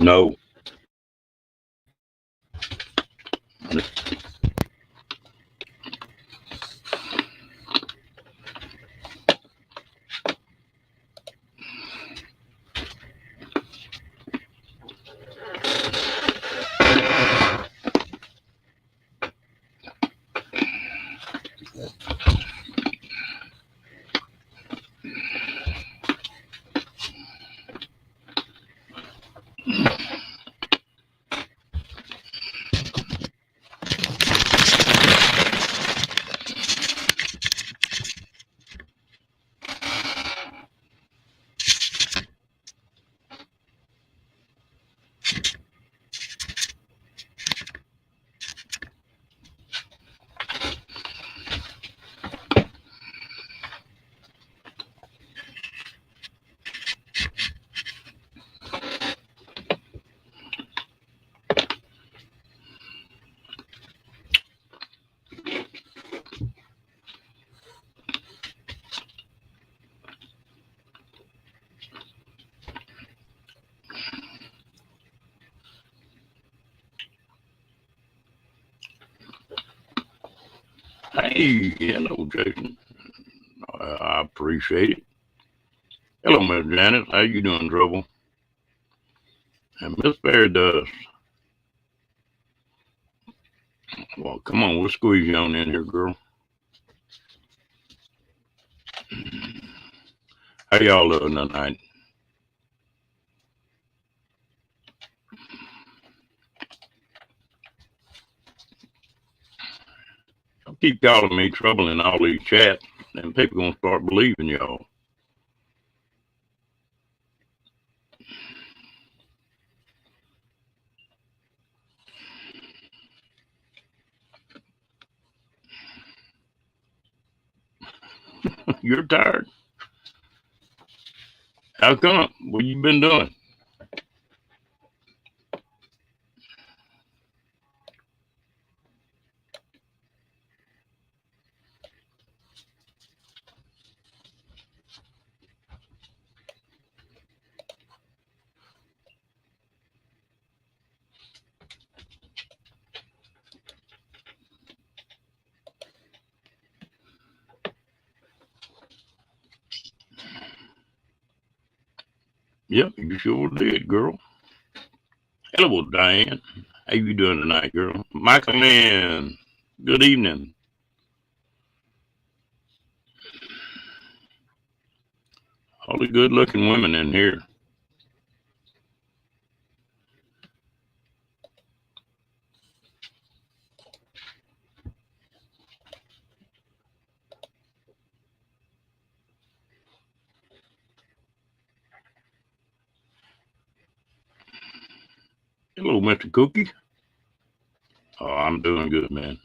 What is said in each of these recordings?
No. Hey, hello, Jason. I appreciate it. Hello, Miss Janice. How you doing, Trouble? And Miss Bear does. Well, come on, we'll squeeze you on in here, girl. How y'all doing tonight? Y'all keep calling me Trouble in all these chats, and people gonna start believing y'all. You're tired? How come? What you been doing? Yep, you sure did, girl. Hello, Diane. How you doing tonight, girl? Michael Lynn. Good evening. All the good-looking women in here. Hello, Mr. Cookie. Oh, I'm doing good, man.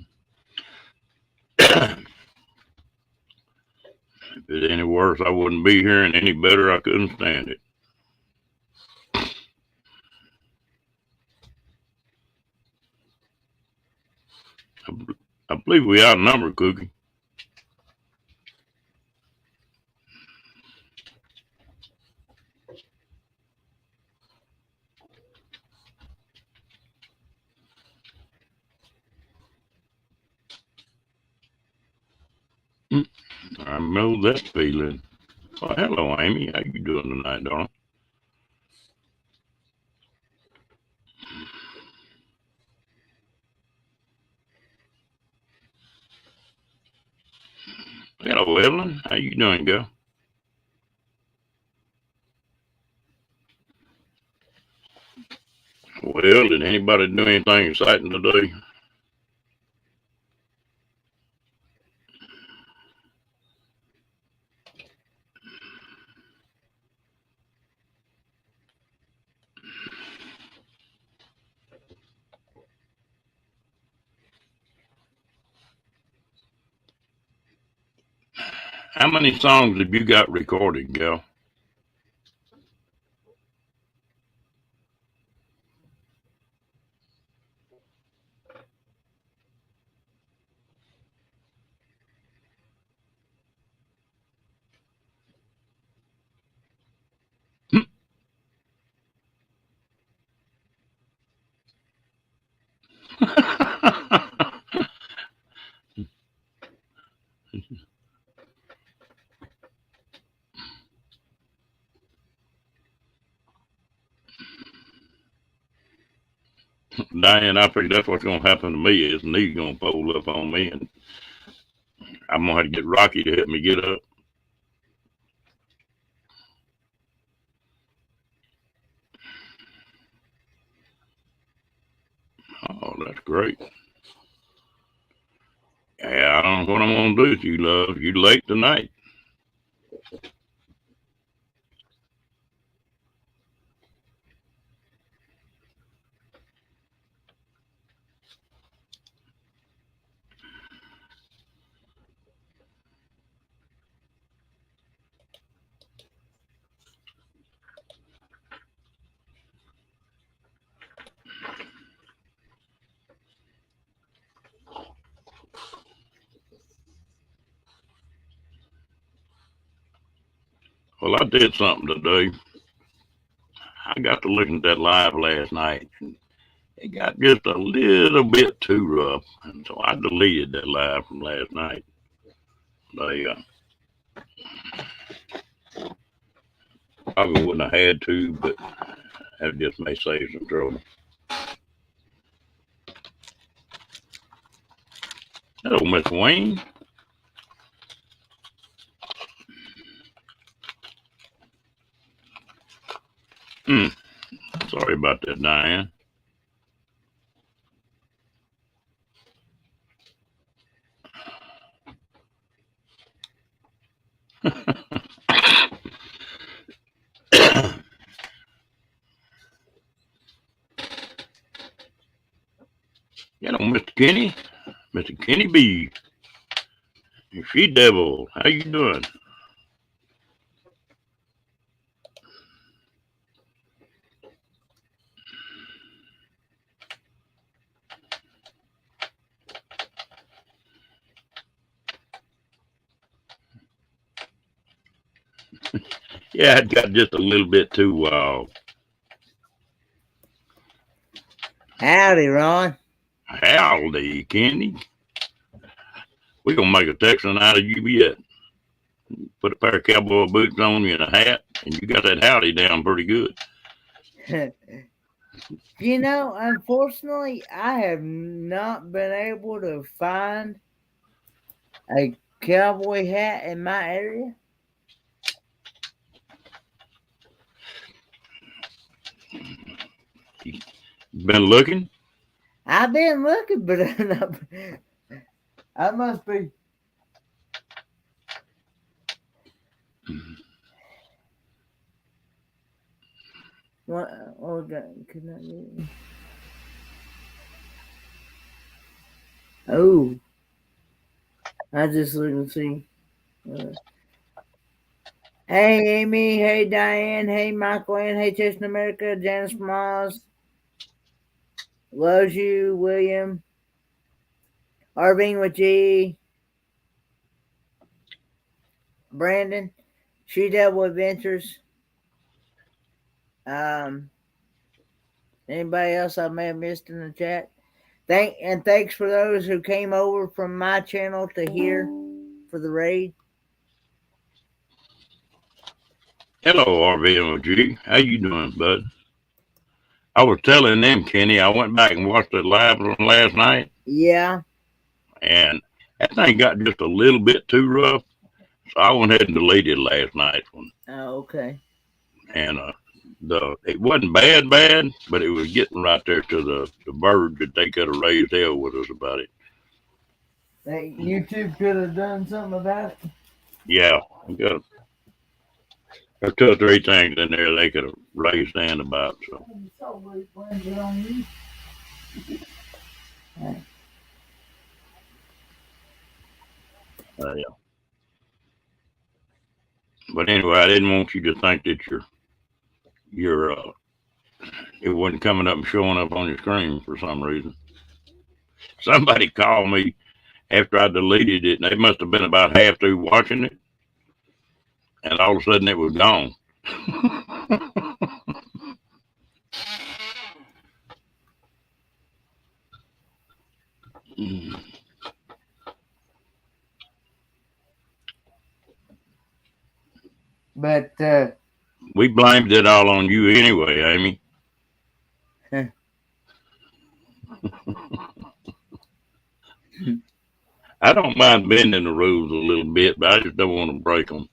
If it's any worse, I wouldn't be here, and any better, I couldn't stand it. I believe we outnumbered Cookie. I know that feeling. Oh, hello, Amy. How you doing tonight, darling? Hello, Evelyn. How you doing, girl? Well, did anybody do anything exciting today? How many songs have you got recorded, gal? Diane, I think that's what's gonna happen to me is knee's gonna fold up on me, and I'm gonna have to get Rocky to help me get up. Oh, that's great. Yeah, I don't know what I'm gonna do with you, love. You late tonight. Well, I did something today. I got to listen to that live last night, and it got just a little bit too rough, and so I deleted that live from last night. They probably wouldn't have had to, but that just may save some trouble. Hello, Miss Wayne. Hmm. Sorry about that, Diane. Mr. Kenny, Mr. Kenny B. She devil, how you doing? Yeah, it got just a little bit too wild. Howdy, Ron. Howdy, Kenny. We gonna make a Texan out of you yet. Put a pair of cowboy boots on you and a hat, and you got that howdy down pretty good. Unfortunately, I have not been able to find a cowboy hat in my area. Been looking? I've been looking, but I must be. What? Oh, God, could not get it. Oh, I just look and see. Hey, Amy. Hey, Diane. Hey, Michael. And hey, Chestnut America. Janice Moss. Loves you, William. Irving with G. Brandon. She Devil Adventures. Anybody else I may have missed in the chat? Thanks for those who came over from my channel to here for the raid. Hello, RVMOG. How you doing, bud? I was telling them, Kenny, I went back and watched it live from last night. Yeah. And that thing got just a little bit too rough. So I went ahead and deleted last night's one. Oh, okay. And it wasn't bad, but it was getting right there to the verge that they could have raised hell with us about it. YouTube could have done something about it. Yeah, there's 2 or 3 things in there they could have raised hand about. So. Yeah. But anyway, I didn't want you to think that it wasn't coming up and showing up on your screen for some reason. Somebody called me after I deleted it, and they must have been about half through watching it, and all of a sudden it was gone. Mm. But We blamed it all on you anyway, Amy. I don't mind bending the rules a little bit, but I just don't want to break them.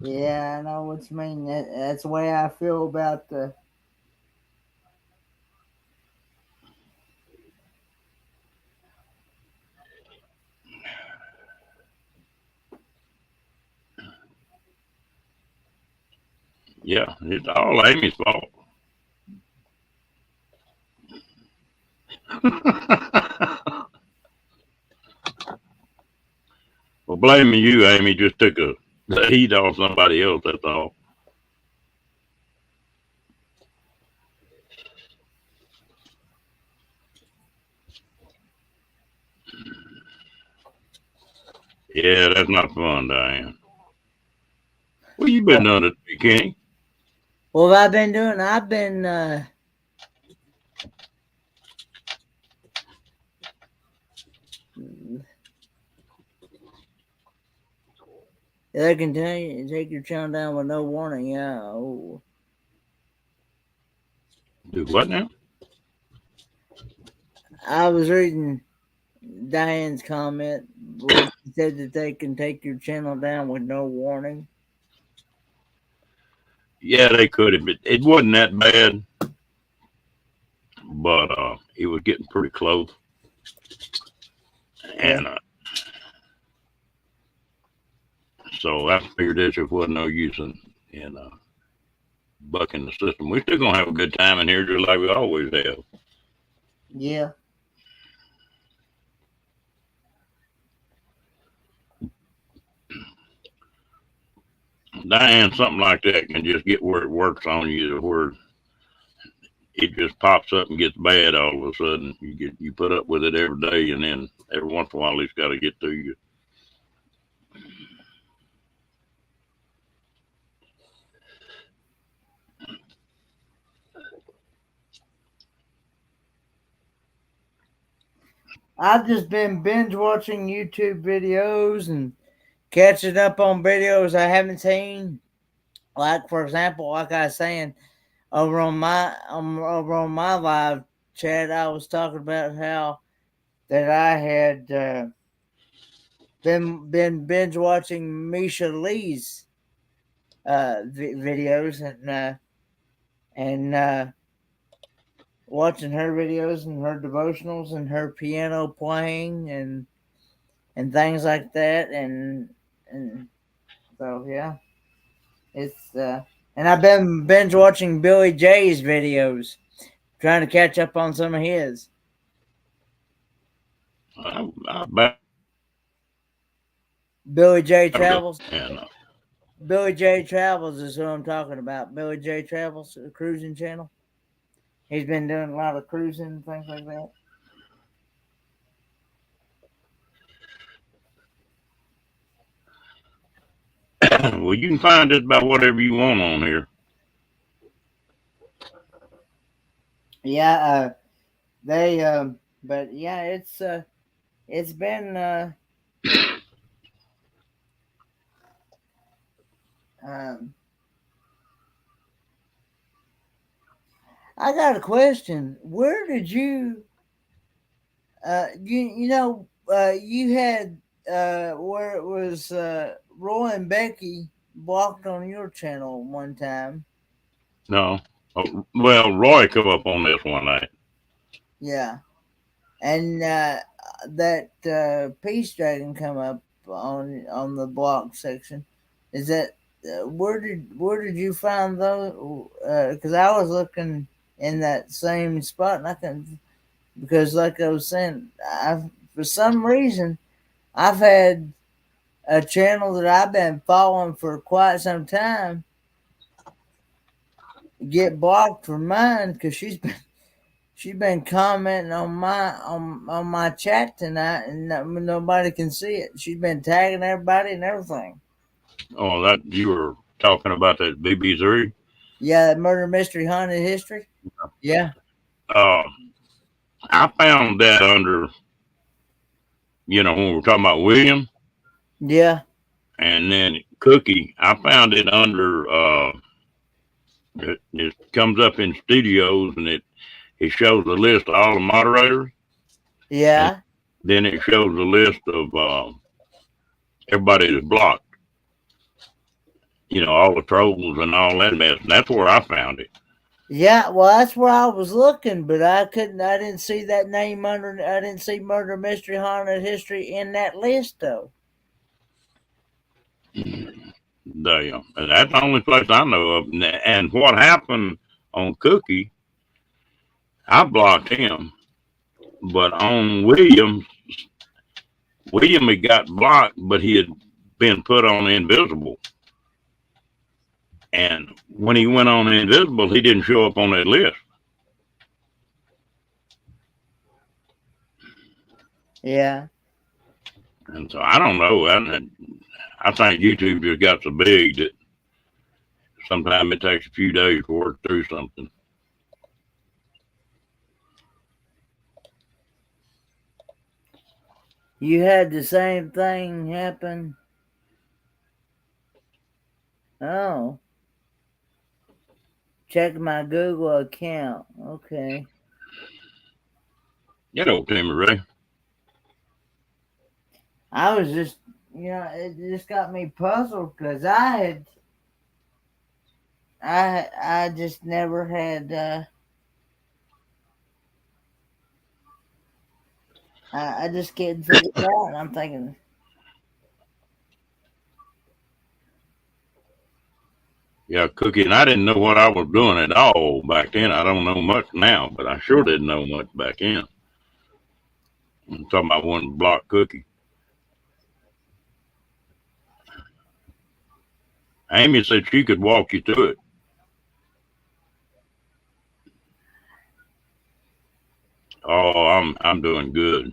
yeah, I know what you mean. That's the way I feel about the. Yeah, it's all Amy's fault. Well, blaming you, Amy, just took the heat off somebody else. That's all. Yeah, that's not fun, Diane. Well, you been doing it, Kenny. What have I been doing? I've been. They can tell you take your channel down with no warning. Yeah. Oh. Do what now? I was reading Diane's comment where she said that they can take your channel down with no warning. Yeah, they could have. It wasn't that bad, but it was getting pretty close. Yeah. And so I figured this just wasn't no use in bucking the system. We're still gonna have a good time in here, just like we always have. Yeah. Diane, something like that can just get where it works on you, to where it just pops up and gets bad all of a sudden. You put up with it every day, and then every once in a while it's got to get to you. I've just been binge watching YouTube videos and catching up on videos I haven't seen. Like for example, like I was saying, over on my live chat, I was talking about how that I had been binge watching Misha Lee's videos and watching her videos and her devotionals and her piano playing and things like that and so yeah, it's and I've been binge watching Billy J's videos, trying to catch up on some of his. I back Billy J up Travels. and Billy J Travels is who I'm talking about. Billy J Travels, the cruising channel. He's been doing a lot of cruising and things like that. well, you can find just about whatever you want on here. Yeah, they but yeah, it's been um I got a question. Where did you you had where it was Roy and Becky blocked on your channel one time. No, well, Roy come up on this one night. Yeah. And that Peace Dragon come up on the block section. Is that where did you find those? Because I was looking in that same spot, and I can because like I was saying, I for some reason I've had a channel that I've been following for quite some time get blocked from mine because she's been commenting on my chat tonight, and nobody can see it. She's been tagging everybody and everything. Oh, that you were talking about that BB3. Yeah, that murder mystery haunted history. Yeah, Uh, I found that under, when we're talking about William Yeah. and then Cookie, I found it under, it comes up in studios and it shows a list of all the moderators, and Yeah. then it shows a list of everybody that's blocked, all the trolls and all that mess. And that's where I found it. Yeah, well, that's where I was looking, but I couldn't. I didn't see that name under. I didn't see Murder Mystery Haunted History in that list, though. Damn. And that's the only place I know of. And what happened on Cookie, I blocked him. But on William had got blocked, but he had been put on invisible. And when he went on invisible, he didn't show up on that list. Yeah. And so I don't know. I think YouTube just got so big that sometimes it takes a few days to work through something. You had the same thing happen. Oh. Check my Google account. Okay. Hello, Timmy Ray. I was just, it just got me puzzled because I just never had. I just can't figure it out. And I'm thinking, Yeah, Cookie, and I didn't know what I was doing at all back then. I don't know much now, but I sure didn't know much back then. I'm talking about one block Cookie. Amy said she could walk you through it. Oh, I'm doing good.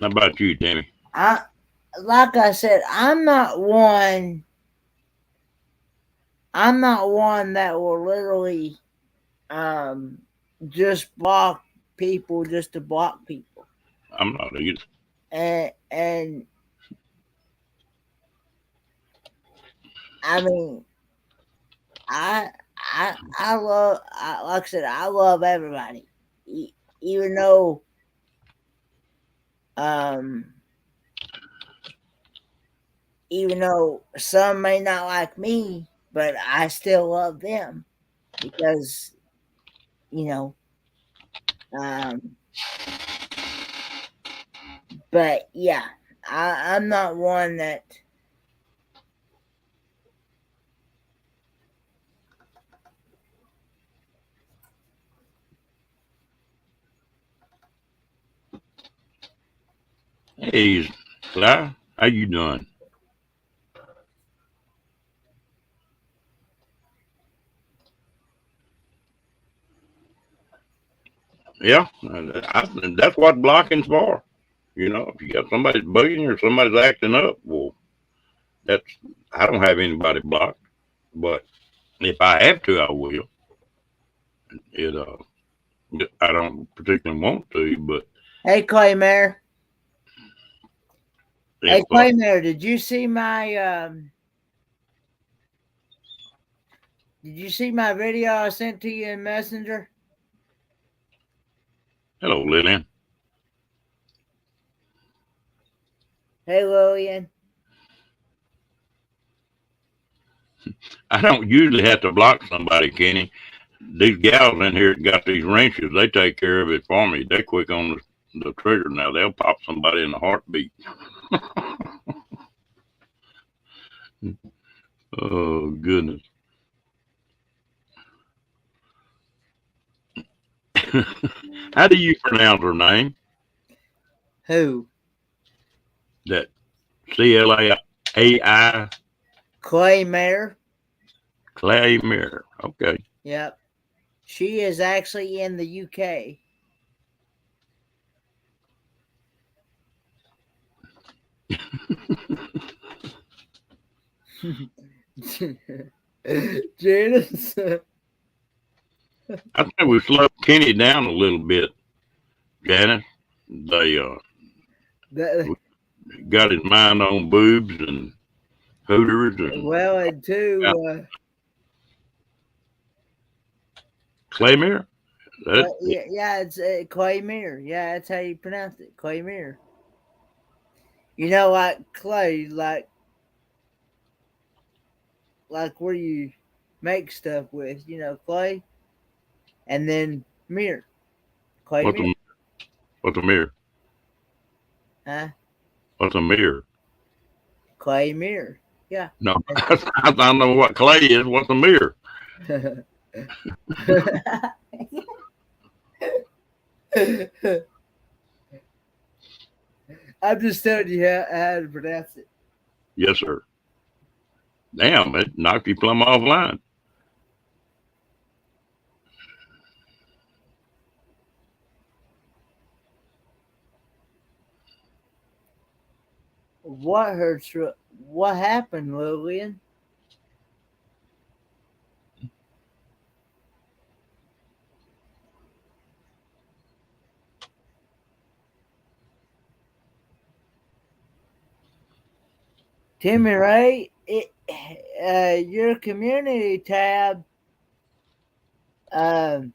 How about you, Timmy? like I said, I'm not one. I'm not one that will literally just block people just to block people. I'm not either. And I mean, I love, like I said, I love everybody, even though um even though some may not like me, but I still love them because you know. Um, but yeah, I'm not one that. Hey, Clyde, how you doing? Yeah, that's what blocking's for. If you got somebody bugging you or somebody's acting up, well, that's I don't have anybody blocked, but if I have to, I will. It I don't particularly want to, but Hey, Claymare. if Hey, Claymare, did you see my Did you see my video I sent to you in Messenger? hello, Lillian. Hey, Lillian. I don't usually have to block somebody, Kenny. These gals in here got these wrenches. They take care of it for me. They quick on the trigger now. They'll pop somebody in a heartbeat. Oh goodness. How do you pronounce her name? Who? That Clai. Claymare. Claymare. Okay. Yep. She is actually in the UK. Janice. I think we slowed Kenny down a little bit, Janice. They That, got his mind on boobs and hooters and well, and two, Claymere. That yeah, it's Claymere. Yeah, that's how you pronounce it, Claymere. You know, like clay, like where you make stuff with, clay, and then mirror, clay what's mirror, a what's a mirror? huh? What's a mirror? Clay mirror, yeah. No, I don't know what clay is. What's a mirror? I'm just telling you how to pronounce it. Yes, sir. Damn, it knocked you plumb offline. What hurts? What happened, Lillian? Timmy Ray, your community tab um,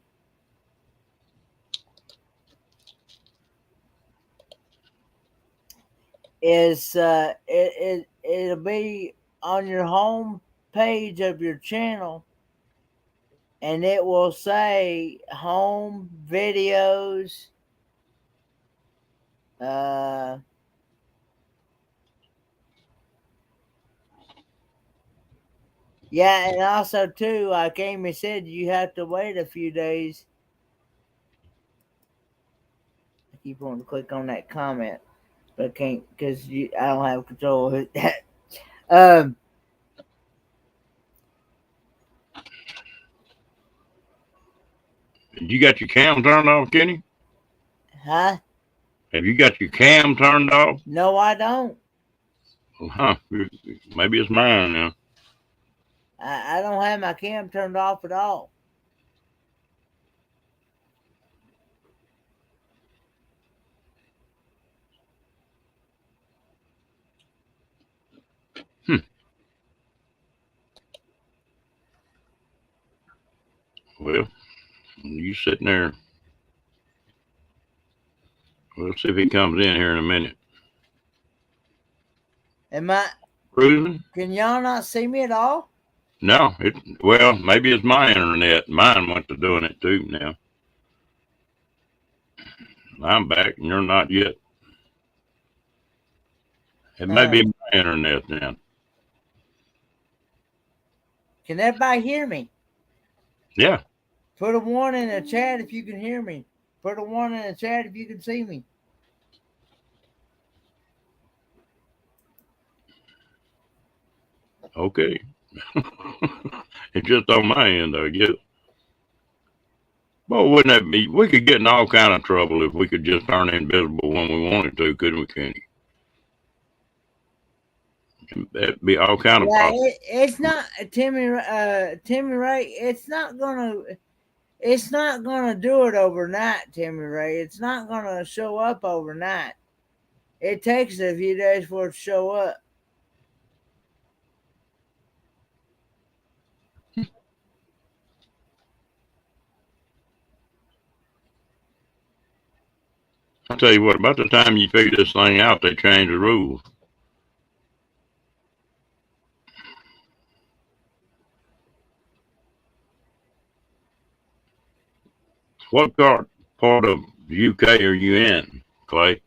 is it'll be on your home page of your channel, and it will say home videos. Uh, yeah, and also too, like Amy said, you have to wait a few days. I keep wanting to click on that comment, but I can't because I don't have control of it. um, You got your cam turned off, Kenny? huh? Have you got your cam turned off? No, I don't. Huh? Maybe it's mine now. I don't have my cam turned off at all. Hmm. Well, you sitting there. We'll see if he comes in here in a minute. Am I? Cruising? Can y'all not see me at all? No, well, maybe it's my internet. Mine went to doing it too now. I'm back and you're not yet. It may Uh, be my internet then. can everybody hear me? Yeah. Put a one in the chat if you can hear me. Put a one in the chat if you can see me. Okay. It's just on my end, I guess. Well, wouldn't that be? We could get in all kind of trouble if we could just turn invisible when we wanted to, couldn't we, Kenny? That'd be all kind of Yeah, possible. it's not Timmy. Timmy Ray. It's not gonna do it overnight, Timmy Ray. It's not gonna show up overnight. It takes a few days for it to show up. I'll tell you what. About the time you figure this thing out, they change the rules. What part of UK are you in, Clay?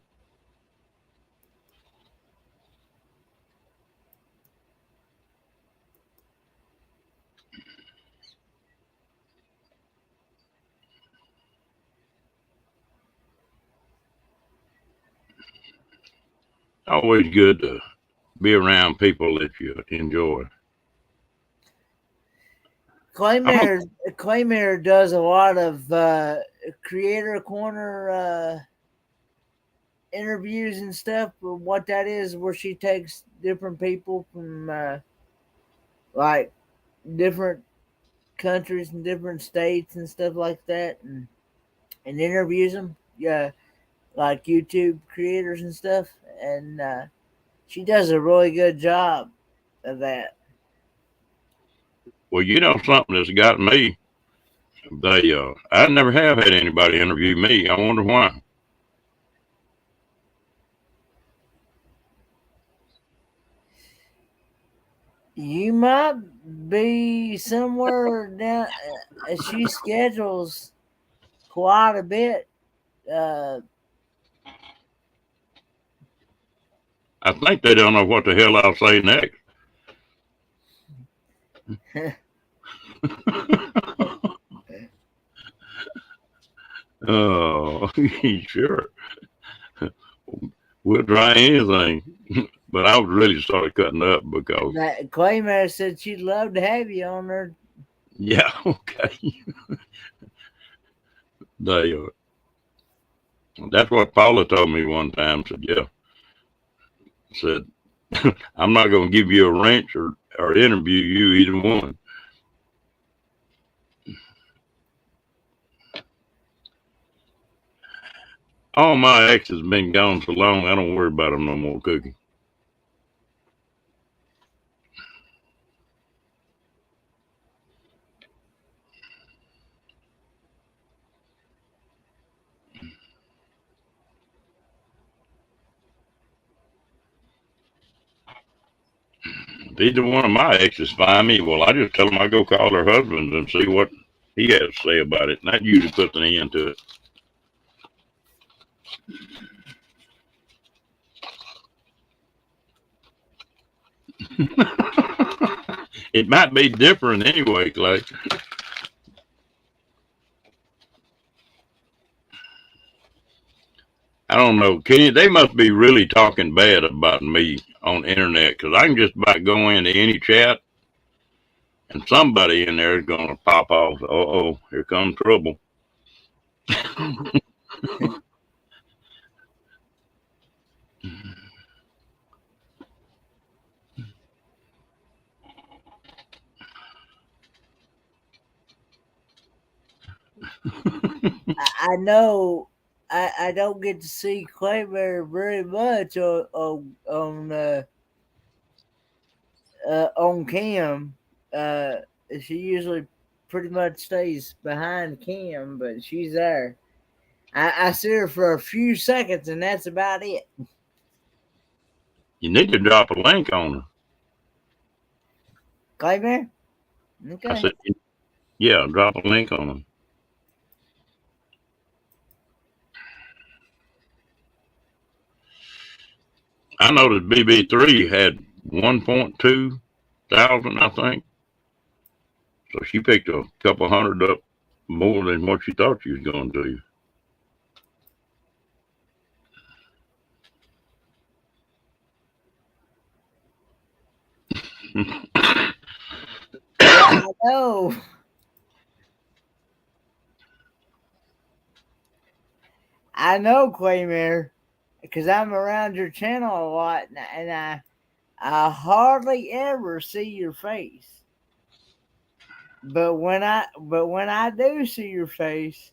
Always good to be around people that you enjoy. Claymere does a lot of creator corner interviews and stuff. What that is, where she takes different people from like different countries and different states and stuff like that, and interviews them. Yeah, like YouTube creators and stuff, and she does a really good job of that. Well, you know something that's got me. I never have had anybody interview me. I wonder why. You might be somewhere down. She schedules quite a bit. Uh, I think they don't know what the hell I'll say next. Oh, sure. We'll try anything. But I was really started cutting up because, that Claymare said she'd love to have you on her. yeah, okay. They, that's what Paula told me one time. Said, yeah, said, I'm not going to give you a wrench or interview you, either one. All my exes been gone so long, I don't worry about them no more, Cookie. If either one of my exes find me, well, I just tell them I go call their husbands and see what he has to say about it. And that usually puts an end to it. It might be different anyway, Clay. I don't know, Kenny. They must be really talking bad about me on the internet because I can just about go into any chat and somebody in there is going to pop off. Oh, here comes trouble. I know I don't get to see Claymare very much on cam. Uh, she usually pretty much stays behind cam, but she's there. I see her for a few seconds, and that's about it. You need to drop a link on her. Claymare? I Okay. said, yeah, drop a link on them. I noticed BB3 had 1.2 thousand, I think. So she picked a couple hundred up more than what she thought she was going to. Yeah, I know. I know, Claymare, because I'm around your channel a lot, and I hardly ever see your face. But when I do see your face,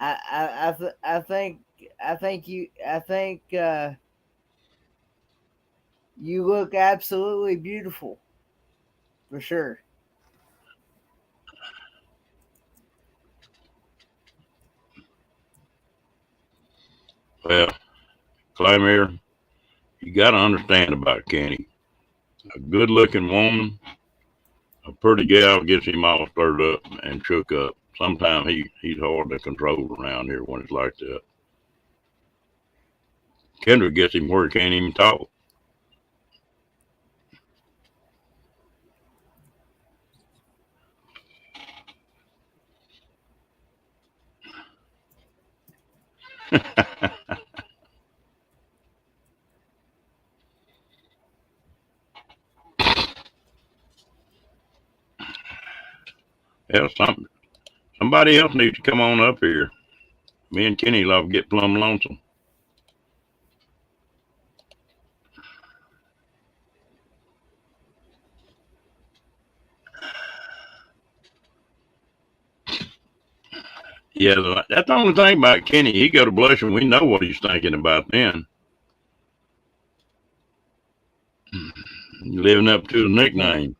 I think you look absolutely beautiful for sure. Well, Climere, you got to understand about Kenny. A good looking woman, a pretty gal gets him all stirred up and shook up. Sometimes he's hard to control around here when it's like that. Kendra gets him where he can't even talk. Hell, somebody else needs to come on up here. Me and Kenny love to get plumb lonesome. Yeah, that's the only thing about Kenny. He go to blush and we know what he's thinking about then. Living up to the nickname.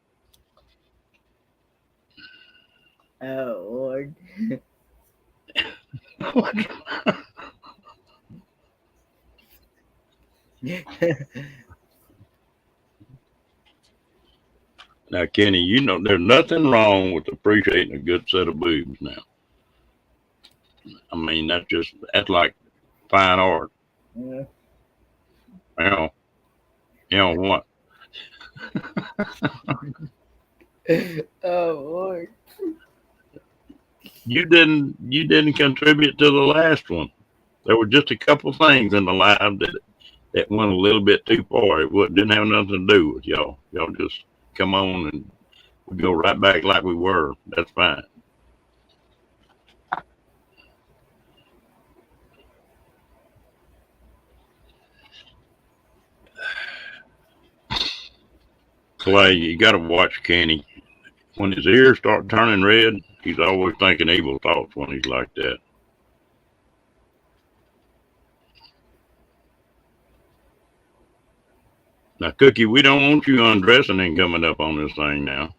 Oh Lord. Now, Kenny, you know there's nothing wrong with appreciating a good set of boobs. Now, I mean that's like fine art. Yeah. You know, you know what? Oh Lord. You didn't contribute to the last one. There were just a couple things in the live that went a little bit too far. Didn't have nothing to do with y'all. Y'all just come on and we go right back like we were. That's fine. Clay, you got to watch Kenny. When his ears start turning red, he's always thinking evil thoughts when he's like that. Now, Cookie, we don't want you undressing and coming up on this thing now.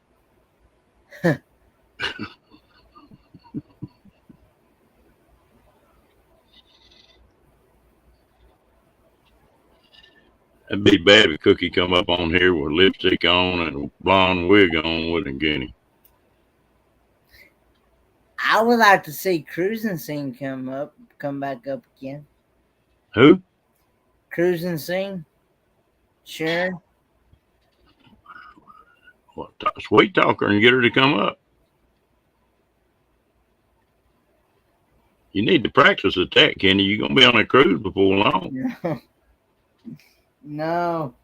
It'd be bad if Cookie come up on here with lipstick on and a blonde wig on, wouldn't it, Kenny? I would like to see Cruising Scene come back up again. Who? Cruising Scene? Sure. Well, sweet talker and get her to come up. You need to practice at that, Kenny. You're going to be on a cruise before long. No. No.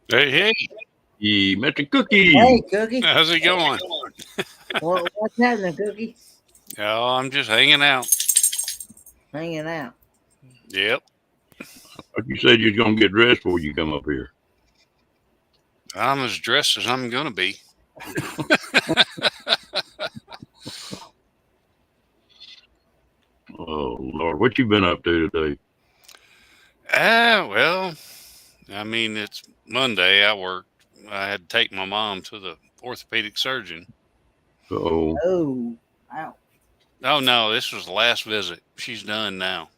Hey, hey, Yeah, Mr. Cookie. Hey, Cookie. how's it going? What's happening, Cookie? Oh, I'm just hanging out. Hanging out. Yep, Like you said, you're going to get dressed before you come up here. I'm as dressed as I'm gonna be. Oh, Lord. What you been up to today? Well, I mean, it's Monday. I worked. I had to take my mom to the orthopedic surgeon. Oh, Oh, wow. Oh no, this was the last visit. She's done now.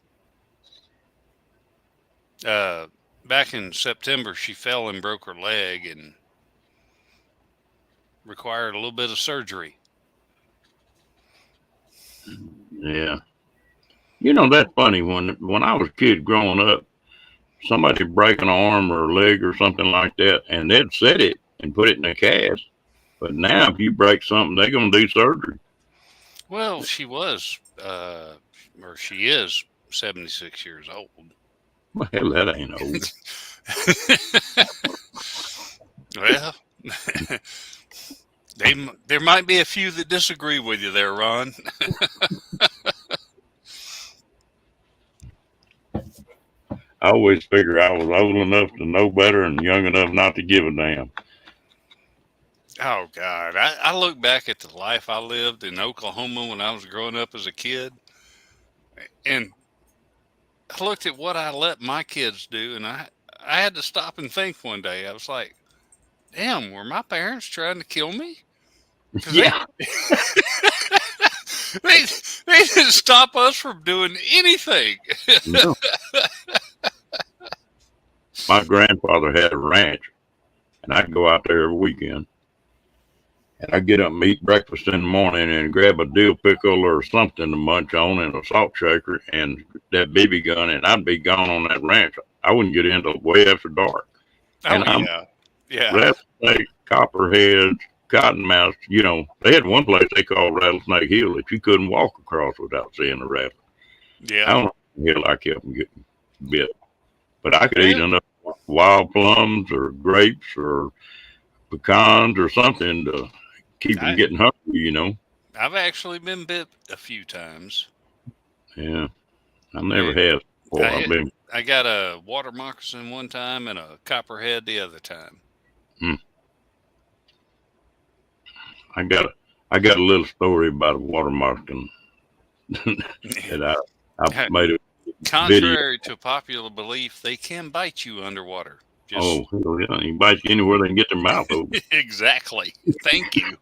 Uh, Back in September, she fell and broke her leg and required a little bit of surgery. yeah. You know, that's funny. When I was a kid growing up, somebody break an arm or a leg or something like that, and they'd set it and put it in a cast. But now, if you break something, they're going to do surgery. Well, or she is 76 years old. Well, hell, that ain't old. Well, there might be a few that disagree with you there, Ron. I always figured I was old enough to know better and young enough not to give a damn. Oh God, I look back at the life I lived in Oklahoma when I was growing up as a kid, and I looked at what I let my kids do, and I had to stop and think one day. I was like, damn, were my parents trying to kill me? Because Yeah. they didn't stop us from doing anything. No. My grandfather had a ranch, and I'd go out there every weekend. And I'd get up and eat breakfast in the morning and grab a dill pickle or something to munch on and a salt shaker and that BB gun, and I'd be gone on that ranch. I wouldn't get in till way after dark. Oh And I'm yeah, yeah. rattlesnake, copperheads, cottonmouths, you know, they had one place they called Rattlesnake Hill that you couldn't walk across without seeing a rattle. I Yeah. don't know what hill I kept from getting bit, but I could eat Well, enough wild plums or grapes or pecans or something to keep from I getting hungry, you know. I've actually been bit a few times. Yeah, I never It, have. Boy, I I've hit, been, I got a water moccasin one time and a copperhead the other time. hmm, I got a, I got a little story about a water moccasin that I made a video. Contrary to popular belief, they can bite you underwater. Oh, Just hell yeah, you bite you anywhere they can get their mouth open. exactly. Thank you.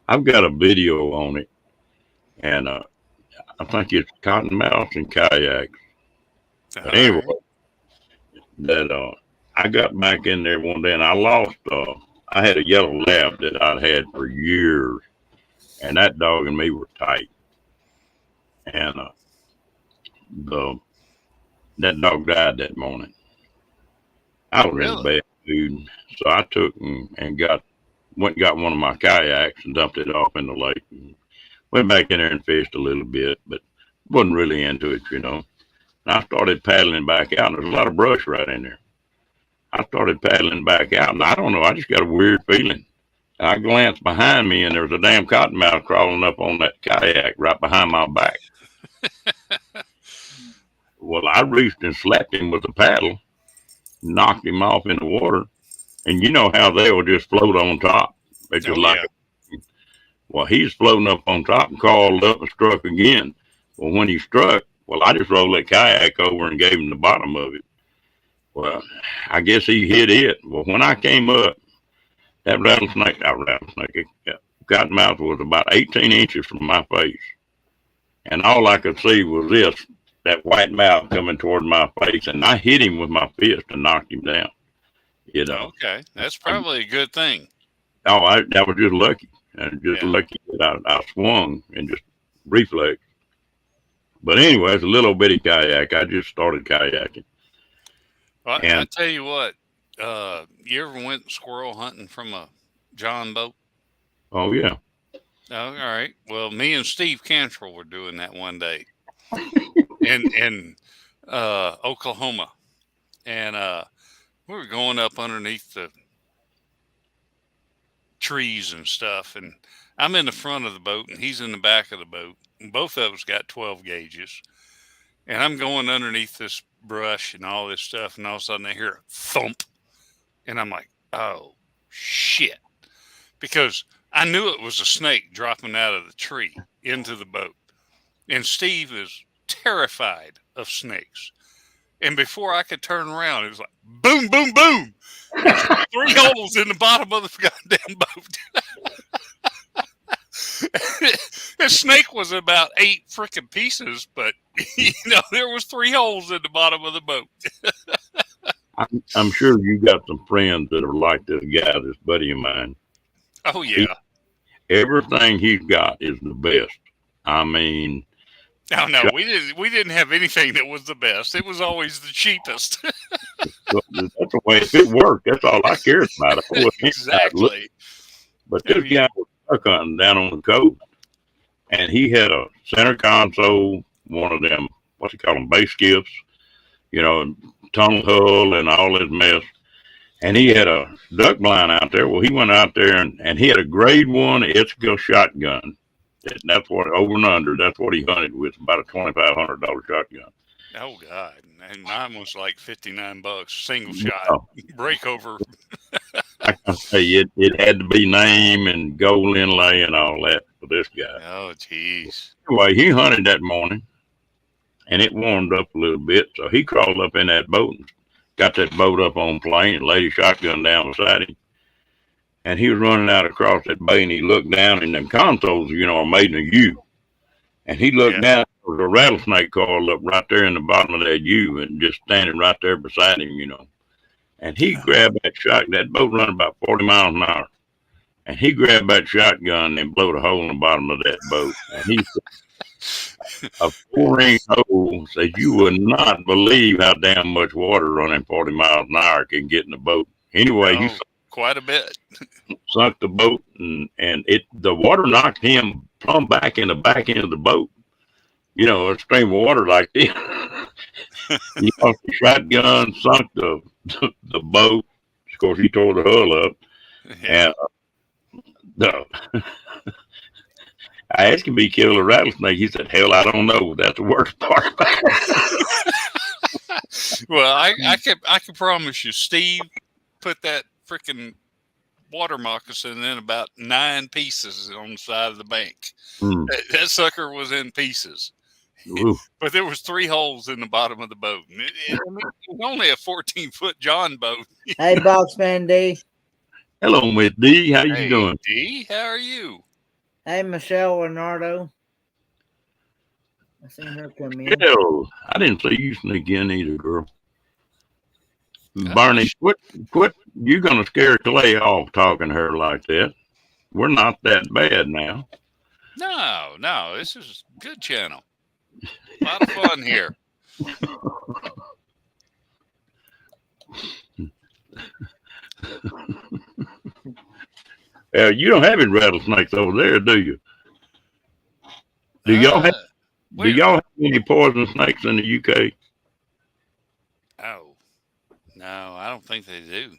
I've got a video on it, and I think it's cottonmouths and kayaks. All But anyway, right. that I got back in there one day and I lost. I had a yellow lab that I'd had for years, and that dog and me were tight. And the that dog died that morning. I was in a Really? bad mood, so I took and went and got one of my kayaks and dumped it off in the lake. And went back in there and fished a little bit, but wasn't really into it, you know. And I started paddling back out, and there's a lot of brush right in there. I started paddling back out, and I don't know, I just got a weird feeling. I glanced behind me, and there was a damn cottonmouth crawling up on that kayak right behind my back. Well, I reached and slapped him with a paddle, knocked him off in the water, and you know how they will just float on top. They just Oh like yeah. it. Well, he's floating up on top and crawled up and struck again. Well, when he struck, well, I just rolled that kayak over and gave him the bottom of it. Well, I guess he hit it. Well, when I came up, that rattlesnake, cottonmouth was about 18 inches from my face. And all I could see was that white mouth coming toward my face. And I hit him with my fist and knocked him down. You know, Okay. That's I, probably a good thing. that was just lucky. And just Yeah. lucky that I swung and just reflex. But anyway, it's a little bitty kayak. I just started kayaking. Well, I And tell you what. You ever went squirrel hunting from a John boat? oh, yeah. Oh, all right. Well, me and Steve Cantrell were doing that one day in Oklahoma, and we were going up underneath the trees and stuff. And I'm in the front of the boat, and he's in the back of the boat. And both of us got 12 gauges, and I'm going underneath this brush and all this stuff, and all of a sudden I hear a thump, and I'm like, "Oh shit!" Because I knew it was a snake dropping out of the tree into the boat. And Steve is terrified of snakes. And before I could turn around, it was like boom, boom, boom. There's three holes in the bottom of the goddamn boat. The snake was about 8 freaking pieces, but there was 3 holes in the bottom of the boat. I'm sure you got some friends that are like this guy, this buddy of mine. Oh He, yeah. everything he's got is the best. I mean, Oh no, we didn't have anything that was the best. It was always the cheapest. that's the way if it worked. That's all I cared about. I wasn't inside look. Exactly. But Oh this yeah. guy was duck hunting down on the coast, and he had a center console, one of them, what you call them, base skiffs, you know, tunnel hull and all this mess. And he had a duck blind out there. Well, he went out there and he had a grade 1 Ithaca shotgun. That's what over and under. That's what he hunted with, about a $2,500 shotgun. Oh God. And mine was like $59, single shot, Well, break over. I can say it had to be name and gold inlay and all that for this guy. Oh jeez. Anyway, he hunted that morning and it warmed up a little bit, so he crawled up in that boat and got that boat up on plane and laid his shotgun down beside him. And he was running out across that bay and he looked down and them consoles, are made in a U. And he looked Yeah. down, there was a rattlesnake coiled up right there in the bottom of that U and just standing right there beside him. And he grabbed that boat running about 40 miles an hour. And he grabbed that shotgun and blowed a hole in the bottom of that boat. And he said, a 4-inch hole says you would not believe how damn much water running 40 miles an hour can get in the boat. Anyway, he Oh quite a bit. Sunk the boat, and the water knocked him plumb back in the back end of the boat. You know, a stream of water like this. He lost the shotgun, sunk the boat. Of course, he tore the hull up. Yeah. And the, I asked him if he killed a rattlesnake. He said, "Hell, I don't know. That's the worst part about it." Well, I can promise you, Steve put that freaking water moccasin in about 9 pieces on the side of the bank. Mm. That sucker was in pieces. Ooh. But there was 3 holes in the bottom of the boat. And it was only a 14-foot John boat. Hey, Boxman D. Hello, Miss D. How you Hey, doing? D, how are you? Hey, Michelle Leonardo. I seen her come in. Hell, I didn't see you sneak in either, girl. Oh, Barney, quit. You're going to scare Clay off talking to her like that. We're not that bad now. No, this is a good channel. A lot of fun here. You don't have any rattlesnakes over there, do you? Do y'all have any poison snakes in the UK? Oh, no, I don't think they do.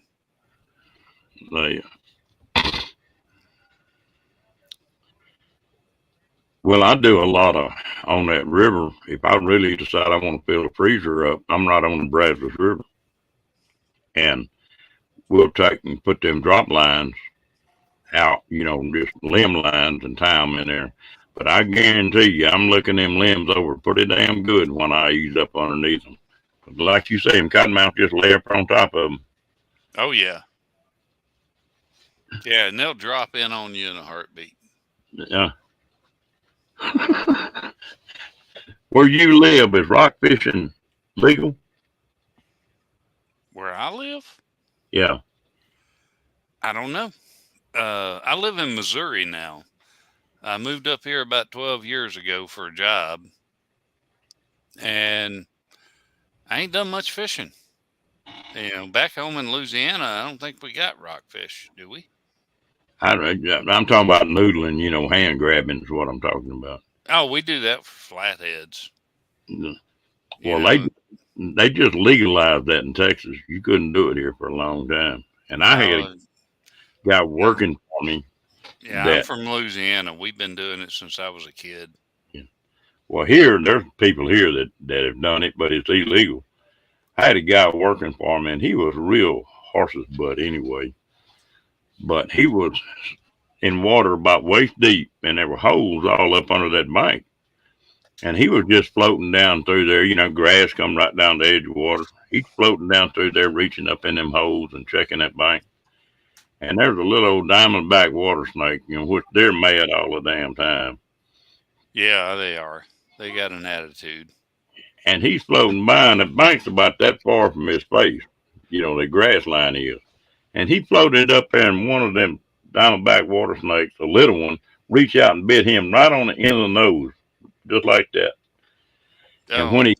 Well, I do a lot of on that river. If I really decide I want to fill the freezer up, I'm right on the Brazos River, and we'll take and put them drop lines out, you know, just limb lines and tie them in there. But I guarantee you, I'm looking them limbs over pretty damn good when I ease up underneath them. But like you say, them cottonmouths just lay up on top of them. Oh, yeah. Yeah, and they'll drop in on you in a heartbeat. Yeah. Where you live, is rock fishing legal? Where I live? Yeah. I don't know. I live in Missouri now. I moved up here about 12 years ago for a job, and I ain't done much fishing. You know, back home in Louisiana, I don't think we got rockfish, do we? I'm talking about noodling, you know, hand grabbing is what I'm talking about. Oh, we do that for flatheads. Well, they just legalized that in Texas. You couldn't do it here for a long time. And I had a guy working for me. Yeah, I'm from Louisiana. We've been doing it since I was a kid. Yeah. Well, here, there's people here that have done it, but it's illegal. I had a guy working for me, and he was a real horse's butt anyway. But he was in water about waist deep, and there were holes all up under that bank. And he was just floating down through there, you know, grass come right down the edge of water. He's floating down through there, reaching up in them holes and checking that bank. And there's a little old diamondback water snake, you know, which they're mad all the damn time. Yeah, they are. They got an attitude. And he's floating by, and the bank's about that far from his face, you know, the grass line is. And he floated up there, and one of them diamondback water snakes, a little one, reached out and bit him right on the end of the nose, just like that. Oh. And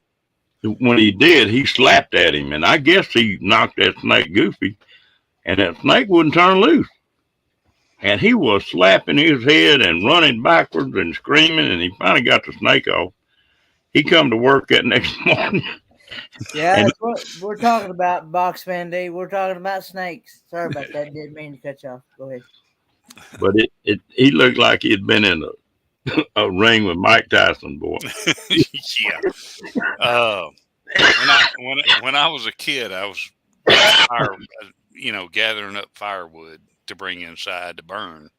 when he did, he slapped at him, and I guess he knocked that snake goofy, and that snake wouldn't turn loose. And he was slapping his head and running backwards and screaming, and he finally got the snake off. He come to work that next morning. Yeah, that's what we're talking about, Boxman D. We're talking about snakes. Sorry about that. Didn't mean to cut you off. Go ahead. But he looked like he'd been in a ring with Mike Tyson, boy. Yeah. When I was a kid, I was gathering up firewood to bring inside to burn,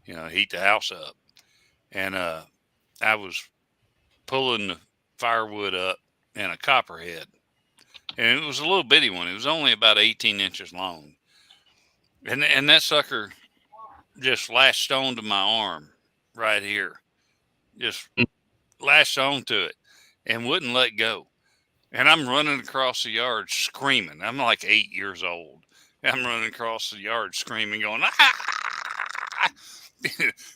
heat the house up. And I was pulling the firewood up in a copperhead. And it was a little bitty one. It was only about 18 inches long. And that sucker just lashed onto my arm right here. Just lashed onto it and wouldn't let go. And I'm running across the yard screaming. I'm like 8 years old. I'm running across the yard screaming, going, ah!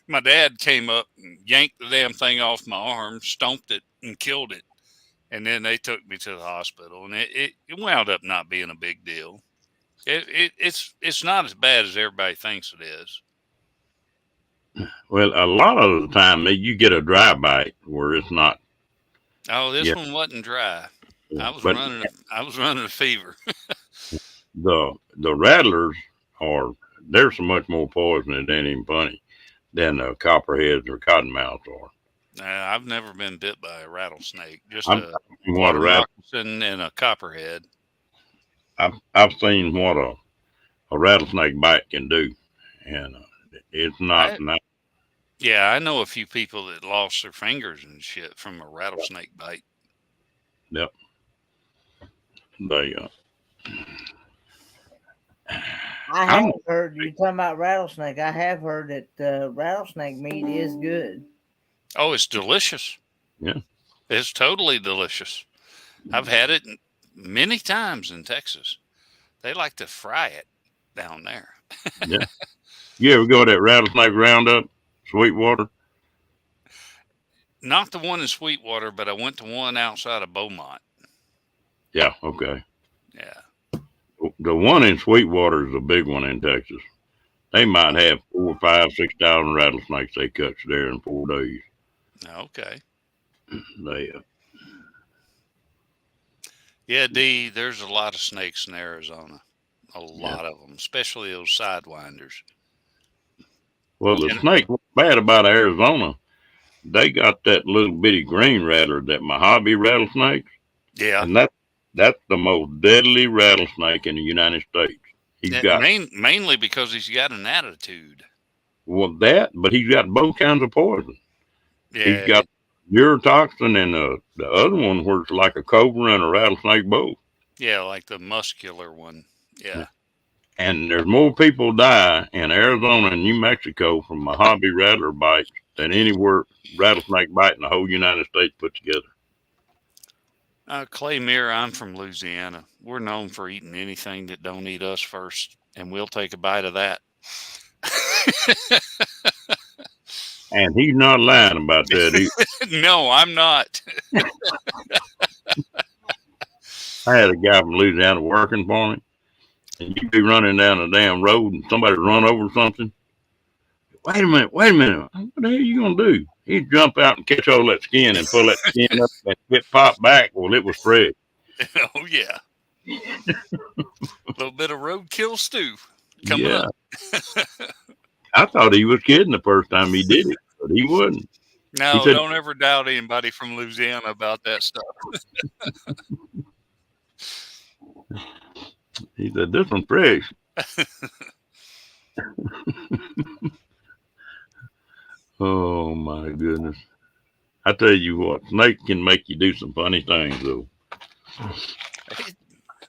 My dad came up and yanked the damn thing off my arm, stomped it, and killed it. And then they took me to the hospital, and it wound up not being a big deal. It's not as bad as everybody thinks it is. Well, a lot of the time you get a dry bite where it's not. Oh, this Yeah, one wasn't dry. yeah. But I was running a fever. the rattlers are they're so much more poison it ain't even funny than the copperheads or cottonmouths are. I've never been bit by a rattlesnake. Just I've a seen what water a rat. moccasin and a copperhead. I've seen what a rattlesnake bite can do, and it's not I nice. Yeah, I know a few people that lost their fingers and shit from a rattlesnake bite. Yep, they. I I'm have heard you talking about rattlesnake. I have heard that rattlesnake meat is good. Oh, it's delicious. yeah It's totally delicious. I've had it many times in Texas. They like to fry it down there. yeah. You ever go to that rattlesnake roundup, Sweetwater? Not the one in Sweetwater, but I went to one outside of Beaumont. Yeah, okay. Yeah. The one in Sweetwater is a big one in Texas. They might have 4, 5, 6,000 rattlesnakes they catch there in 4 days. Okay. They, Yeah, D, there's a lot of snakes in Arizona. A yeah. lot of them, especially those sidewinders. Well, the And snake what's bad about Arizona, they got that little bitty green rattler, that Mojave rattlesnake, yeah, and that's the most deadly rattlesnake in the United States. He's got mainly because he's got an attitude. but he's got both kinds of poison. He's Yeah, got neurotoxin and the other one where it's like a cobra and a rattlesnake both. yeah, like the muscular one. Yeah. And there's more people die in Arizona and New Mexico from Mojave rattler bites than anywhere rattlesnake bite in the whole United States put together. Clay Mirror, I'm from Louisiana. We're known for eating anything that don't eat us first, and we'll take a bite of that. And he's not lying about that either. No, I'm not. I had a guy from Louisiana working for me, and you'd be running down a damn road and somebody run over something. Wait a minute, wait a minute. What the hell are you going to do? He'd jump out and catch all that skin and pull that skin up and get popped back. Well, it was fresh. Oh, yeah. A little bit of roadkill stew coming Yeah. up. I thought he was kidding the first time he did it, but he wasn't. He No, said, don't ever doubt anybody from Louisiana about that stuff. this one's fresh. Oh, my goodness. I tell you what, snake can make you do some funny things, though.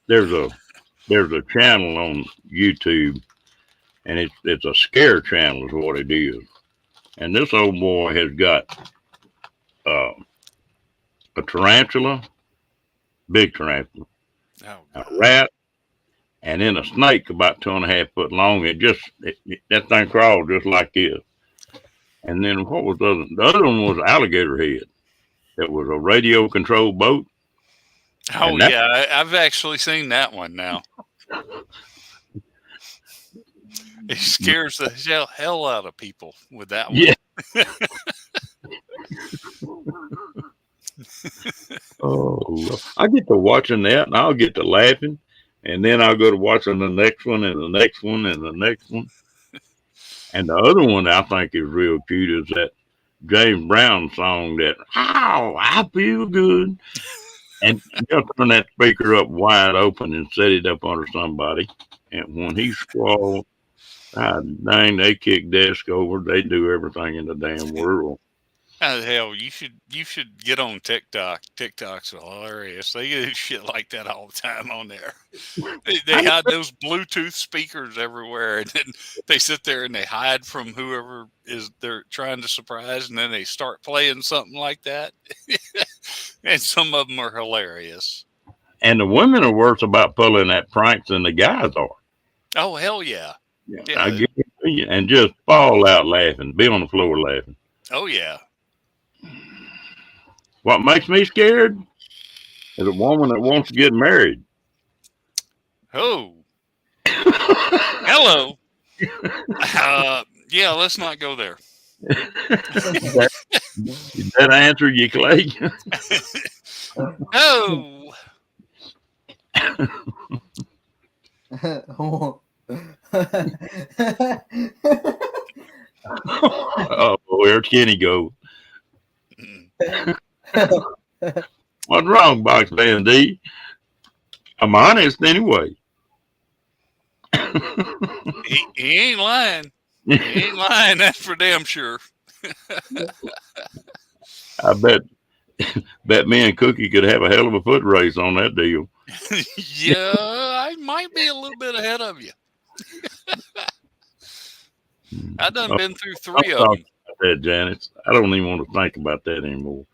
There's a channel on YouTube, and it's a scare channel is what it is. And this old boy has got uh, a tarantula, big tarantula, Oh, a God. rat, and then a snake about 2.5 foot long. That thing crawled just like this. And then what was the other? The other one was alligator head. It was a radio controlled boat, Oh, and that yeah. I've actually seen that one now. It scares the hell out of people with that one. yeah. Oh, I get to watching that, and I'll get to laughing, and then I'll go to watching the next one, and the next one, and the next one. And the other one I think is real cute is that James Brown song that "Ow, I feel good," and just turn that speaker up wide open and set it up under somebody, and when he squalls, dang, they kick desk over. They do everything in the damn world. Hell, you should get on TikTok. TikTok's hilarious. They do shit like that all the time on there. They hide those Bluetooth speakers everywhere, and then they sit there and they hide from whoever is they're trying to surprise, and then they start playing something like that. And some of them are hilarious. And the women are worse about pulling that pranks than the guys are. Oh, hell yeah. I Yeah. guarantee you, and just fall out laughing, be on the floor laughing. Oh, yeah. What makes me scared is a woman that wants to get married. Oh. Hello. Yeah, let's not go there. Did that answer you, Clay? Oh, Oh, where'd Kenny go? What's wrong, Box Van D? I'm honest anyway. he ain't lying. He ain't lying. That's for damn sure. I bet me and Cookie could have a hell of a foot race on that deal. Yeah, I might be a little bit ahead of you. I done Oh, been through I'm 3 of talking them. about that, Janice. I don't even want to think about that anymore.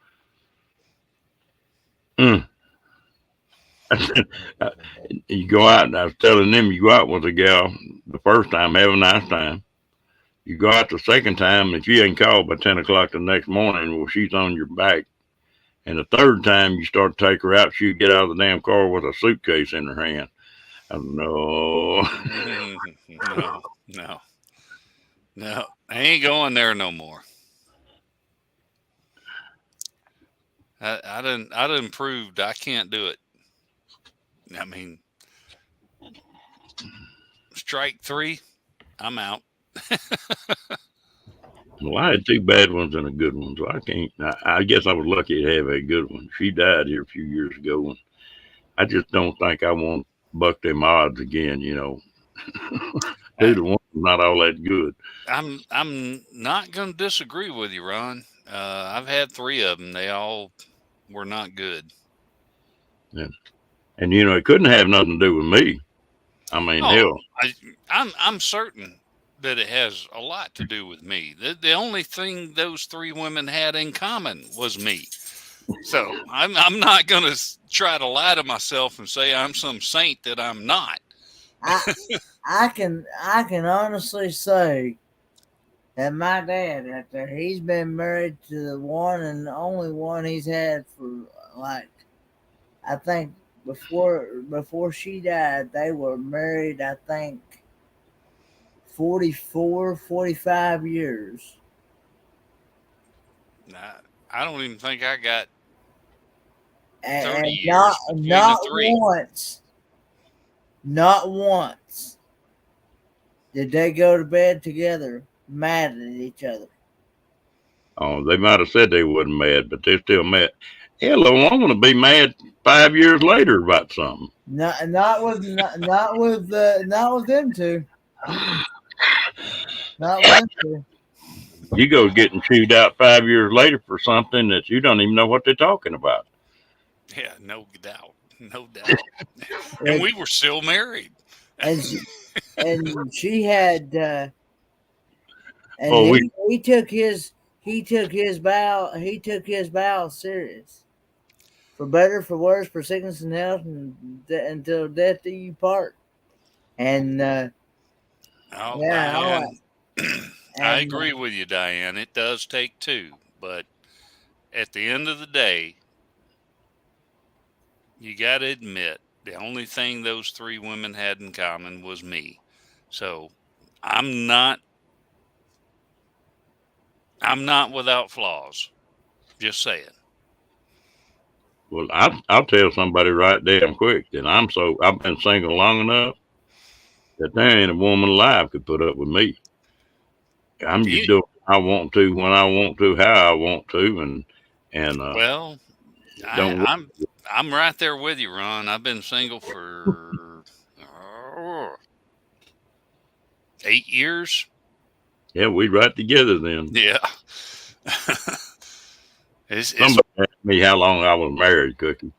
Mm. You go out, and I was telling them, you go out with a gal the first time, have a nice time. You go out the second time, and if you ain't called by 10 o'clock the next morning, well, she's on your back. And the third time you start to take her out, she'll get out of the damn car with a suitcase in her hand. I no. No, no, no. I ain't going there no more. I done proved I can't do it. I mean, strike 3, I'm out. Well, I had two bad ones and a good one, so I can't. I guess I was lucky to have a good one. She died here a few years ago, and I just don't think I want to buck them odds again. 2 I, to 1 is not all that good. I'm not going to disagree with you, Ron. I've had 3 of them. They all were not good. Yeah. And it couldn't have nothing to do with me. I mean, Oh, hell, I'm certain that it has a lot to do with me. The only thing those 3 women had in common was me. So I'm not going to try to lie to myself and say I'm some saint that I'm not. I can honestly say that my dad out there, he's been married to the one and only one he's had for, like, I think before she died, they were married, I think 45 years. I don't even think I got 30 And years between the 3. not once did they go to bed together mad at each other. oh, they might have said they wasn't mad, but they're still mad. Hell, I want to be mad 5 years later about something. Not with them two. Not with them two. You go getting chewed out 5 years later for something that you don't even know what they're talking about. Yeah, no doubt. No doubt. And we were still married. And she had and Oh, he took his vow serious. For better, for worse, for sickness and health, and until death do you part. And Oh, yeah, all Diane, right. I And agree with you, Diane. It does take 2, but at the end of the day, you got to admit the only thing those 3 women had in common was me. So I'm not without flaws. Just saying. well, I'll tell somebody right damn quick that I've been single long enough that there ain't a woman alive could put up with me. I'm just You, doing what I want to when I want to, how I want to, and well, don't. I'm right there with you, Ron. I've been single for 8 years. Yeah, we right together then. Yeah. it's Somebody asked me how long I was married, Cookie,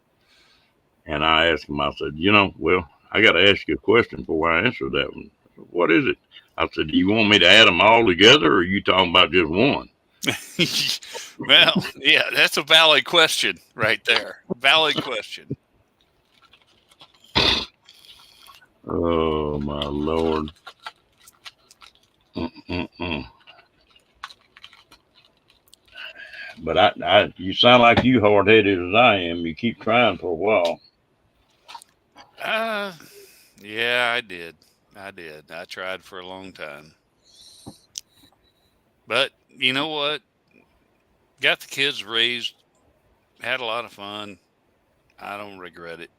and I asked him. I said, well, I got to ask you a question before I answer that one. I said, what is it? I said, do you want me to add them all together, or are you talking about just one? well, yeah, that's a valid question right there. Valid question. Oh my Lord. Mm-mm-mm. But you sound like you hard headed as I am. You keep trying for a while. Uh, yeah, I did. I did. I tried for a long time. But you know what? Got the kids raised, had a lot of fun. I don't regret it.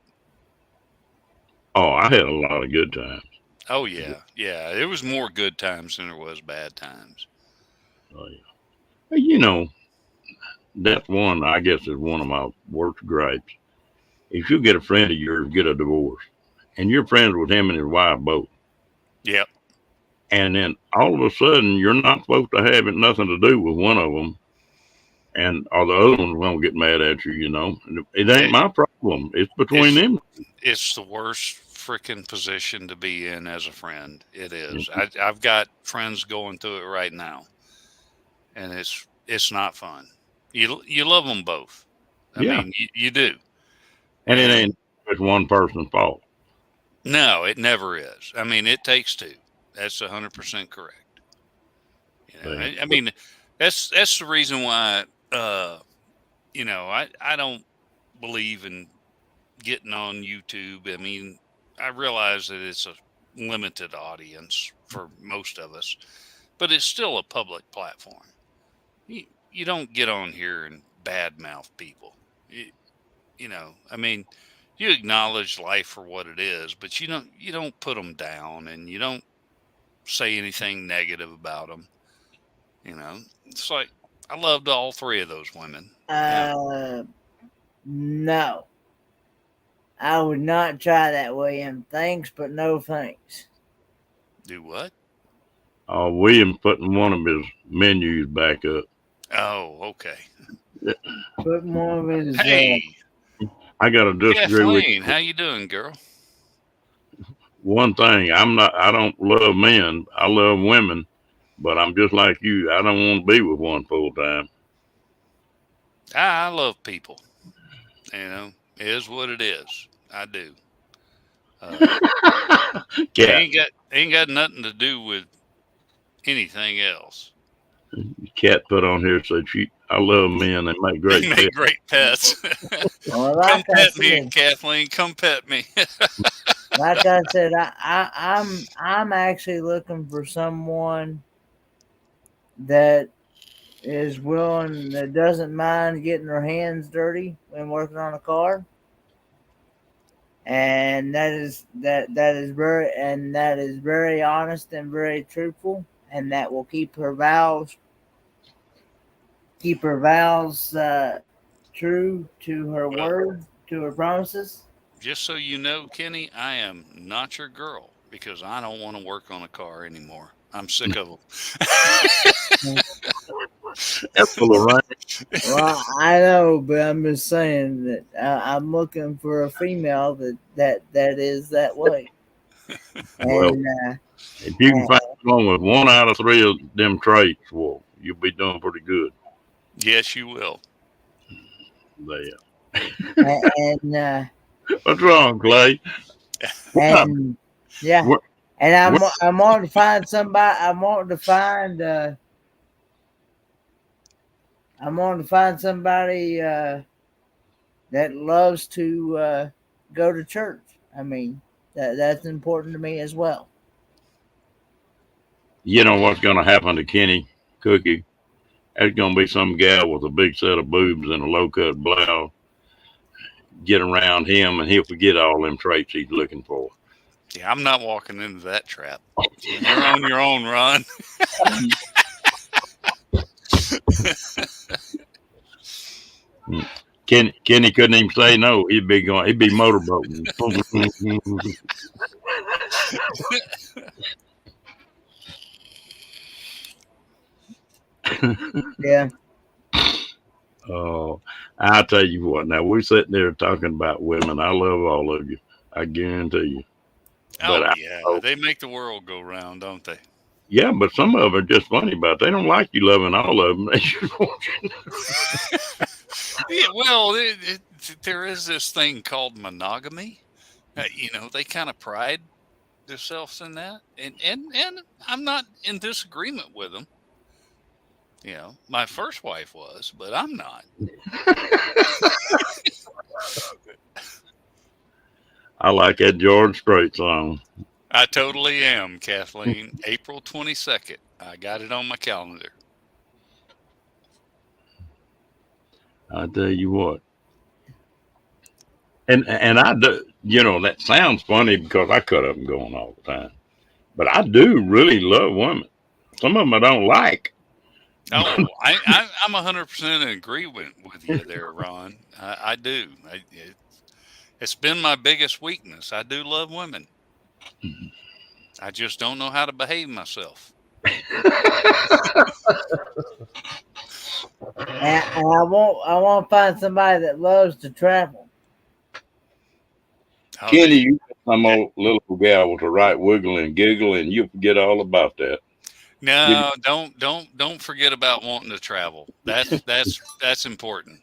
Oh, I had a lot of good times. Oh yeah, yeah. There was more good times than there was bad times. Oh, yeah. But, you know, that's one, I guess, is one of my worst gripes. If you get a friend of yours get a divorce, and you're friends with him and his wife both, Yep. and then all of a sudden you're not supposed to have it nothing to do with one of them, and or the other one's gonna get mad at you, you know. And it ain't It, my problem. It's between it's them. it's the worst freaking position to be in as a friend. It You is. know? I've got friends going through it right now, and it's not fun. You love them both. I Yeah, mean, you do. and it And ain't just one person's fault. no, it never is. I mean, it takes two. That's 100% correct. You know, See? I mean, that's the reason why. I don't believe in getting on YouTube. I mean, I realize that it's a limited audience for most of us, but it's still a public platform. You don't get on here and badmouth people. I mean, you acknowledge life for what it is, but you don't put them down and you don't say anything negative about them. It's like I loved all three of those women. Uh, no, I would not try that, William. Thanks, but no thanks. Do what? William's putting one of his menus back up. Oh, okay. Put more of his. Hey, I gotta disagree with Kathleen, you. how you doing, girl? One thing, I don't love men. I love women, but I'm just like you. I don't want to be with one full time. I love people. It is what it is. I do. Uh, Cat, ain't got nothing to do with anything else. cat put on here said I love men. They make They great make pets. great pets. Well, Come like I pet me, said, Kathleen. Come pet me. I'm actually looking for someone that is willing, that doesn't mind getting their hands dirty when working on a car, and that is very honest and very truthful, and that will keep her vows true to her Well, word, to her promises. just so you know, Kenny, I am not your girl because I don't want to work on a car anymore. I'm sick of them. That's full of rain. Well, I know, but I'm just saying that I'm looking for a female that is that way. Well, And if you can uh, find one with one out of three of them traits, well, you'll be doing pretty good. Yes, you will. There. and What's wrong, Clay? and yeah, We're, and we're, I'm wanting to find somebody. I'm wanting to find somebody that loves to go to church. I mean, that's important to me as well. you know what's going to happen to Kenny Cookie? There's going to be some gal with a big set of boobs and a low cut blouse get around him, and he'll forget all them traits he's looking for. Yeah, I'm not walking into that trap. You're on your own, Ron. Kenny couldn't even say no. He'd be motorboating. Yeah. Oh, I'll tell you what. Now we're sitting there talking about women. I love all of you. I guarantee you. But Oh yeah, they make the world go round, don't they? yeah, but some of them are just funny about it. They don't like you loving all of them. They just want you. Yeah, well, there is this thing called monogamy. They kind of pride themselves in that, and I'm not in disagreement with them. My first wife was, but I'm not. I like that George Strait song. I totally am, Kathleen. April 22nd. I got it on my calendar. I tell you what. And I do, that sounds funny because I cut up and go on all the time. But I do really love women. Some of them I don't like. Oh, I'm 100% in agreement with you there, Ron. I do. It's been my biggest weakness. I do love women. I just don't know how to behave myself. And I want to find somebody that loves to travel. Oh, Kenny, you get some old little gal with the right wiggle and giggle, and you forget all about that. Give me, no, don't forget about wanting to travel. That's important.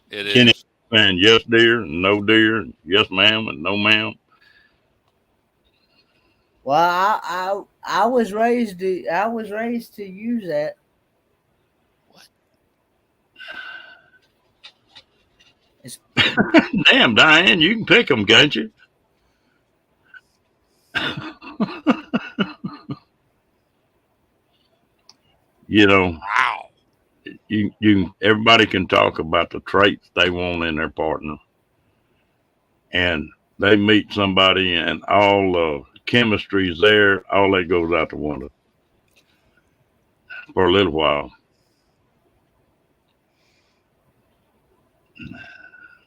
It Kenny is. saying yes, dear, and no, dear, and yes, ma'am, and no, ma'am. Well, I was raised to use that. What? It's, Damn, Diane, you can pick them, can't you? You know, Wow. everybody can talk about the traits they want in their partner, and they meet somebody, and all chemistry's there. All that goes out the window for a little while.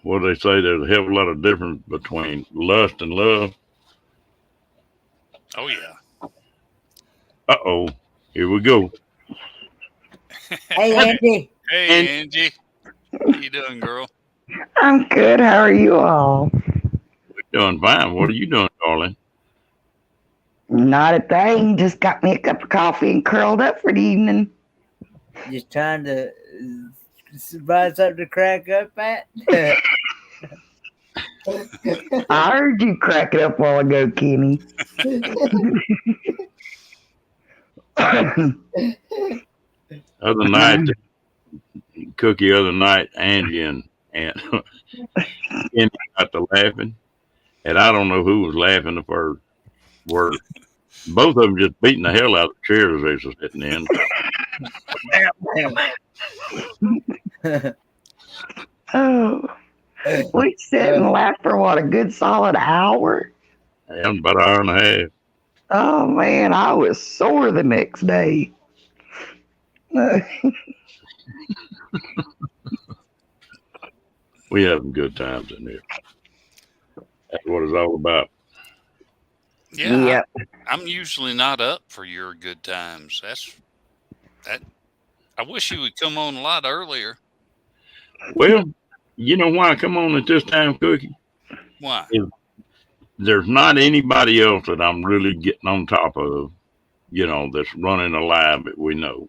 What do they say? There's a hell of a lot of difference between lust and love. Oh yeah. Uh-oh, here we go. hey, Andy. And Hey Angie, how you doing, girl? I'm good. How are you all? we're doing fine. What are you doing, darling? Not a thing. Just got me a cup of coffee and curled up for the evening. Just trying to find something to crack up at. I heard you crack it up a while ago, Kenny. Other night, Cookie, other night, Angie and Kenny got to laughing, and I don't know who was laughing the first. Were both of them just beating the hell out of the chairs they were sitting in. Oh, we sit and laugh for what, a good solid hour? And about an hour and a half. Oh man, I was sore the next day. We having good times in here. That's what it's all about. Yeah, Yep. I'm usually not up for your good times. That. I wish you would come on a lot earlier. Well, you know why I come on at this time, Cookie? Why? There's not anybody else that I'm really getting on top of, that's running a live that we know.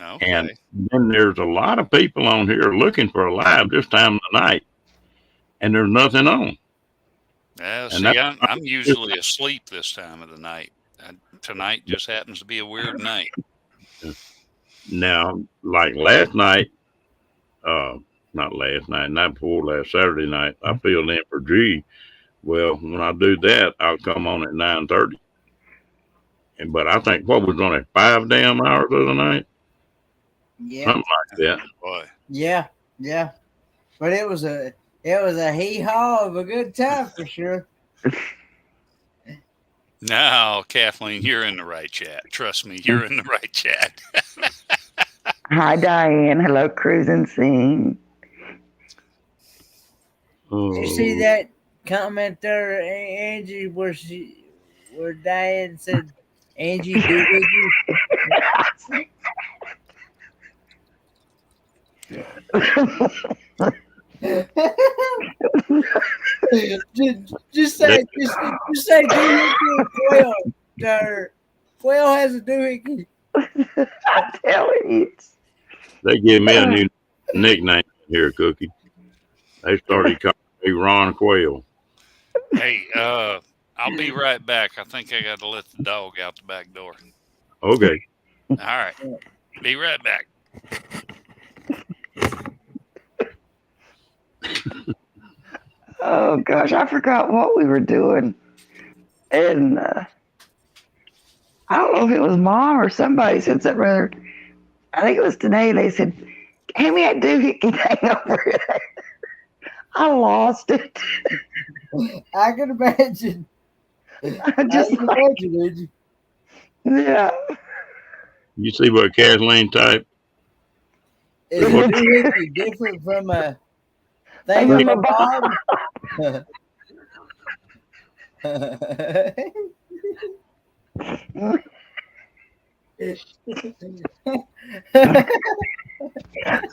And Okay. then there's a lot of people on here looking for a live this time of the night, and there's nothing on. Yeah. And See, that's I'm usually asleep this time of the night. Tonight just happens to be a weird night. now, like last night, uh, not last night, night before last Saturday night, I filled in for G. Well, when I do that, I'll come on at 9:30. But I think what was on it 5 damn hours of the night, Yeah, something like that. Boy. yeah, yeah. But it was a hee haw of a good time for sure. No, Kathleen, you're in the right chat. Trust me, you're in the right chat. Hi, Diane. Hello, Cruise and Sing. Did you see Oh, that comment there, Angie, where Diane said, "Angie, do just say, just say doohickey Quail. Quail has a doohickey. I'm telling you. they give me a new nickname here, Cookie. They started calling me Ron Quail. Hey, I'll be right back. I think I got to let the dog out the back door. Okay. All right. Be right back. Oh gosh, I forgot what we were doing. And I don't know if it was Mom or somebody said something rather. I think it was today. They said, "Hand me that doohickey thing over there." I lost it. I can imagine. I I just can like, imagine, did you? yeah. You see what Kathleen typed? Is a What? doohickey different from a Thing on the thingamabob?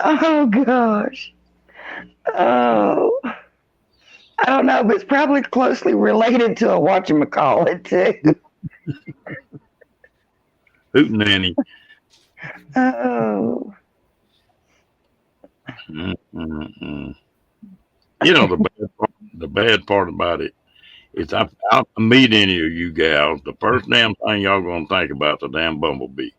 Oh gosh. Oh, I don't know, but it's probably closely related to a whatchamacallit too. Hootenanny. Oh. Mm-mm-mm. You know the bad part about it is if I meet any of you gals, the first damn thing y'all gonna think about the damn bumblebee.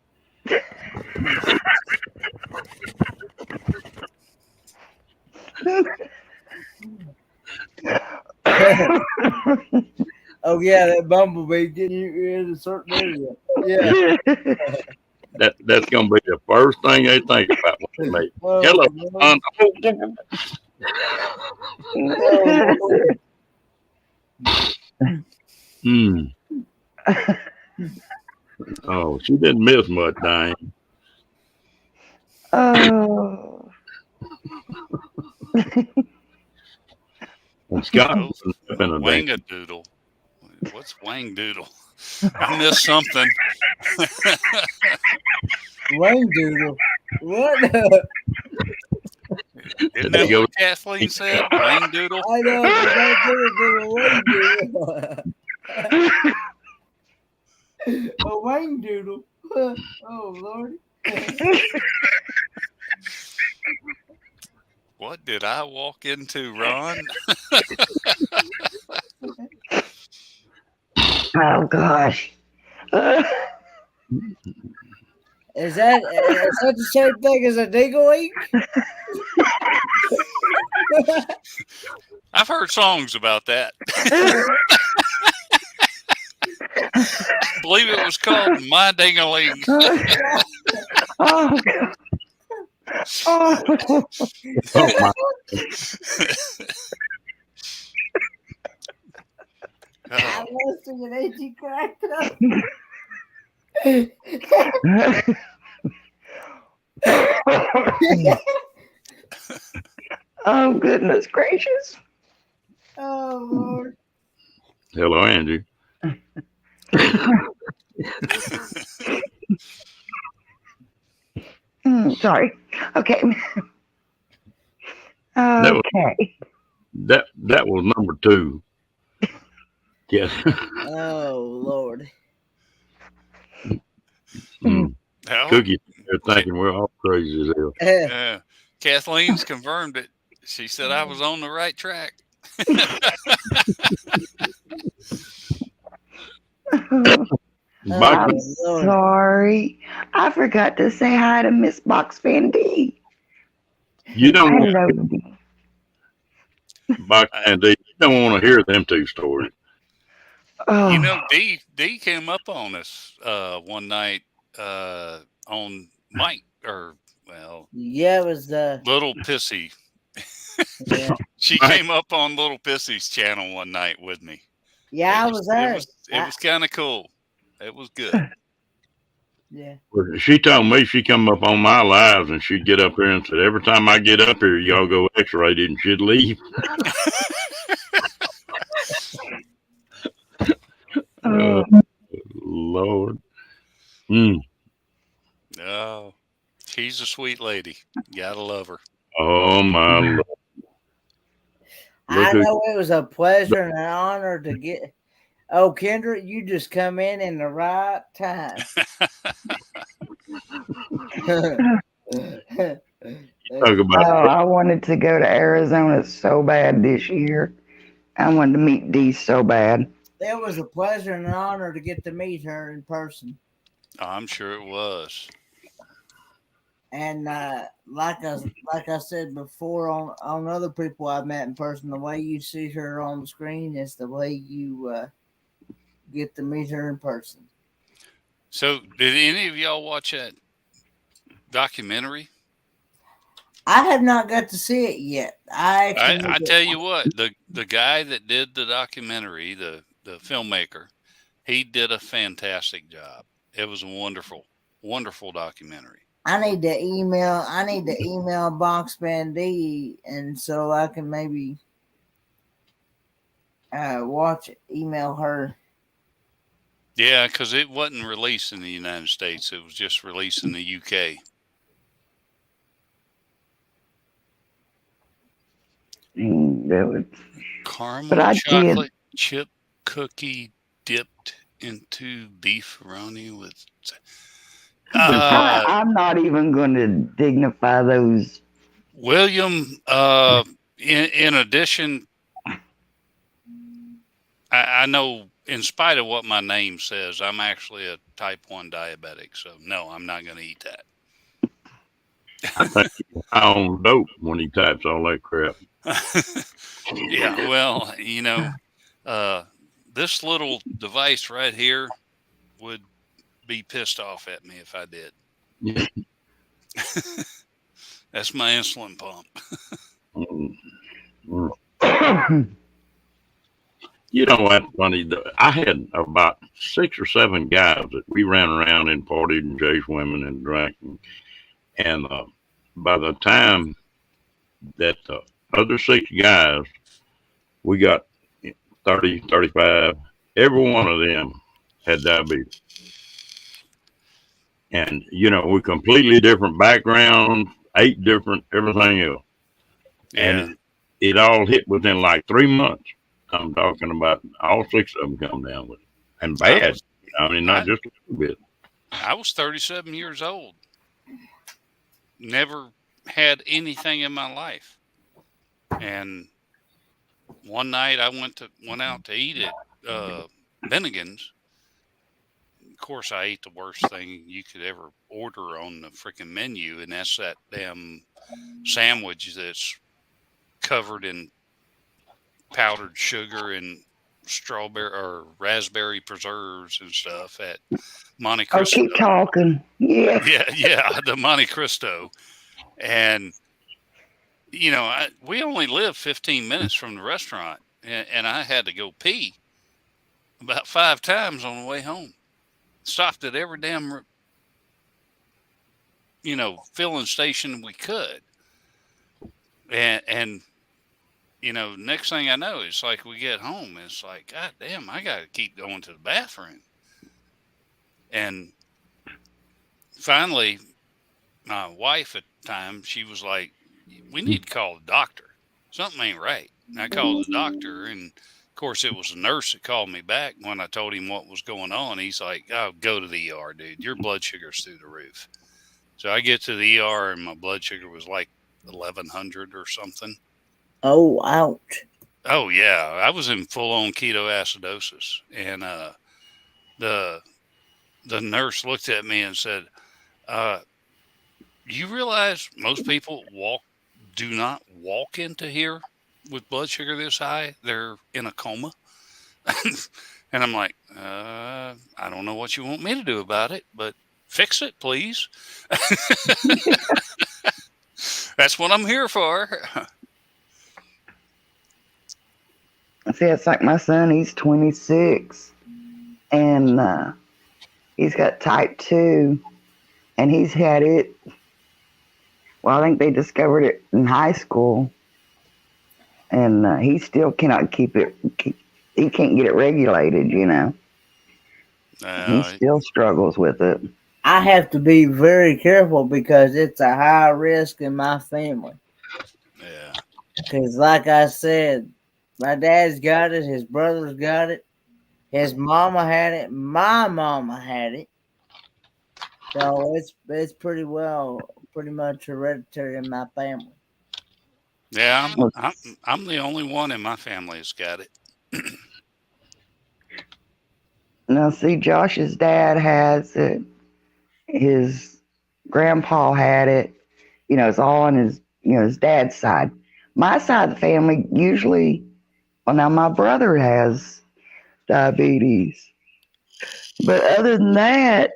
Oh yeah, that bumblebee getting you in a certain area. Yeah. That's gonna be the first thing they think about when they meet. Oh Hello, Lord. son. Oh Lord. Mm. Oh, she didn't miss much, Diane. Oh. And Scott Oh, wasn't up in a damn. Wangadoodle. What's Wangdoodle? I missed something. Wayne Doodle. What? Isn't There that you go. what Kathleen said? Wangdoodle? I know, but I did it to a Wayne Doodle. A Wayne Doodle. Oh Lord. What did I walk into, Ron? Oh gosh. Is that the same thing as a dingaling? I've heard songs about that. I believe it was called My Dingaling. Oh god. Oh. Oh my! I Oh, lost him and Angie cracked up. Oh goodness gracious. Oh Lord. Hello, Angie. Sorry. Okay. That was Okay. that was number 2. Yes. Oh Lord. Mm. oh, Cookie, they're thinking we're all crazy as hell. Kathleen's confirmed it. She said I was on the right track. Box, I'm Lord. sorry. I forgot to say hi to Miss Box Fan D. you don't want Hello, D. Box I, and D. You don't want to hear them 2 stories. you Oh, know, D came up on us one night on Mike, or well, Yeah, it was Little Pissy. yeah. She Mike, came up on Little Pissy's channel one night with me. Yeah, I was there. It was kind of cool. It was good. Yeah. she told me she come up on my lives and she'd get up here and said, every time I get up here, y'all go X-rated, and she'd leave. oh. Lord. Mm. Oh, she's a sweet lady. Gotta love her. Oh my Lord. I Look know it was a pleasure and an honor to get. Oh, Kendra, you just come in the right time. talk about Oh, I wanted to go to Arizona so bad this year. I wanted to meet Dee so bad. It was a pleasure and an honor to get to meet her in person. I'm sure it was. And like I said before, on other people I've met in person, the way you see her on the screen is the way you get to meet her in person. So, did any of y'all watch that documentary? I have not got to see it yet. I actually need I to. tell you what, the guy that did the documentary, the filmmaker, he did a fantastic job. It was a wonderful documentary. I need to email Box D, and so I can maybe watch it. Email her. Yeah, because it wasn't released in the United States; it was just released in the UK. That was, but Caramel I did. chocolate chip cookie dipped into beefaroni with. Uh, I'm not even going to dignify those. William, in addition, I know in spite of what my name says, I'm actually a type 1 diabetic. So, no, I'm not going to eat that. I think he's high on dope when he types all that crap. Yeah, well, this little device right here would be pissed off at me if I did. Yeah. That's my insulin pump. Mm, mm. You know what's funny? I had about 6 or 7 guys that we ran around and partied and chased women and drank. And by the time that the other 6 guys, we got 30, 35, every one of them had diabetes. And, we're completely different backgrounds, ate different, everything else. Yeah. And it all hit within like 3 months. I'm talking about all 6 of them come down with it. And bad. Not just a little bit. I was 37 years old. Never had anything in my life. And one night I went out to eat at Bennigan's. Of course, I ate the worst thing you could ever order on the freaking menu, and that's that damn sandwich that's covered in powdered sugar and strawberry or raspberry preserves and stuff at Monte Oh, Cristo. keep talking. Yeah. Yeah, the Monte Cristo. And, we only live 15 minutes from the restaurant, and I had to go pee about 5 times on the way home. Stopped at every damn, filling station we could. And next thing I know, it's like we get home, it's like, God damn, I got to keep going to the bathroom. And finally, my wife at the time, she was like, we need to call the doctor. Something ain't right. And I called the doctor, and of course, it was a nurse that called me back when I told him what was going on. He's like, oh, go to the ER, dude. Your blood sugar's through the roof. So I get to the ER, and my blood sugar was like 1100 or something. Oh, ouch. Oh, yeah. I was in full-on ketoacidosis. And the nurse looked at me and said, you realize most people do not walk into here with blood sugar this high? They're in a coma. And I'm like, I don't know what you want me to do about it, but fix it, please. That's what I'm here for. See, it's like my son, he's 26, and he's got type 2, and he's had it. Well, I think they discovered it in high school, and he still cannot he can't get it regulated, He still struggles with it. I have to be very careful because it's a high risk in my family. Yeah. Because, like I said, my dad's got it, his brother's got it, his mama had it, my mama had it. So it's pretty much hereditary in my family. Yeah, I'm the only one in my family that's got it. Now, see, Josh's dad has it. His grandpa had it. It's all on his dad's side. My side of the family usually, well, now my brother has diabetes. But other than that,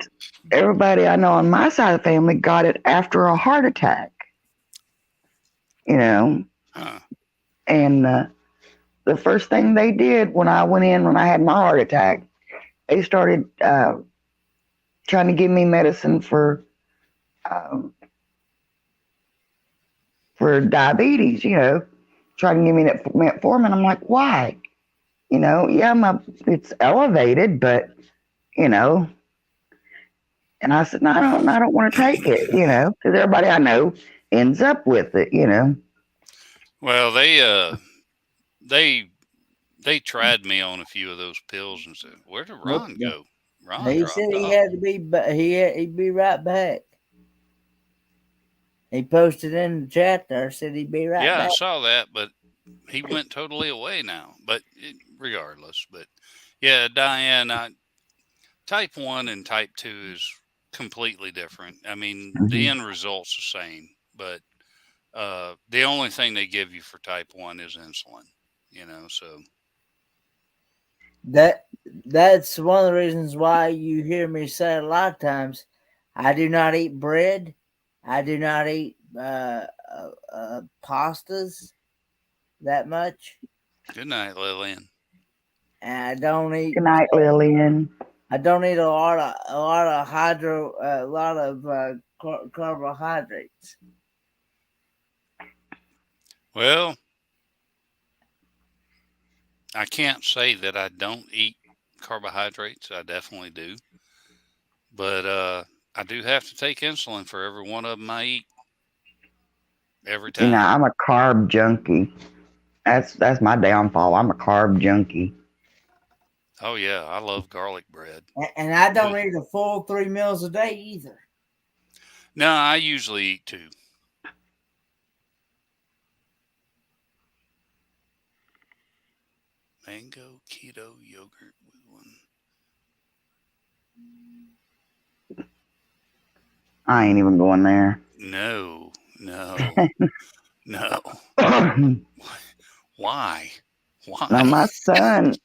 everybody I know on my side of the family got it after a heart attack. You know, Huh. and the first thing they did when I went in when I had my heart attack, they started trying to give me medicine um, for diabetes. You know, trying to give me that metformin. I'm like, why? You know, yeah, it's elevated, but you know. And I said, no, I don't want to take it. You know, because everybody I know ends up with it. You know. Well, they they tried me on a few of those pills and said, "Where did Yep. Ron go? Ron He said dropped he off." had to be, but he'd be right back. He posted in the chat there, said he'd be right Yeah, I back. saw that, but he went totally away now. But regardless, but yeah, Diane, type 1 and type 2 is completely different. I mean, the Mm-hmm. end result's the same, but the only thing they give you for type 1 is insulin, so That's one of the reasons why you hear me say a lot of times, I do not eat bread. I do not eat pastas that much. good night, Lillian. And I don't eat. Good night, Lillian. I don't eat a lot of carbohydrates. Well, I can't say that I don't eat carbohydrates. I definitely do. But I do have to take insulin for every one of them I eat every You know, time. I'm a carb junkie. That's my downfall. I'm a carb junkie. Oh, yeah. I love garlic bread. And I don't eat a full 3 meals a day either. No, I usually eat 2. Mango keto yogurt with one. I ain't even going there. No. Now Why? my son,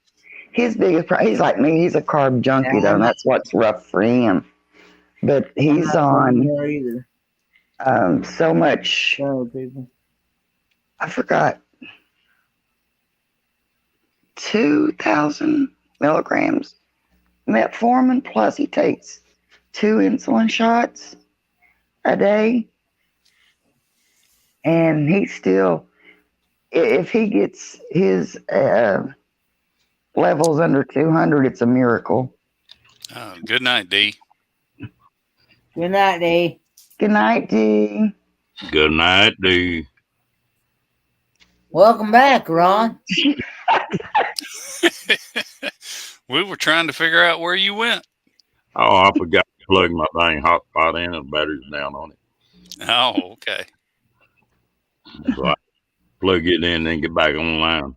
his he's like me. He's a carb junkie Yeah, though, and that's what's rough for him. But I'm he's not going on there either. so much. Sorry, people. I forgot 2,000 milligrams metformin. Plus, he takes 2 insulin shots a day, and he still, if he gets his levels under 200, it's a miracle. Oh, good night, D. Good night, D. Good night, D. Good night, D. Welcome back, Ron. We were trying to figure out where you went. Oh, I forgot to plug my dang hotspot in, and the battery's down on it. Oh, okay. So I plug it in and then get back online.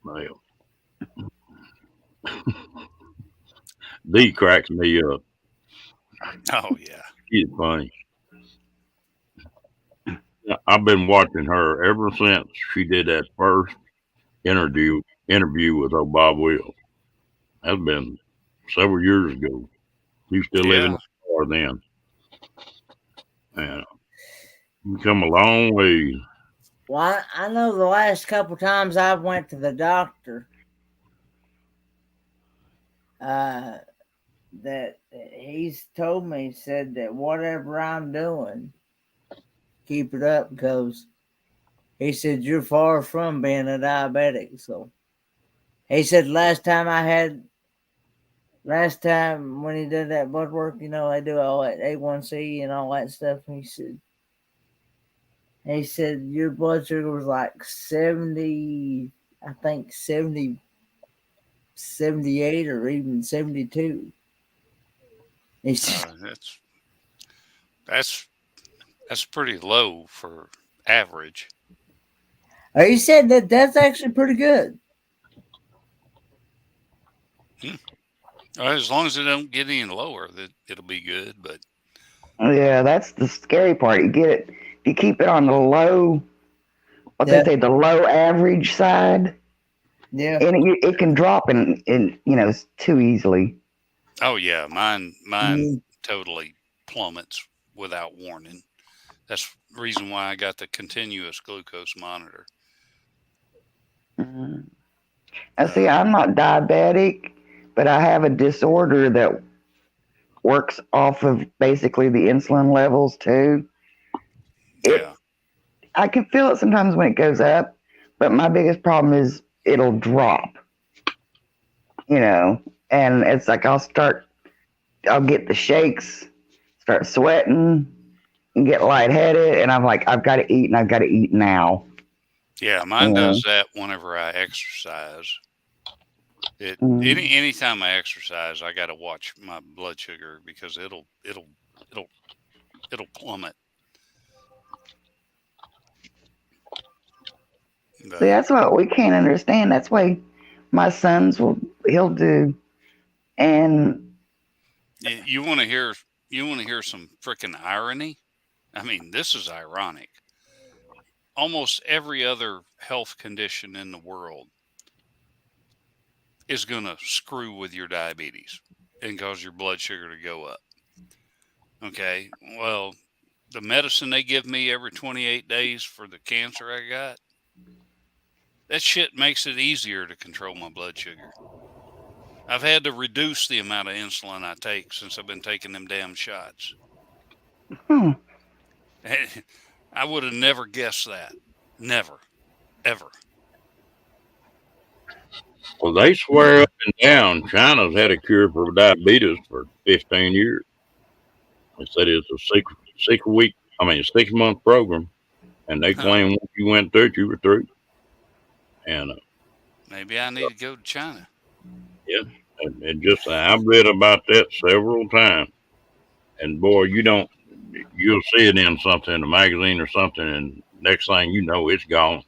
Well, D cracks me up. Oh, yeah. She's funny. I've been watching her ever since she did that first interview with old Bob Wills. That's been several years ago. He still living in Yeah. the car then. And we come a long way. Well, I know the last couple times I went to the doctor, that he's told me, said that whatever I'm doing, keep it up, because he said you're far from being a diabetic. So he said last time when he did that blood work, they do all that A1C and all that stuff. And he said your blood sugar was like 70, I think 70, 78 or even 72. He said, That's pretty low for average. he said that's actually pretty good. As long as it don't get any lower, that it'll be good. But Yeah, that's the scary part. You keep it on the low, what they say, the low average side. Yeah. and it can drop in too easily. Oh yeah, mine Mm. totally plummets without warning. That's the reason why I got the continuous glucose monitor. Mm. I see. Uh, I'm not diabetic, but I have a disorder that works off of basically the insulin levels too. yeah, It I can feel it sometimes when it goes up, but my biggest problem is it'll drop. You know, and it's like I'll get the shakes, start sweating, and get lightheaded, and I'm like, I've got to eat, and I've got to eat now. yeah, You mine know, does that whenever I exercise. mm. Anytime I exercise, I got to watch my blood sugar because it'll plummet. See, But that's what we can't understand. That's why my sons he'll do, and you want to hear some freaking irony? I mean, this is ironic. Almost every other health condition in the world is going to screw with your diabetes and cause your blood sugar to go up. Okay. Well, the medicine they give me every 28 days for the cancer I got, that shit makes it easier to control my blood sugar. I've had to reduce the amount of insulin I take since I've been taking them damn shots. hmm, I would have never guessed that. Never. Ever. Well, they swear up and down China's had a cure for diabetes for 15 years. They said it's a 6 month program, and they Huh. claim once you went through it, you were through. And Maybe I need to go to China. yeah, and just I've read about that several times. And boy, you'll see it in something in a magazine or something, and next thing you know, it's gone.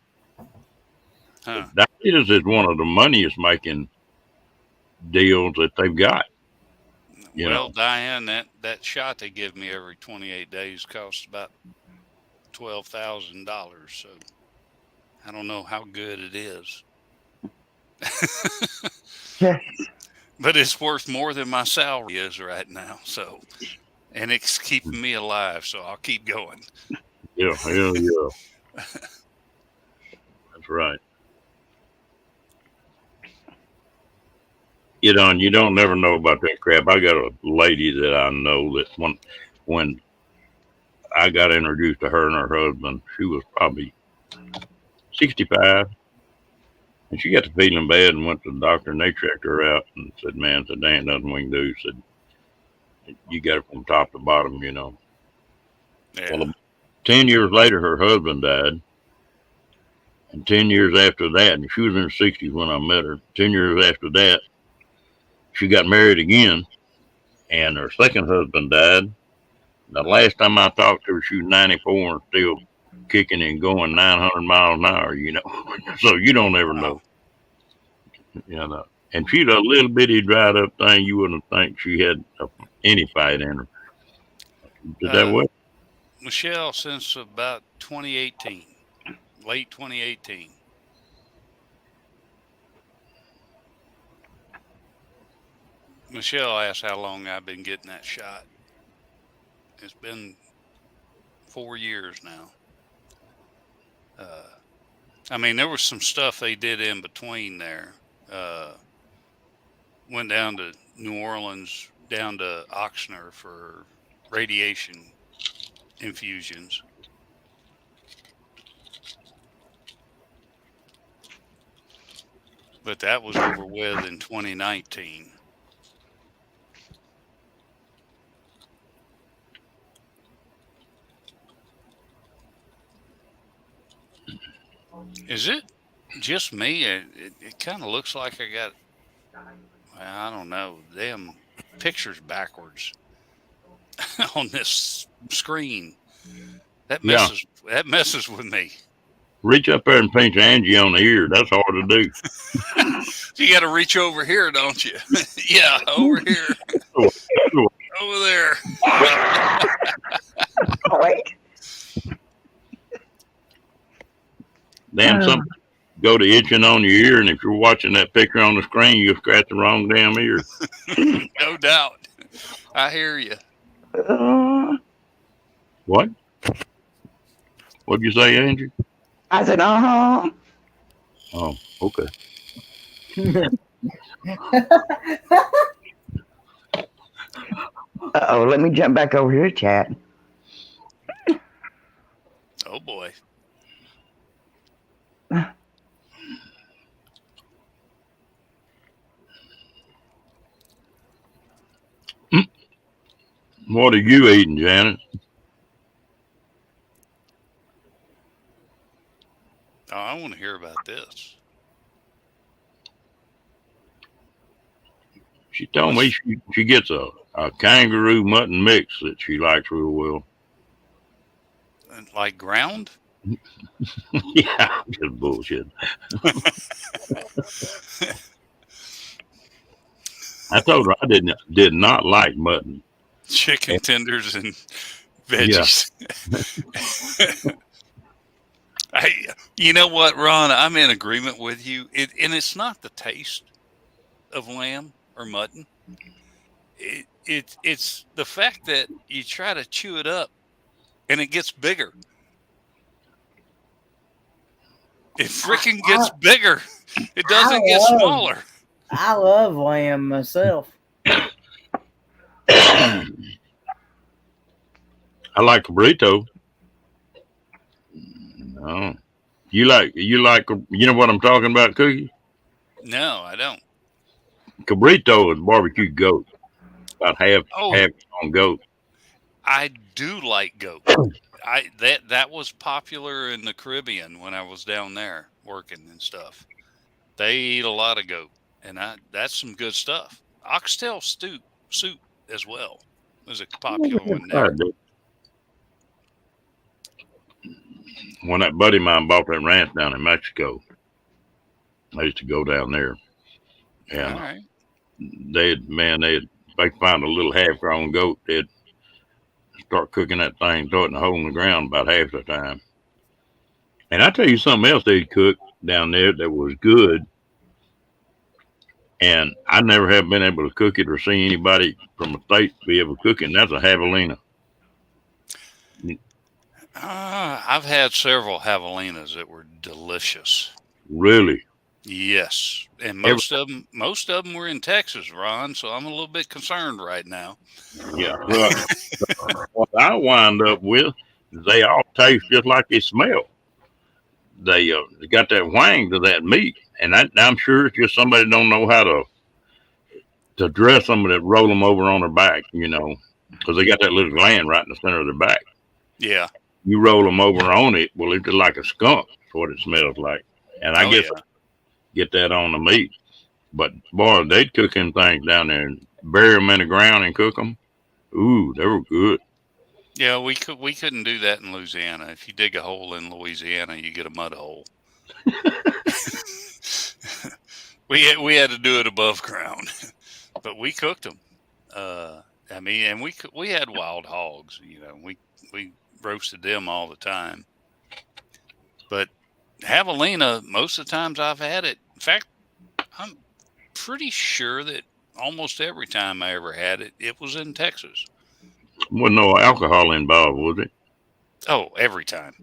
Huh. Diabetes is one of the moneyest making deals that they've got. You Well, know, Diane, that shot they give me every 28 days costs about $12,000. So I don't know how good it is. yes, But it's worth more than my salary is right now. So, and it's keeping me alive. So I'll keep going. yeah, yeah, that's right. And you don't never know about that crap. I got a lady that I know that when I got introduced to her and her husband, she was probably 65, and she got to feeling bad and went to the doctor, and they checked her out and said, "Man, said there ain't nothing we can do." Said you got it from top to bottom. Well, Yeah. 10 years later, her husband died, and 10 years after that, and she was in her 60s when I met her. 10 years after that, she got married again, and her second husband died. The last time I talked to her, she was 94 and still kicking and going 900 miles an hour. So you don't ever Wow. know. And she's a little bitty dried up thing. You wouldn't think she had any fight in her. Is that Uh, way? Michelle, since about 2018, late 2018. Michelle asked how long I've been getting that shot. It's been 4 years now. Uh, I mean, there was some stuff they did in between there. Uh, Went down to New Orleans, down to Oxnard for radiation infusions. But that was over with in 2019. Is it just me? It kind of looks like I got, well, I don't know, damn pictures backwards on this screen. Yeah. That messes with me. Reach up there and pinch Angie on the ear. That's hard to do. You got to reach over here, don't you? Yeah, over here, Sure, sure. over there. wait. Damn, Uh, go to itching on your ear, and if you're watching that picture on the screen, you'll scratch the wrong damn ear. No doubt. I hear you. Uh, What? What'd you say, Angie? I said, uh-huh. Oh, okay. Uh-oh, let me jump back over here to chat. Oh boy. What are you eating, Janet? Oh, I want to hear about this. She told me she gets a kangaroo mutton mix that she likes real well. Like ground? Yeah, just bullshit. I told her I did not like mutton. Chicken tenders and Yeah. veggies. You know what, Ron? I'm in agreement with you. And it's not the taste of lamb or mutton. It's the fact that you try to chew it up and it gets bigger. It freaking gets bigger. It doesn't get smaller. I love lamb myself. I like cabrito. No. You like you know what I'm talking about, Cookie? No, I don't. Cabrito is barbecue goat. About half on goat. I do like goat. That was popular in the Caribbean when I was down there working and stuff. They eat a lot of goat, and that's some good stuff. Oxtail soup as well was a popular one there. When that buddy of mine bought that ranch down in Mexico, I used to go down there, and All right. they'd find a little half-grown goat, they'd start cooking that thing, throw it in a hole in the ground about half the time. And I tell you something else they'd cook down there that was good, and I never have been able to cook it or see anybody from the state be able to cook it, and that's a javelina. I've had several javelinas that were delicious. Really? Yes, and most of them were in Texas, Ron. So I'm a little bit concerned right now. Yeah. Well, what I wind up with is they all taste just like they smell. They got that wang to that meat, and I'm sure it's just somebody don't know how to dress them that roll them over on their back, because they got that little gland right in the center of their back. Yeah. You roll them over on it, well, it's just like a skunk. That's what it smells like. And I guess get that on the meat. But boy, they'd cook them things down there and bury them in the ground and cook them. Ooh, they were good. Yeah, we couldn't do that in Louisiana. If you dig a hole in Louisiana, you get a mud hole. we had to do it above ground, but we cooked them. And we had wild hogs. We roasted them all the time. But javelina, most of the times I've had it. In fact, I'm pretty sure that almost every time I ever had it, it was in Texas. Wasn't no alcohol involved, was it? Oh, every time.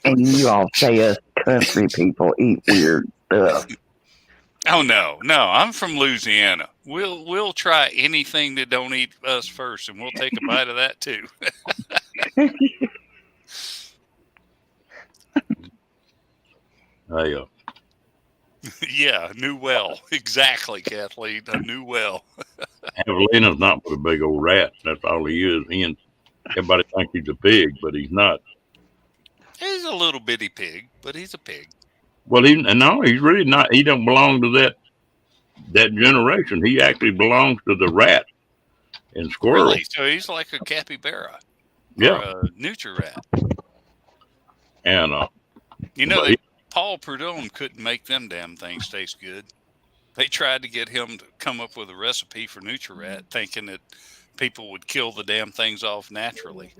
And you all say us country people eat weird stuff. Oh no, I'm from Louisiana. We'll try anything that don't eat us first, and we'll take a bite of that too. Yeah, new well. Exactly, Kathleen. A new well. Javelina's not but a big old rat. That's all he is. Everybody thinks he's a pig, but he's not. He's a little bitty pig, but he's a pig. Well, he's really not. He don't belong to that generation. He actually belongs to the rat and squirrel. Really? So he's like a capybara. Yeah. Or a nutria rat. And Paul Prudhomme couldn't make them damn things taste good. They tried to get him to come up with a recipe for nutria-rat, thinking that people would kill the damn things off naturally.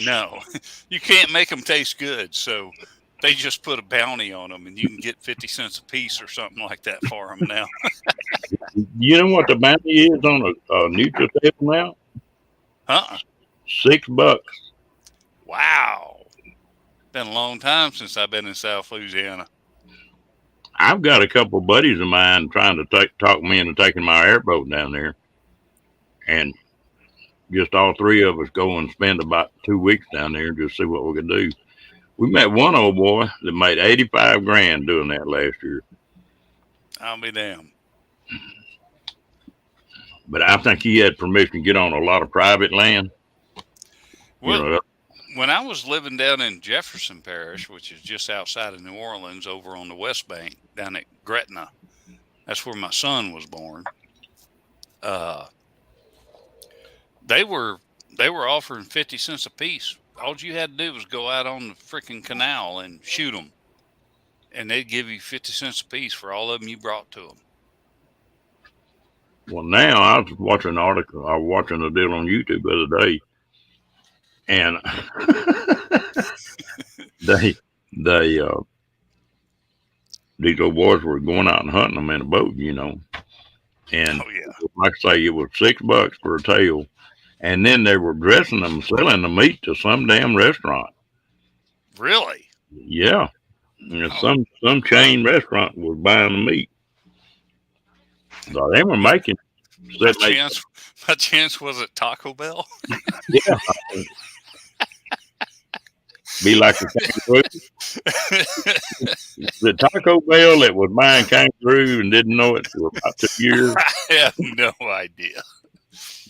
No, you can't make them taste good. So they just put a bounty on them, and you can get 50 cents a piece or something like that for them now. You know what the bounty is on a neutral table now? $6. Wow. Been a long time since I've been in South Louisiana. I've got a couple of buddies of mine trying to talk me into taking my airboat down there, and just all three of us go and spend about 2 weeks down there and just see what we can do. We met one old boy that made 85 grand doing that last year. I'll be damned. But I think he had permission to get on a lot of private land. Well, when I was living down in Jefferson Parish, which is just outside of New Orleans, over on the West Bank, down at Gretna, that's where my son was born. They were offering 50 cents a piece. All you had to do was go out on the freaking canal and shoot them, and they'd give you 50 cents a piece for all of them you brought to them. Well, now I was watching an article. I was watching a deal on YouTube the other day, and these old boys were going out and hunting them in a boat, and like I say, it was $6 for a tail, and then they were dressing them, selling the meat to some damn restaurant. Really? Yeah, some chain restaurant was buying the meat. So they were making. My chance was at Taco Bell. Yeah. Be like a kangaroo. The Taco Bell that was buying kangaroo and didn't know it for about 2 years. I have no idea.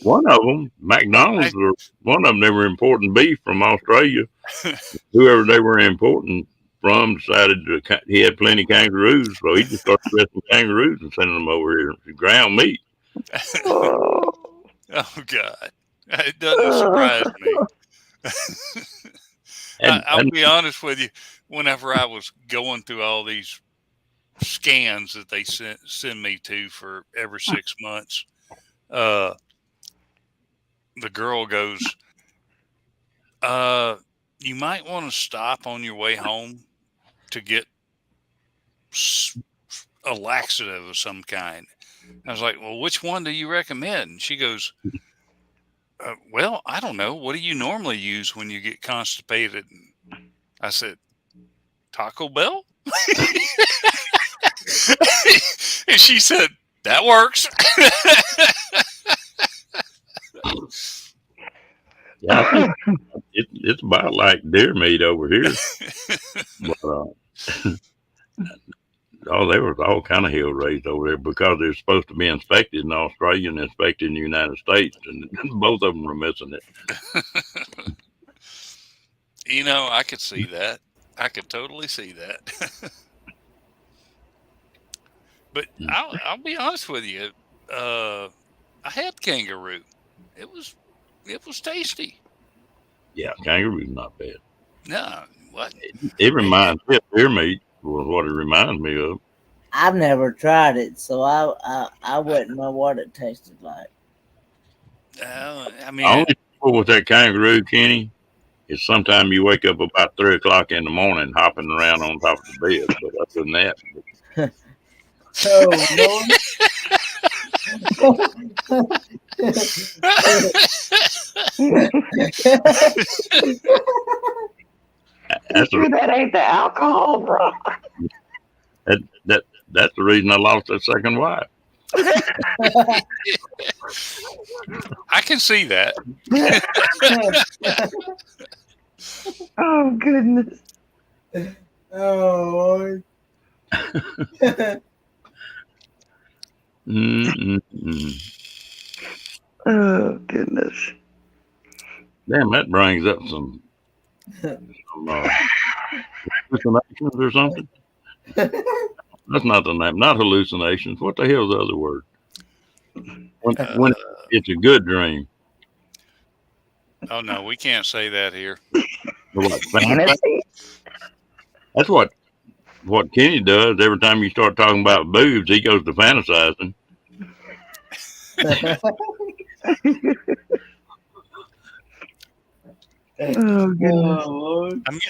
One of them, McDonald's, they were importing beef from Australia. Whoever they were importing from decided he had plenty of kangaroos, so he just started dressing kangaroos and sending them over here to ground meat. Oh God, it doesn't surprise me. I'll be honest with you. Whenever I was going through all these scans that they send me to for every 6 months, the girl goes, "You might want to stop on your way home to get a laxative of some kind." I was like, "Well, which one do you recommend?" And she goes, "Well, I don't know. What do you normally use when you get constipated?" And I said, "Taco Bell?" And she said, "That works." Yeah, it's about like deer meat over here. But, there was all kind of hell raised over there because they're supposed to be inspected in Australia and inspected in the United States, and both of them were missing it. I could see that. I could totally see that. But I'll be honest with you. I had kangaroo. It was tasty. Yeah, kangaroo's not bad. No, what? It reminds me of deer meat. Was what it reminds me of. I've never tried it, so I wouldn't know what it tasted like. I mean, the only trouble with that kangaroo, Kenny, is sometimes you wake up about 3:00 in the morning hopping around on top of the bed. But other than that, Oh That ain't the alcohol, bro. That's the reason I lost that second wife. I can see that. Oh goodness. Oh. Oh goodness. Damn, that brings up some hallucinations or something. That's not the name. Not hallucinations. What the hell's the other word? When it's a good dream. Oh no, we can't say that here. Fantasy? That's what Kenny does. Every time you start talking about boobs, he goes to fantasizing. Oh goodness.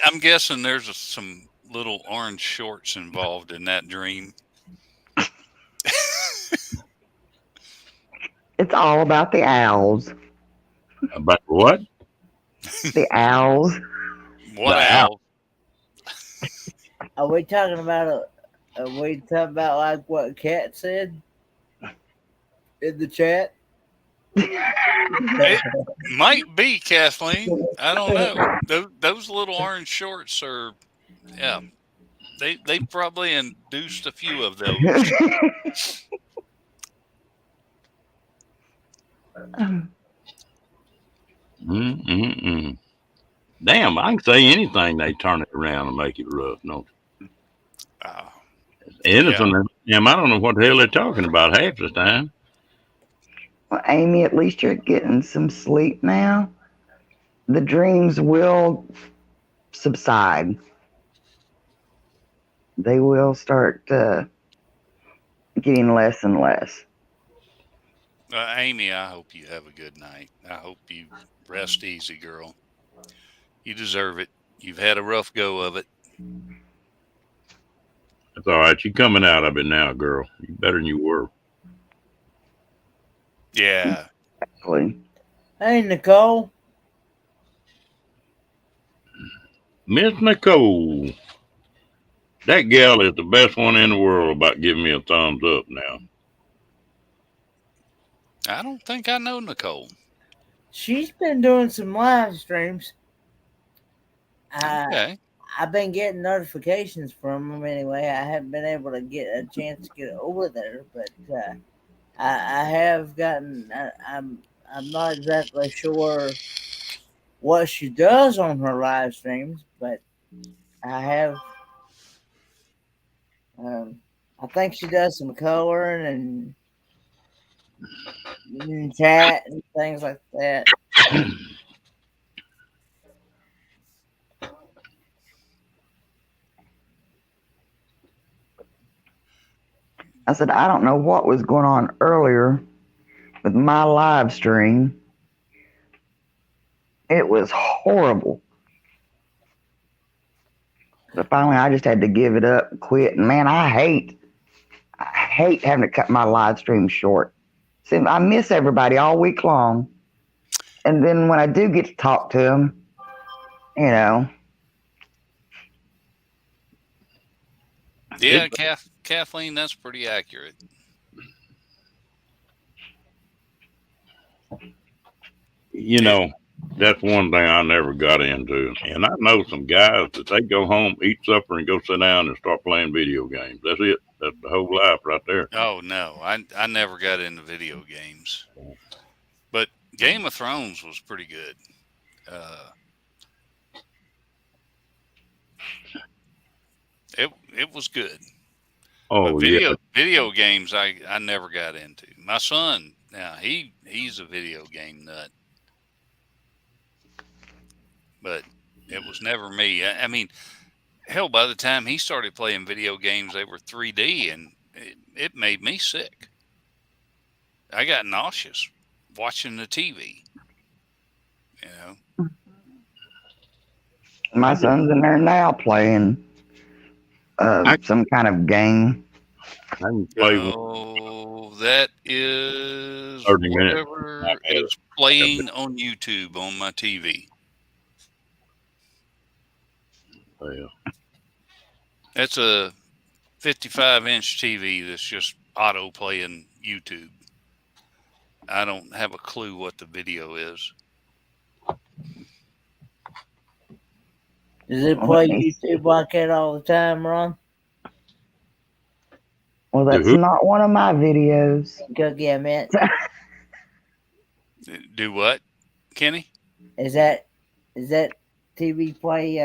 I'm guessing there's some little orange shorts involved in that dream. It's all about the owls. About what? The owls. What The owl. owl? Are we talking about like what Kat said in the chat? It might be, Kathleen. I don't know. Those little orange shorts are, yeah. They probably induced a few of those. Mm-mm-mm. Damn, I can say anything. They turn it around and make it rough. No, Uh, yeah. innocent. Damn, I don't know what the hell they're talking about half the time. Well, Amy, at least you're getting some sleep now. The dreams will subside. They will start getting less and less. Amy, I hope you have a good night. I hope you rest easy, girl. You deserve it. You've had a rough go of it. That's all right. You coming out of it now, girl. You better than you were. Yeah. Exactly. Hey, Nicole. Miss Nicole. That gal is the best one in the world about giving me a thumbs up now. I don't think I know Nicole. She's been doing some live streams. Okay. I've been getting notifications from them anyway. I haven't been able to get a chance to get over there, but I have gotten. I'm not exactly sure what she does on her live streams, but I have. I think she does some coloring and chat and things like that. I said, I don't know what was going on earlier with my live stream. It was horrible. But finally, I just had to give it up, quit. And man, I hate having to cut my live stream short. See, I miss everybody all week long. And then when I do get to talk to them, you know, Yeah, Kathleen, that's pretty accurate. You know, that's one thing I never got into. And I know some guys that they go home, eat supper, and go sit down and start playing video games. That's it. That's the whole life right there. Oh no, I never got into video games, but Game of Thrones was pretty good. It was good, but Oh yeah. video games I never got into. My son now he's a video game nut, but it was never me. I mean, hell, by the time he started playing video games, they were 3D, and it made me sick. I got nauseous watching the TV. You know. my son's in there now playing I, some kind of game. I can play with Oh, that is 30 minutes. whatever is playing on YouTube on my TV. Yeah. That's a 55-inch TV that's just auto playing YouTube. I don't have a clue what the video is. Does it play YouTube like that all the time, Ron? Well, that's not one of my videos. Cookie, I meant. Do what, Kenny? Is that TV play?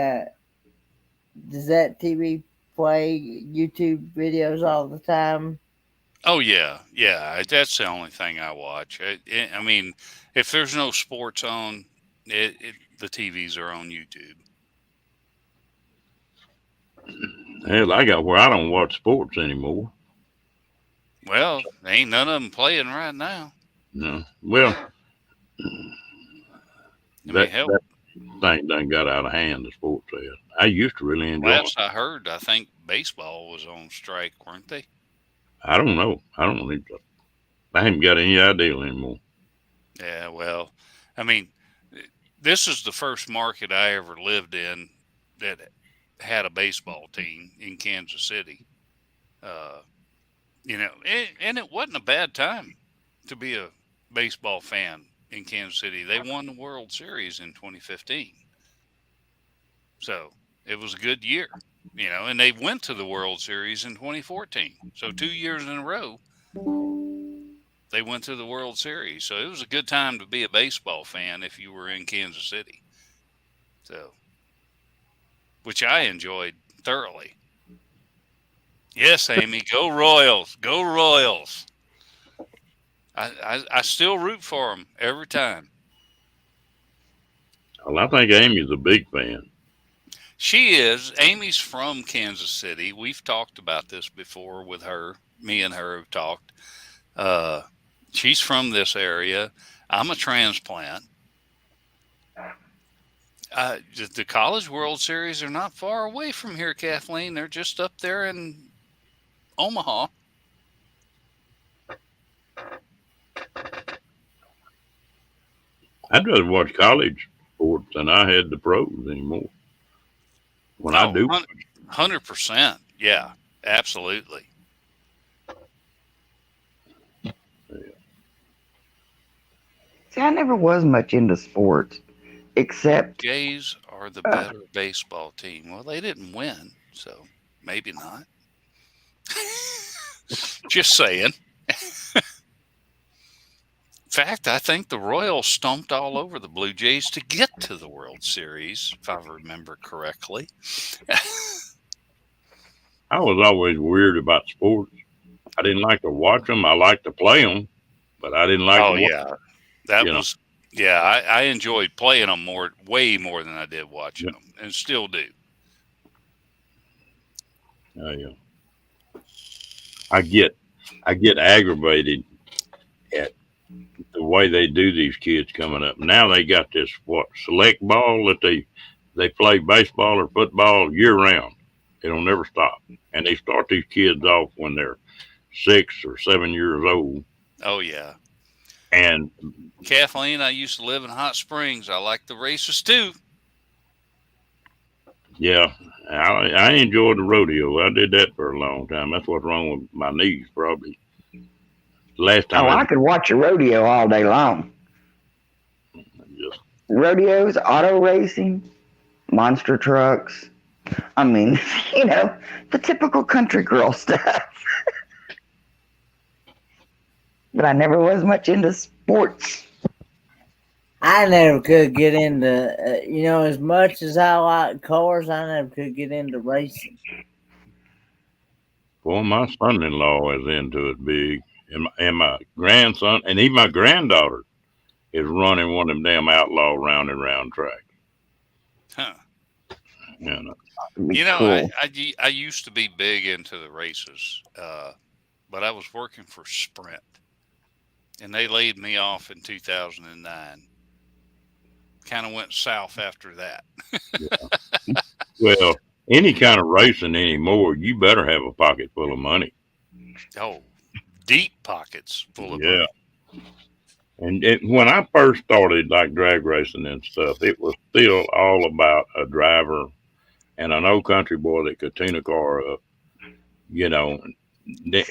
Does that TV play YouTube videos all the time? Oh yeah. That's the only thing I watch. I mean, if there's no sports on, the TVs are on YouTube. Hell, I got where I don't watch sports anymore. Well, ain't none of them playing right now. No. Well, I mean, hell, Thing done got out of hand. The sports has. I used to really enjoy it. Last I heard, I think baseball was on strike, weren't they? I don't know. I haven't got any idea anymore. Yeah, well, I mean, this is the first market I ever lived in that had a baseball team in Kansas City. Uh, and it wasn't a bad time to be a baseball fan in Kansas City. They won the World Series in 2015. So it was a good year, and they went to the World Series in 2014. So 2 years in a row, they went to the World Series. So it was a good time to be a baseball fan if you were in Kansas City. So, which I enjoyed thoroughly. Yes, Amy, go Royals. Go Royals. I still root for them every time. Well, I think Amy's a big fan. She is. Amy's from Kansas City. We've talked about this before with her. Me and her have talked. She's from this area. I'm a transplant. The College World Series are not far away from here, Kathleen. They're just up there in Omaha. I'd rather watch college sports than I had the pros anymore. When I do, 100%. Yeah, absolutely. See, I never was much into sports, except Jays are the better baseball team. Well, they didn't win, so maybe not. Just saying. In fact, I think the Royals stomped all over the Blue Jays to get to the World Series, if I remember correctly. I was always weird about sports. I didn't like to watch them. I liked to play them, but I didn't like. I enjoyed playing them way more than I did watching them, and still do. I get aggravated at the way they do these kids coming up. Now they got this select ball that they play baseball or football year round. It'll never stop, and they start these kids off when they're 6 or 7 years old. Oh yeah. And Kathleen, I used to live in Hot Springs. I like the races too. Yeah, I enjoyed the rodeo. I did that for a long time. That's what's wrong with my knees, probably. Last time I could watch a rodeo all day long. Rodeos, auto racing, monster trucks. I mean, the typical country girl stuff. But I never was much into sports. I never could get into, as much as I like cars, I never could get into racing. Well, my son-in-law is into it big, and my grandson, and even my granddaughter is running one of them damn outlaw round and round tracks. Huh. Cool. I used to be big into the races, but I was working for Sprint, and they laid me off in 2009. Kind of went south after that. Yeah. Well, any kind of racing anymore, you better have a pocket full of money. Oh, deep pockets full of money. And when I first started like drag racing and stuff, it was still all about a driver and an old country boy that could tune a car up. That's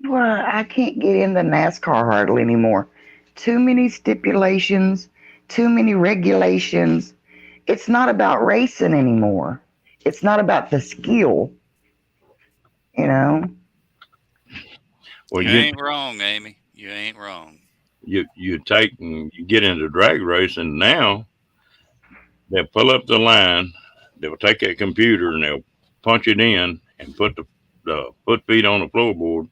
why I can't get into NASCAR hardly anymore. Too many stipulations, too many regulations. It's not about racing anymore. It's not about the skill. Well, you ain't wrong, Amy. You ain't wrong. You get into drag racing now. They'll pull up the line. They'll take that computer and they'll punch it in and put the foot feet on the floorboard,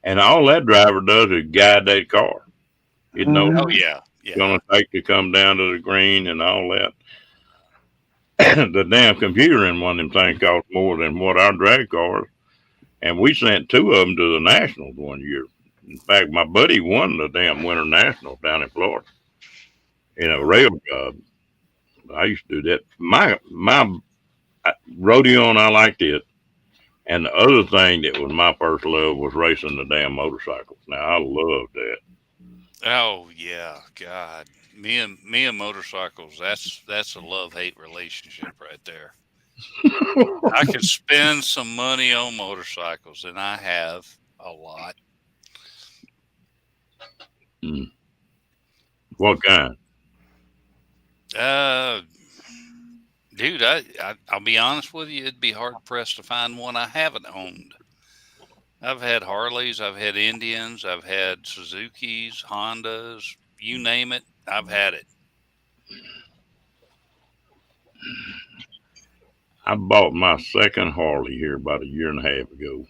and all that driver does is guide that car. It knows it's going to take to come down to the green and all that. The damn computer in one of them things costs more than what our drag cars, and we sent 2 of them to the Nationals one year. In fact, my buddy won the damn Winter Nationals down in Florida in a rail job. I used to do that. My rodeo, and I liked it. And the other thing that was my first love was racing the damn motorcycles. Now I loved that. Oh yeah, God. Me and motorcycles, that's a love-hate relationship right there. I could spend some money on motorcycles, and I have a lot. Mm. What kind? Uh, dude, I'll be honest with you, it'd be hard pressed to find one I haven't owned. I've had Harleys, I've had Indians, I've had Suzukis, Hondas, you name it, I've had it. I bought my second Harley here about a year and a half ago.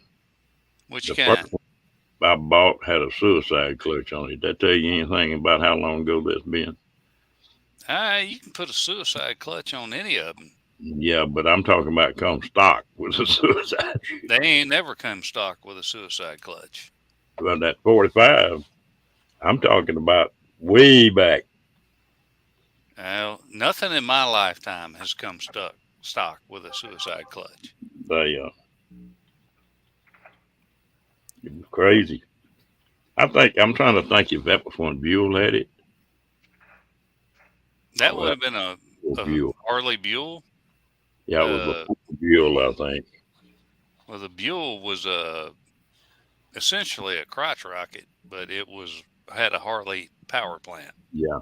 Which The kind? first one I bought had a suicide clutch on it. Did that tell you anything about how long ago that's been? You can put a suicide clutch on any of them. Yeah, but I'm talking about come stock with a suicide. They ain't never come stock with a suicide clutch. About that 45, I'm talking about way back. Well, nothing in my lifetime has come stock with a suicide clutch. They, it was crazy. I'm trying to think if that was when Buell had it. That Oh, would that have been was a Buell. Harley Buell. Yeah, it was Uh, before Buell, I think. well, the Buell was essentially a crotch rocket, but it had a Harley power plant. Yeah.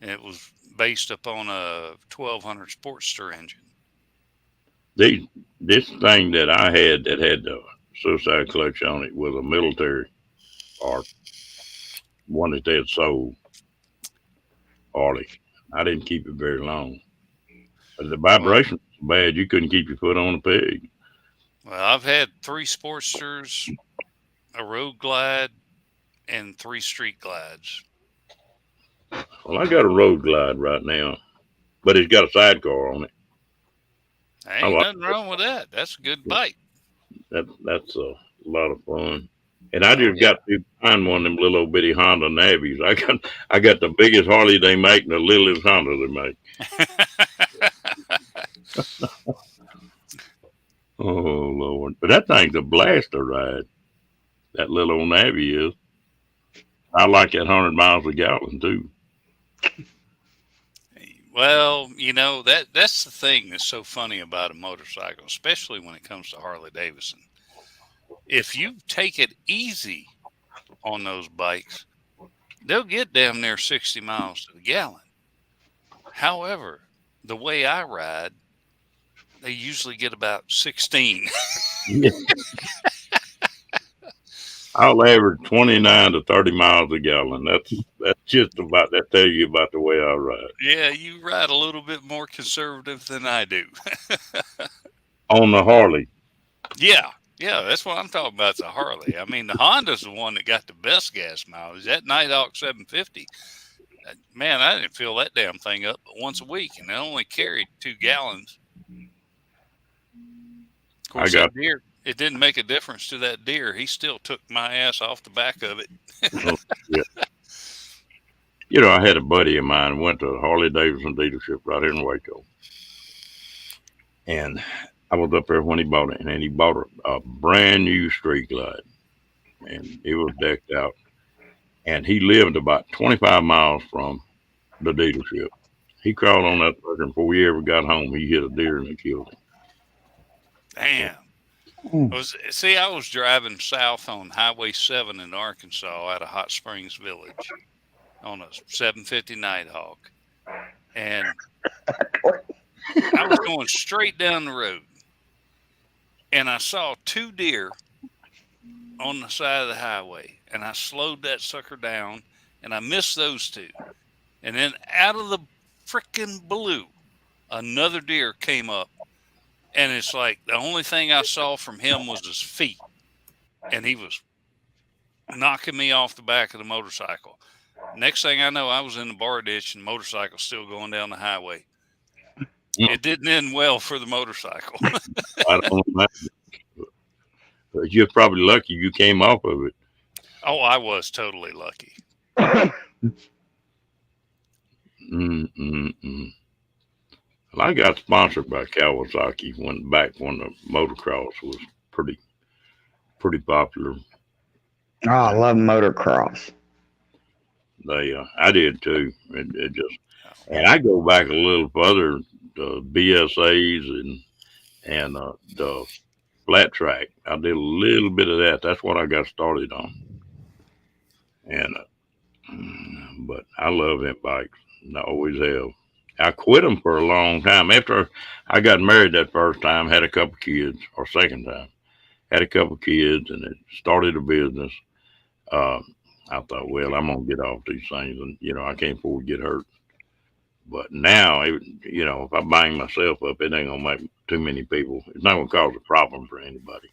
And it was based upon a 1200 Sportster engine. This thing that I had that had the suicide clutch on it was a military or one that they had sold Harley. I didn't keep it very long. But the Well, vibration was bad. You couldn't keep your foot on the peg. I've had 3 Sportsters, a Road Glide, and 3 Street Glides. Well, I got a road glide right now, but it's got a sidecar on it. There I ain't like nothing wrong with that. That's a good it. bike. That's a lot of fun. And I Oh just got to find one of them little old bitty Honda Navies. I got the biggest Harley they make and the littlest Honda they make. yeah. Oh Lord! But that thing's a blast to ride. That little old Navy is. I like that 100 miles a gallon too. Well, that's the thing that's so funny about a motorcycle, especially when it comes to Harley Davidson. If you take it easy on those bikes, they'll get damn near 60 miles to the gallon. However, the way I ride, they usually get about 16. Yeah. I'll average 29 to 30 miles a gallon. That's just about that tell you about the way I ride. Yeah, you ride a little bit more conservative than I do. On the Harley. Yeah, that's what I'm talking about. It's a Harley. I mean, the Honda's the one that got the best gas mileage. That Nighthawk 750, man, I didn't fill that damn thing up but once a week, and it only carried 2 gallons. Of course, that deer, it didn't make a difference to that deer. He still took my ass off the back of it. Yeah. I had a buddy of mine went to Harley Davidson dealership right here in Waco. And I was up there when he bought it, and then he bought a brand new Street Glide. And it was decked out. And he lived about 25 miles from the dealership. He crawled on that truck, and before he ever got home, he hit a deer and it killed him. Damn. I was driving south on Highway 7 in Arkansas out of Hot Springs Village on a 750 Nighthawk. And I was going straight down the road. And I saw 2 deer on the side of the highway. And I slowed that sucker down, and I missed those 2. And then out of the freaking blue, another deer came up. And it's like the only thing I saw from him was his feet. And he was knocking me off the back of the motorcycle. Next thing I know, I was in the bar ditch and the motorcycle still going down the highway. It didn't end well for the motorcycle. I don't know. But you're probably lucky you came off of it. Oh, I was totally lucky. I got sponsored by Kawasaki when the motocross was pretty pretty popular. Oh, I love motocross. I did too. It just, Oh, and I go back a little further, the BSAs and the flat track. I did a little bit of that. That's what I got started on. And but I love them bikes. And I always have. I quit them for a long time after I got married that first time. Had a couple kids, or second time. Had a couple kids, and it started a business. Um, I thought, well, I'm gonna get off these things, and I can't afford to get hurt. But now, if I bang myself up, it ain't gonna make too many people. It's not gonna cause a problem for anybody.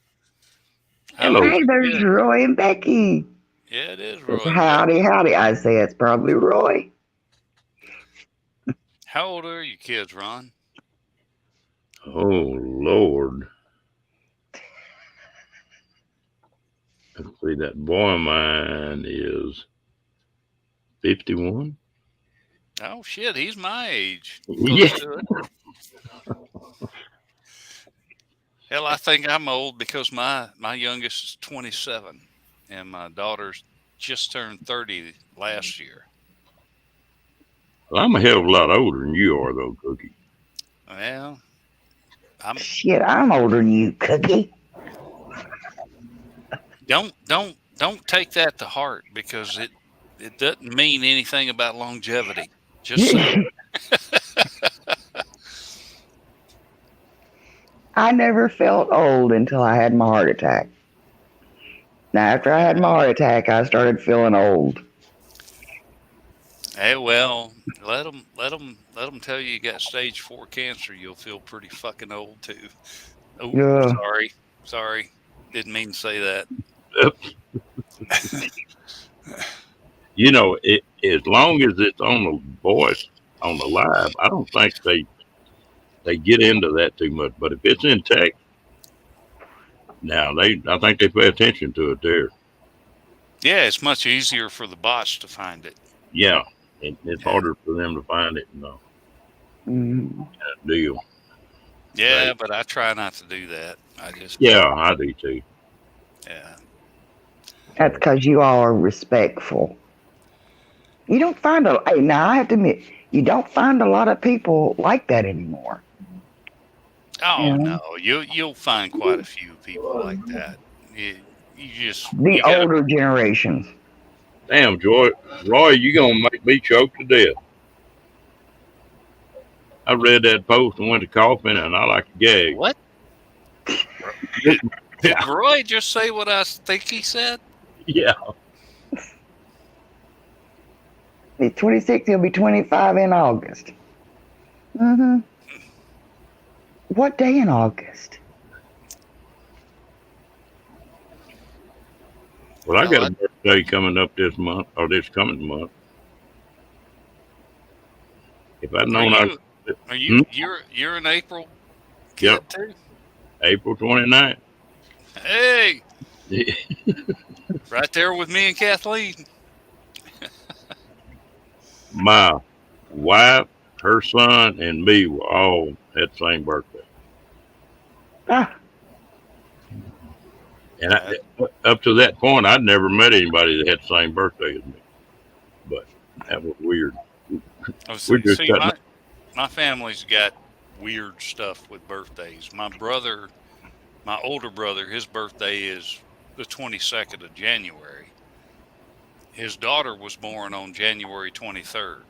oh, Hello. Hey, there's yeah, Roy and Becky. yeah, it is It's Roy and Becky. howdy, howdy. I say it's probably Roy. How old are your kids, Ron? Oh Lord. Let's see. That boy of mine is 51. Oh shit, he's my age, close Yeah. to it. Hell, I think I'm old because my youngest is 27, and my daughter's just turned 30 last year. Well, I'm a hell of a lot older than you are, though, Cookie. Well, I'm Shit, I'm older than you, Cookie. don't take that to heart because it doesn't mean anything about longevity. Just saying. I never felt old until I had my heart attack. Now, after I had my heart attack, I started feeling old. Hey, well, let them tell you got stage 4 cancer. You'll feel pretty fucking old too. Oh, Yeah. sorry, didn't mean to say that. As long as it's on the voice on the live, I don't think they get into that too much. But if it's in text, now I think they pay attention to it there. Yeah, it's much easier for the bots to find it. Yeah, it's Yeah, harder for them to find it. Mm. That deal. yeah, They, but I try not to do that. I just yeah, I do too. yeah. That's because you all are respectful. You don't find a. Hey, now I have to admit, you don't find a lot of people like that anymore. Oh You know, no, you'll find quite a few people like that. You just the you gotta. older generations. Damn, Roy, you gonna make me choke to death. I read that post and went to coughing, and I like to gag. What did, did Roy just say? What I think he said? Yeah. He's 26. He'll be 25 in August. Mm-hmm. What day in August? Well, I Hell, got a birthday coming up this month or this coming month. If I'd are known I you could, are hmm? you're an April Yep, kid too? April 29th. Hey, right there with me and Kathleen. My wife, her son, and me were all had the same birthday. Ah, And Uh, up to that point, I'd never met anybody that had the same birthday as me. But that was weird. We just see, got my family's got weird stuff with birthdays. My older brother, his birthday is the 22nd of January. His daughter was born on January 23rd.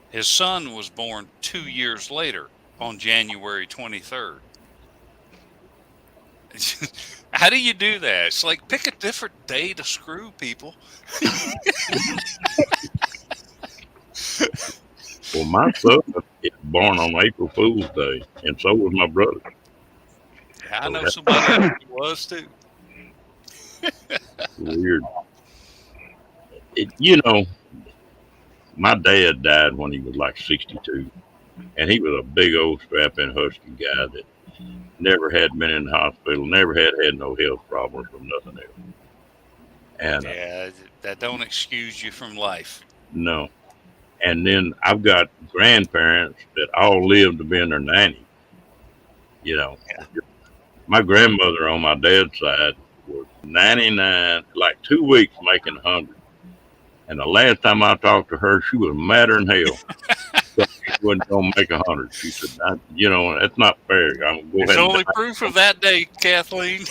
His son was born 2 years later on January 23rd. How do you do that? It's like pick a different day to screw people. well, my son is born on April Fool's Day, and so was my brother. Yeah, I So know that's somebody else who was too. weird. It, my dad died when he was like 62, and he was a big old strapping husky guy that never had been in the hospital, never had no health problems or nothing else. And Yeah, that don't excuse you from life. no, And then I've got grandparents that all lived to be in their 90s. You know, my grandmother on my dad's side was 99, like 2 weeks making 100. And the last time I talked to her, she was madder than hell. She wasn't going to make 100. She said, that's not fair. I'm going to go It's ahead and only die. proof of that day, Kathleen.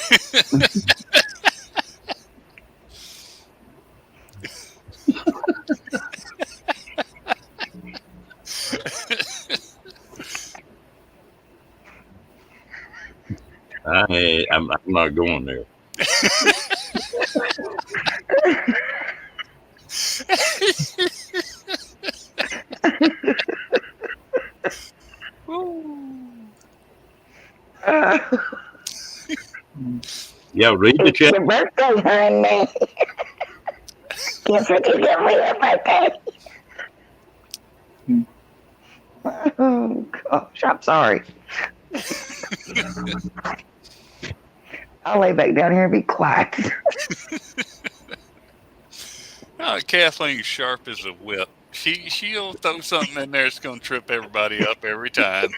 I'm not going there. Yeah, read the It's chat. your birthday, honey. Guess what you get for your birthday? Oh, gosh, I'm sorry. I'll lay back down here and be quiet. Kathleen's sharp as a whip. She'll throw something in there that's going to trip everybody up every time.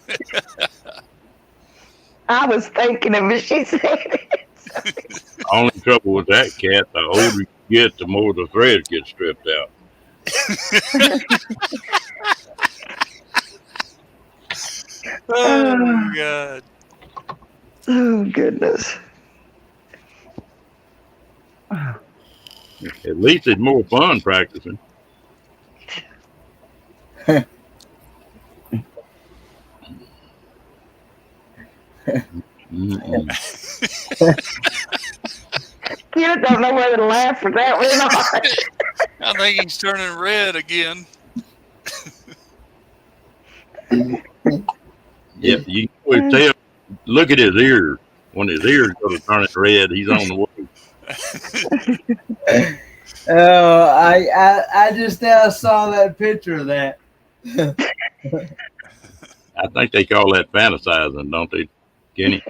I was thinking of it. She said it. The only trouble with that cat, the older you get, the more the threads get stripped out. Oh, my God. Oh, goodness. At least it's more fun practicing. You don't know whether to laugh for that or not. I think he's turning red again. Yep, you can always tell. Look at his ears. When his ears go to turning red, he's on the way. Oh, I just now saw that picture of that. I think they call that fantasizing, don't they, Kenny?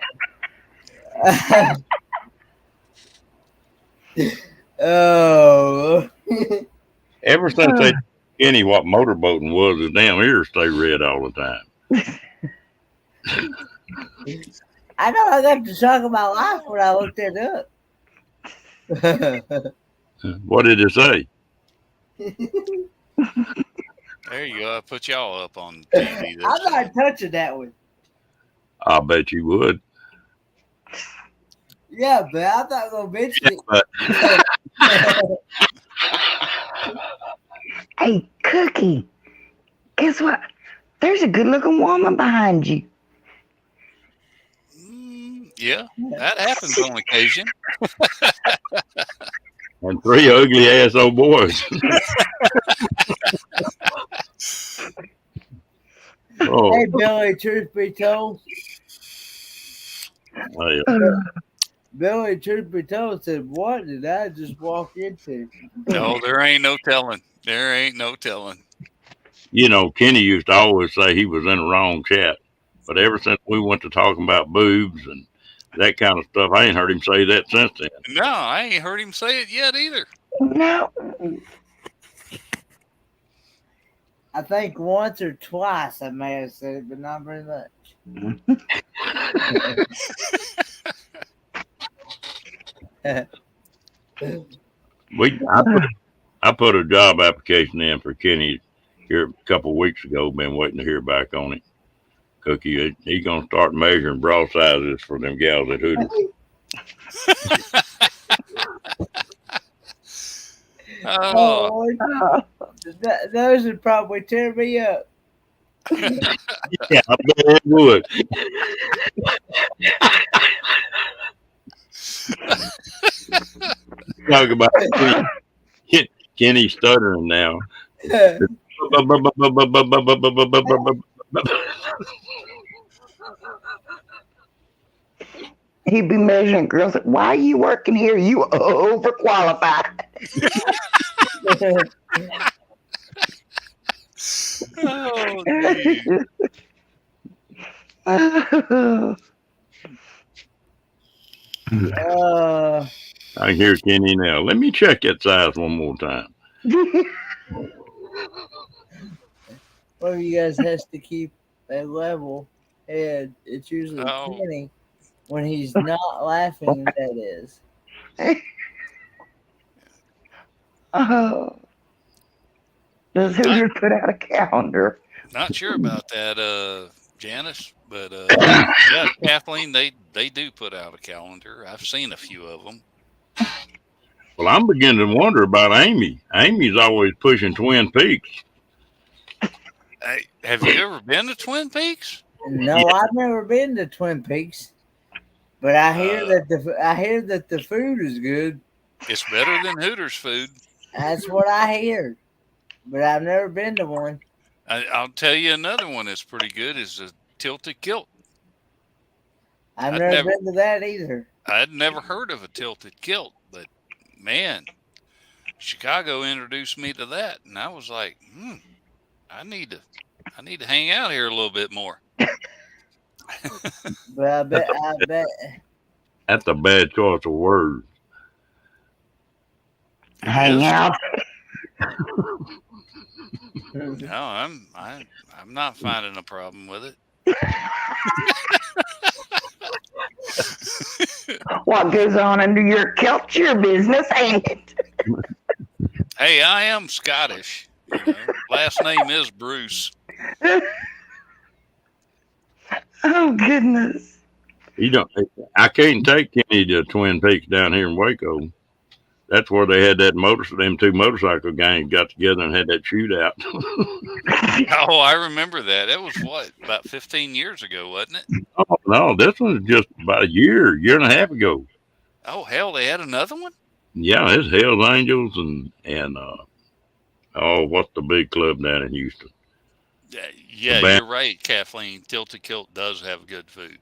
Oh. Ever since they told Kenny what motorboating was, his damn ears stay red all the time. I know I got to talk about life when I looked it up. What did it say? There you go. I put y'all up on TV. I'm not touching that one. I bet you would. Yeah, but I'm not going to mention it. Hey, Cookie, guess what? There's a good-looking woman behind you. Yeah, that happens on occasion. And 3 ugly ass old boys. Oh, Hey, Billy, truth be told, yeah. Billy, truth be told, said, what did I just walk into? No, there ain't no telling. There ain't no telling. You know, Kenny used to always say he was in the wrong chat. But ever since we went to talking about boobs and that kind of stuff, I ain't heard him say that since then. No, I ain't heard him say it yet either. No. I think once or twice I may have said it, but not very much. I put a job application in for Kenny here a couple of weeks ago. Been waiting to hear back on it. Cookie, he's gonna start measuring bra sizes for them gals at Hooters. Oh, Those would probably tear me up. Yeah, I bet it would. Talk about Kenny stuttering now. He'd be measuring girls. Why are you working here? You overqualified. oh, geez. I can hear Kenny now. Let me check that size one more time. one of you guys has to keep a level head. It's usually Oh, Kenny when he's not laughing. That is. Oh, does not Hooters put out a calendar? not sure about that, Janice, but yeah, Kathleen, they do put out a calendar. I've seen a few of them. Well, I'm beginning to wonder about Amy. Amy's always pushing Twin Peaks. Hey, have you ever been to Twin Peaks? No, I've never been to Twin Peaks, but I hear Uh, that the food is good. it's better than Hooters food. That's what I hear, but I've never been to one. I'll tell you another one that's pretty good is a tilted kilt. I've I'd never never been to that either. I'd never heard of a tilted kilt, but man, Chicago introduced me to that, and I was like, I need to hang out here a little bit more. But I bet. That's a bad choice of words. It Hang is. out. No, I'm not finding a problem with it. What goes on under your culture business, ain't it? Hey, I am Scottish. You know, last name is Bruce. Oh goodness. You don't. I can't take Kenny to Twin Peaks down here in Waco. That's where they had that them two motorcycle gangs got together and had that shootout. Oh, I remember that. That was what, about 15 years ago, wasn't it? Oh no, this one's just about a year and a half ago. Oh hell, they had another one. Yeah, it's Hell's Angels and oh, what's the big club down in Houston? Yeah, band- you're right, Kathleen. Tilted Kilt does have good food,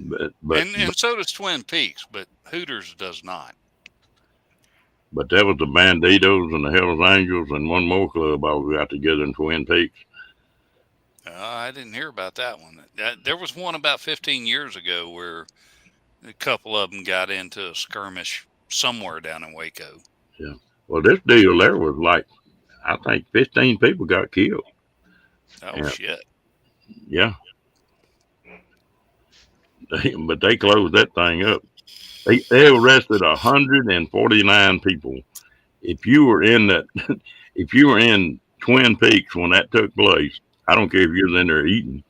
But and so does Twin Peaks, but Hooters does not. but that was the Banditos and the Hell's Angels and one more club all got together in Twin Peaks. I didn't hear about that one. There was one about 15 years ago where a couple of them got into a skirmish somewhere down in Waco. Yeah. Well, this deal there was like, I think 15 people got killed. Oh Yeah. shit! Yeah. But they closed that thing up. They arrested 149 people. If you were in that, if you were in Twin Peaks when that took place, I don't care if you was in there eating,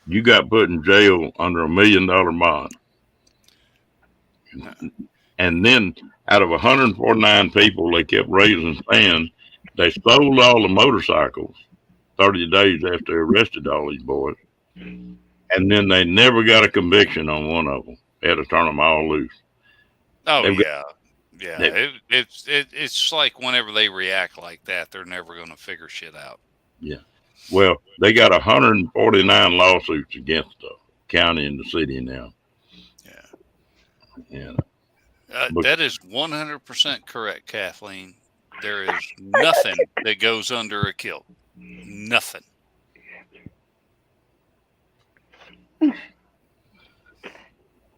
you got put in jail under $1 million bond. And then out of 149 people, they kept raising sand. They stole all the motorcycles 30 days after they arrested all these boys. And then they never got a conviction on one of them. They had to turn them all loose. Oh They've yeah, yeah. It's like whenever they react like that, they're never going to figure shit out. Yeah. Well, they got 149 lawsuits against the county and the city now. Yeah. Yeah. That is 100% correct, Kathleen. There is nothing that goes under a kilt. Nothing.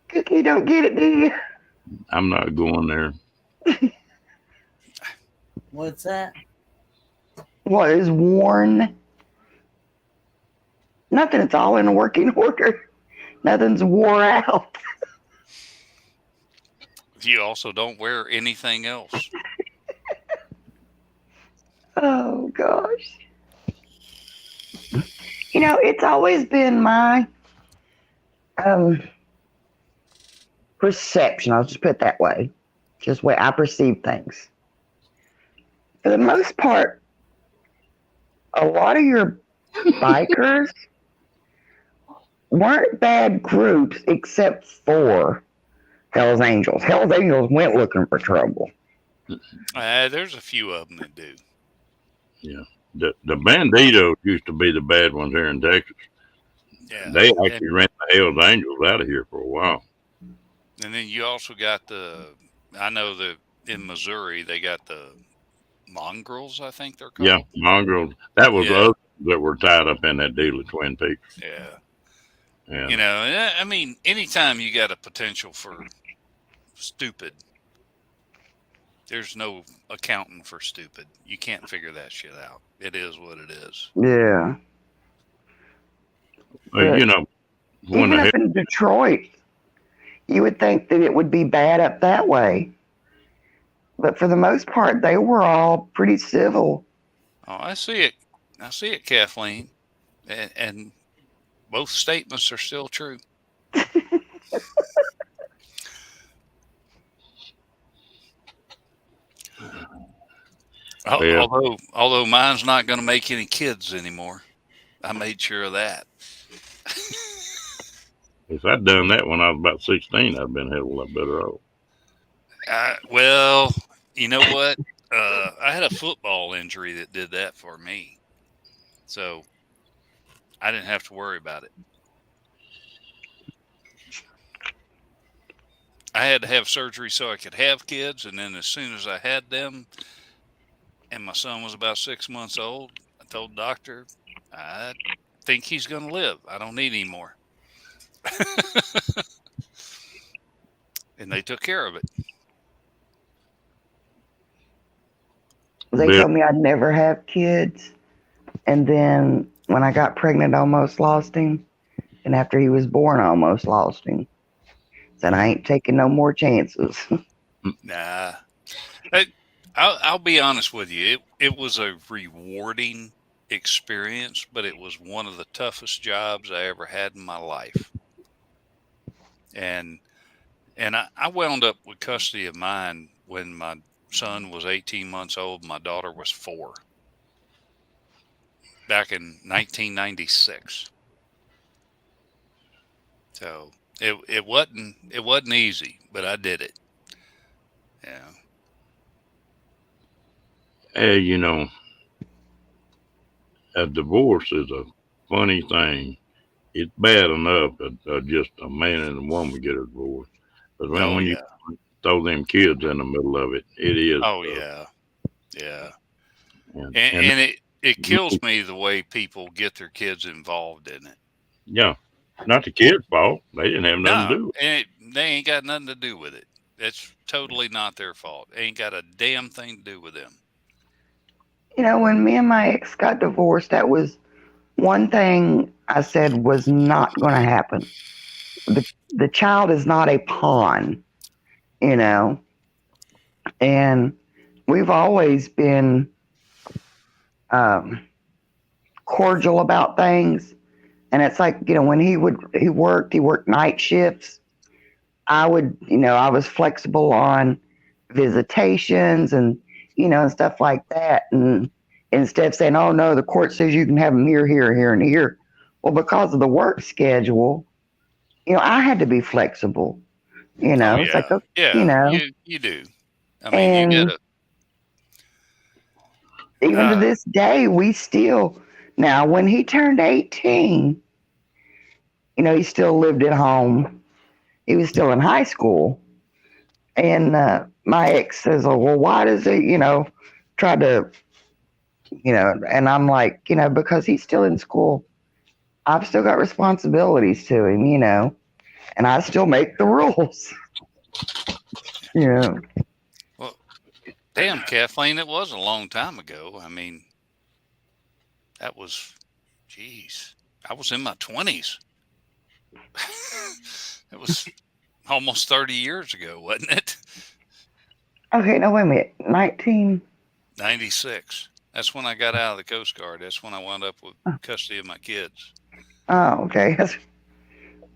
Cookie, don't get it, do you? I'm not going there. What's that? What is worn? Nothing. It's all in working order. Nothing's wore out. You also don't wear anything else. Oh gosh. You know, it's always been my perception. I'll just put it that way. Just the way I perceive things. For the most part, a lot of your bikers weren't bad groups except for Hell's Angels. Hell's Angels went looking for trouble. There's a few of them that do. Yeah. The Banditos used to be the bad ones here in Texas. Yeah. They actually ran the Hell's Angels out of here for a while. And then you also got I know that in Missouri, they got the mongrels, I think they're called. Yeah, mongrels. That was others that were tied up in that deal at Twin Peaks. Yeah. Yeah. You know, I mean, anytime you got a potential for stupid, There's no accounting for stupid. You can't figure that shit out. It is what it is. Yeah. Well, But when even the hell, up in Detroit, you would think that it would be bad up that way. But for the most part, they were all pretty civil. Oh, I see it. I see it, Kathleen. And both statements are still true. well, Although mine's not going to make any kids anymore. I made sure of that. if I'd done that when I was about 16, I'd been a hell of a lot better off. Well, you know what? I had a football injury that did that for me. So I didn't have to worry about it. I had to have surgery so I could have kids. And then as soon as I had them and my son was about 6 months old, I told the doctor, I think he's going to live. I don't need any more. And they took care of it. They Bill, told me I'd never have kids. And then when I got pregnant, I almost lost him. And after he was born, I almost lost him. Said I ain't taking no more chances. Nah. I'll be honest with you. It was a rewarding experience, but it was one of the toughest jobs I ever had in my life. And I wound up with custody of mine when my son was 18 months old. My daughter was 4. Back in 1996. So it wasn't easy, but I did it. Yeah. hey, a divorce is a funny thing. It's bad enough that just a man and a woman get a divorce, but Oh when you yeah. throw them kids in the middle of it, it is. Oh yeah. Yeah. And And it kills me the way people get their kids involved in it. yeah, not the kids' fault. They didn't have nothing to No, do with and they ain't got nothing to do with it. It's totally not their fault. Ain't got a damn thing to do with them. When me and my ex got divorced, that was one thing I said was not going to happen. The child is not a pawn, you know, and we've always been cordial about things. And it's like, when he worked night shifts. I was flexible on visitations and stuff like that. And instead of saying, oh no, the court says you can have them here, here, here, and here. Well, because of the work schedule, I had to be flexible. Oh It's like, yeah. you Yeah, know, you do. I mean, you and gotta even to this day, we still, now when he turned 18, he still lived at home. He was still in high school. And my ex says, oh, well, why does he, try to, and I'm like, because he's still in school. I've still got responsibilities to him, and I still make the rules. Yeah. well, damn, Kathleen, it was a long time ago. I mean, that was, geez, I was in my 20s. It was almost 30 years ago, wasn't it? Okay, no, wait a minute. 19. 96. That's when I got out of the Coast Guard. That's when I wound up with custody of my kids. Oh, okay.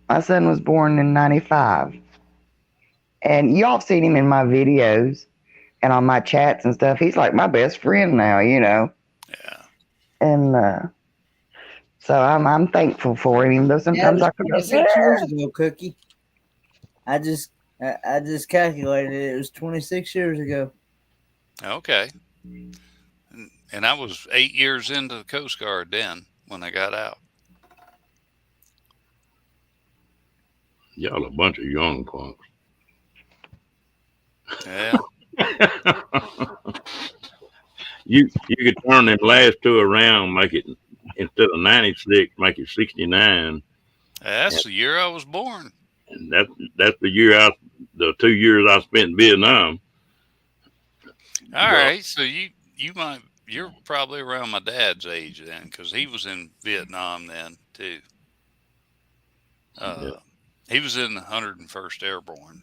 My son was born in 95. And y'all have seen him in my videos and on my chats and stuff. He's like my best friend now, Yeah. And so I'm thankful for him, even though Yeah, it sometimes was I could go, 26 years ago, Cookie. I just calculated it. It was 26 years ago. Okay. And I was 8 years into the Coast Guard then when I got out. y'all a bunch of young punks. Yeah. You could turn them last two around, make it instead of 96, make it 69, That's the year I was born. and that's the 2 years I spent in Vietnam. All The, right, so you're probably around my dad's age then, because he was in Vietnam then too. yeah. Uh, he was in the 101st Airborne.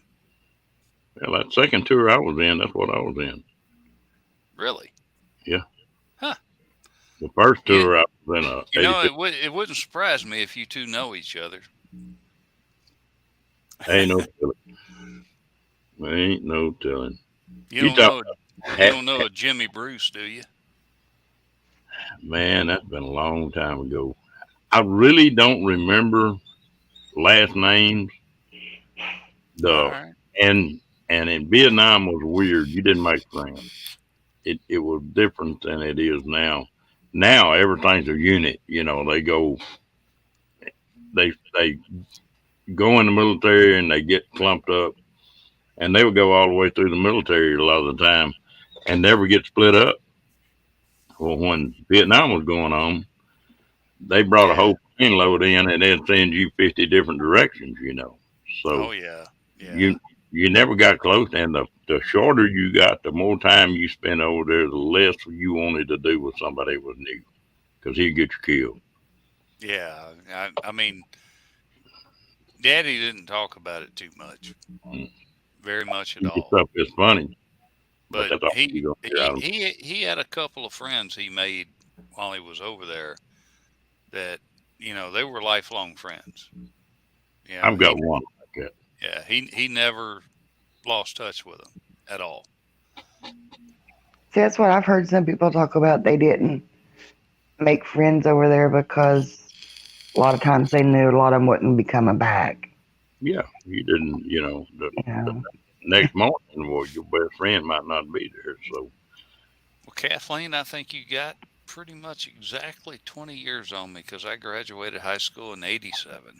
Well, that second tour I was in, that's what I was in. Really? Yeah. Huh. The first You tour I was in a you know 85. it wouldn't surprise me if you two know each other. Ain't no telling. Ain't no telling. You You don't talk know you ha- don't know a Jimmy Bruce, do you? man, that's been a long time ago. I really don't remember last names. All The right. and and in Vietnam was weird. You didn't make friends. It was different than it is now. Now everything's a unit. You know, they go in the military and they get clumped up, and they would go all the way through the military a lot of the time, and never get split up. Well, when Vietnam was going on, they brought a Yeah. whole plane load in, and they'd send you 50 different directions. You know, so Oh yeah. Yeah. you you never got close, and the shorter you got, the more time you spent over there, the less you wanted to do with somebody that was new, because he'd get you killed. Yeah. I mean, Daddy didn't talk about it too much, Mm. very much at Your all. stuff is funny, but But that's all he you gonna hear he out of he had a couple of friends he made while he was over there that they were lifelong friends. You know, I've got he one like that. yeah he never lost touch with them at all. See, that's what I've heard some people talk about. They didn't make friends over there because a lot of times they knew a lot of them wouldn't be coming back. Yeah, you didn't. You The know, next morning, well, your best friend might not be there. So, Well, Kathleen, I think you got pretty much exactly 20 years on me because I graduated high school in '87.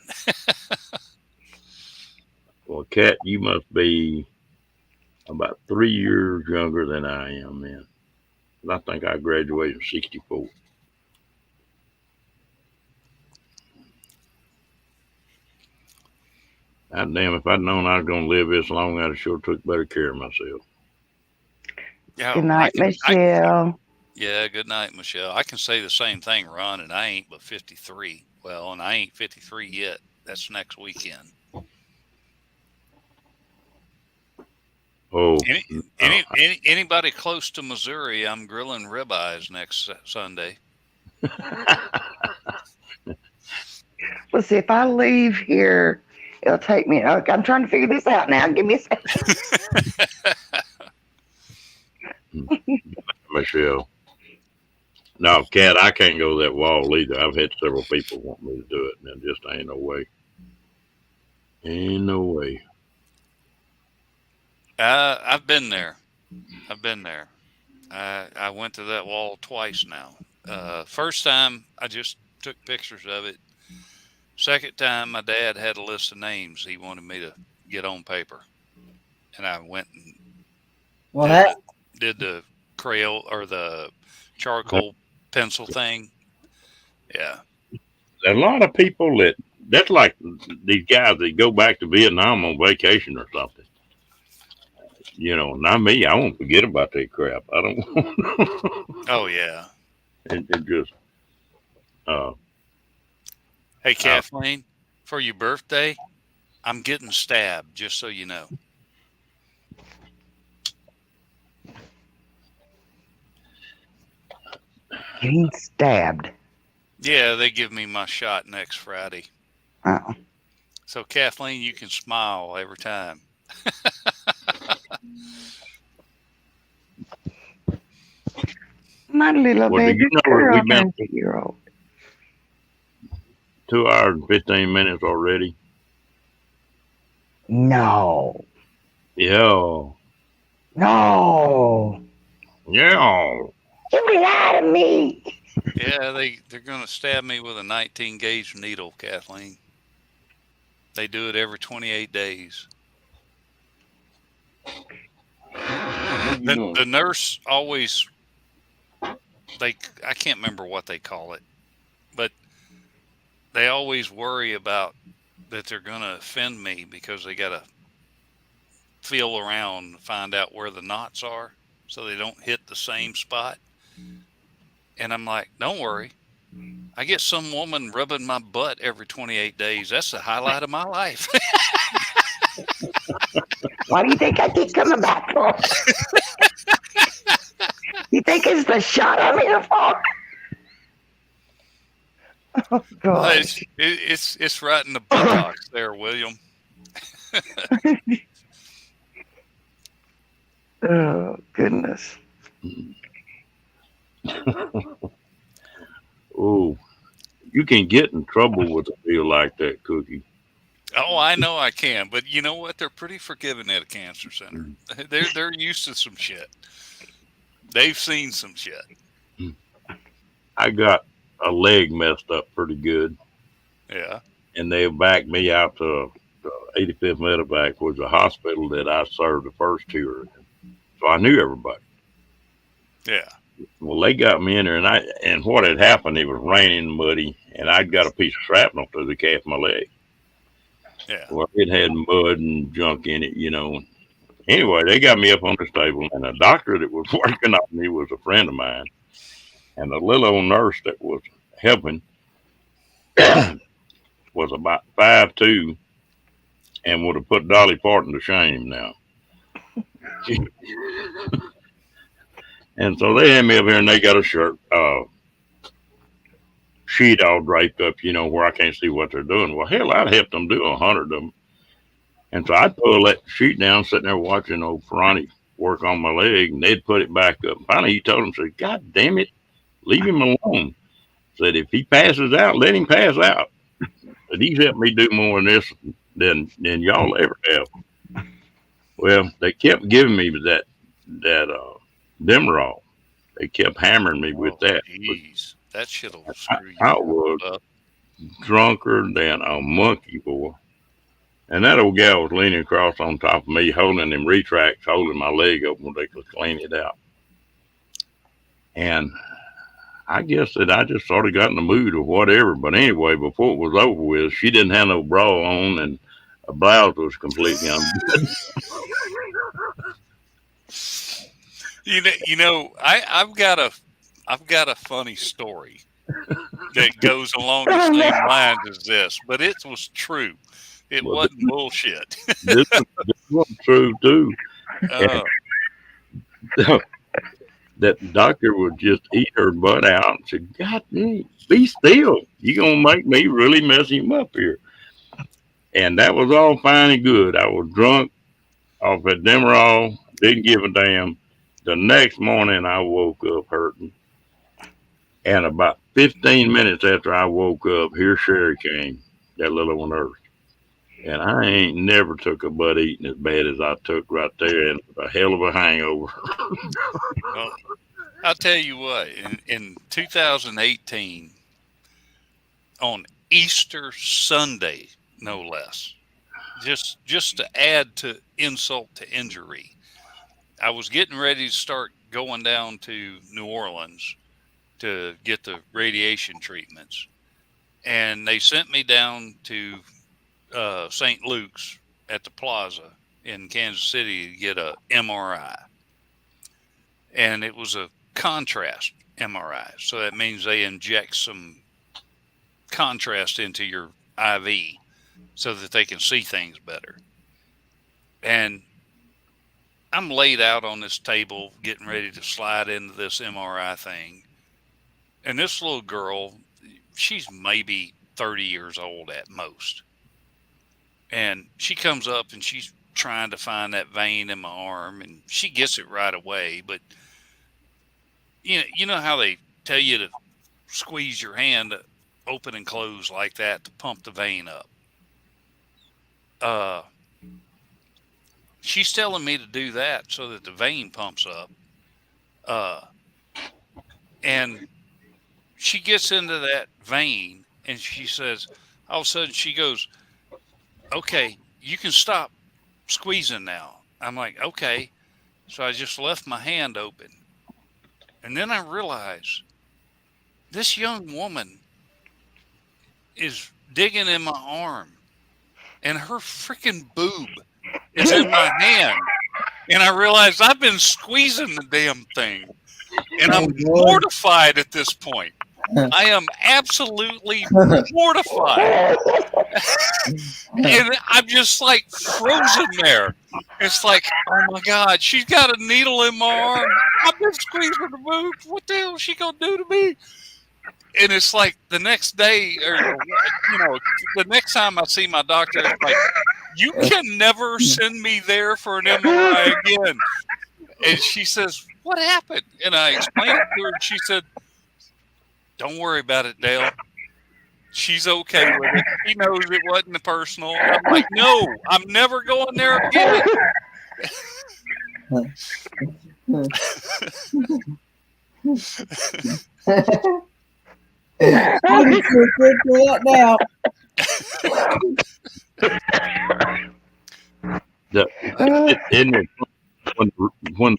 well, Kat, you must be about 3 years younger than I am, man. And I think I graduated in '64. God damn, if I'd known I was gonna live this long, I'd have sure took better care of myself. Yeah, good I night, can. Michelle. Yeah, good night, Michelle. I can say the same thing, Ron, and I ain't but 53. Well, and I ain't 53 yet. That's next weekend. Oh, Any, no. anybody close to Missouri, I'm grilling ribeyes next Sunday. Well, see, if I leave here, it'll take me. Okay, I'm trying to figure this out now. Give me a second. Michelle. No, Kat, I can't go that wall either. I've had several people want me to do it, and there just ain't no way. Ain't no way. I've been there. I've been there. I went to that wall twice now. First time, I just took pictures of it. Second time, my dad had a list of names he wanted me to get on paper, and I went and Well, did that the did the crayon or the charcoal pencil thing. Yeah. A lot of people that's like these guys that go back to Vietnam on vacation or something. Not me. I won't forget about that crap. I don't. Oh yeah. It just uh, Hey I, Kathleen, for your birthday, I'm getting stabbed. Just so you know. Getting stabbed. Yeah, they give me my shot next Friday. Oh, So Kathleen, you can smile every time. my little well, do baby you know that girl, we've been 90-year-old. 2 hours and 15 minutes already? No, Yeah, no, yeah. you lie to me. Yeah, they're gonna stab me with a 19 gauge needle, Kathleen. They do it every 28 days. What are you doing? The nurse always they I can't remember what they call it, but they always worry about that they're gonna offend me because they gotta feel around and find out where the knots are. so they don't hit the same spot. And I'm like, don't worry. I get some woman rubbing my butt every 28 days. That's the highlight of my life. Why do you think I keep coming back for? You think it's the shot I'm here for? Oh, God. It's right in the buttocks there, William. Oh, goodness. Oh, you can get in trouble with a deal like that, Cookie. Oh, I know I can, but you know what? They're pretty forgiving at a cancer center. They're used to some shit. They've seen some shit. I got a leg messed up pretty good, Yeah. and they backed me out to the 85th Medevac, was a hospital that I served the first tour in. So I knew everybody. Yeah. Well, they got me in there, and what had happened, it was raining and muddy, and I'd got a piece of shrapnel through the calf of my leg. Yeah. Well, it had mud and junk in it, Anyway, they got me up on this table, and the doctor that was working on me was a friend of mine, and the little old nurse that was helping was about 5'2" and would have put Dolly Parton to shame now. And so they had me up here, and they got a sheet all draped up, where I can't see what they're doing. Well, hell, I'd helped them do 100 of them. And so I'd pull that sheet down, sitting there watching old Ferrani work on my leg, and they'd put it back up. Finally, he told him, said, God damn it, leave him alone. Said, if he passes out, let him pass out. But he's helped me do more in this than y'all ever have. Well, they kept giving me that Demerol. They kept hammering me with that. Jeez, that shit'll I, screw you I was up. drunker than a monkey, boy. And that old gal was leaning across on top of me, holding them retracts, holding my leg open where they could clean it out. And I guess that I just sort of got in the mood or whatever. But anyway, before it was over with, she didn't have no bra on, and her blouse was completely undone. I've got a funny story that goes along the same lines as this, but it was true. It Well, wasn't bullshit. this was true too. Uh, That doctor would just eat her butt out and said, God dang, be still. You're going to make me really mess him up here. And that was all fine and good. I was drunk off at Demerol, didn't give a damn. The next morning, I woke up hurting. And about 15 minutes after I woke up, here Sherry came, that little old nurse. And I ain't never took a butt eating as bad as I took right there, and a hell of a hangover. well, I'll tell you what. In 2018, on Easter Sunday, no less, just to add to insult to injury, I was getting ready to start going down to New Orleans to get the radiation treatments, and they sent me down to St. Luke's at the plaza in Kansas City to get a MRI. And it was a contrast MRI. So that means they inject some contrast into your IV so that they can see things better. And I'm laid out on this table getting ready to slide into this MRI thing. And this little girl, she's maybe 30 years old at most. And she comes up and she's trying to find that vein in my arm, and she gets it right away. But you know how they tell you to squeeze your hand open and close like that to pump the vein up. She's telling me to do that so that the vein pumps up. And she gets into that vein, and she says, all of a sudden she goes, okay, you can stop squeezing now. I'm like, okay. So I just left my hand open. And then I realized this young woman is digging in my arm, and her freaking boob is in my hand. and I realized I've been squeezing the damn thing, and I'm Lord. mortified at this point. I am absolutely mortified. And I'm just like frozen there. It's like, oh my God, she's got a needle in my arm. I've been squeezing the boob. What the hell is she gonna do to me? And it's like the next day, or the next time I see my doctor, it's like, you can never send me there for an MRI again. And she says, what happened? And I explained it to her, and she said, don't worry about it, Dale. She's okay with it. She knows it wasn't personal. I'm like, no, I'm never going there again. I'm just gonna sit through that now. Isn't it when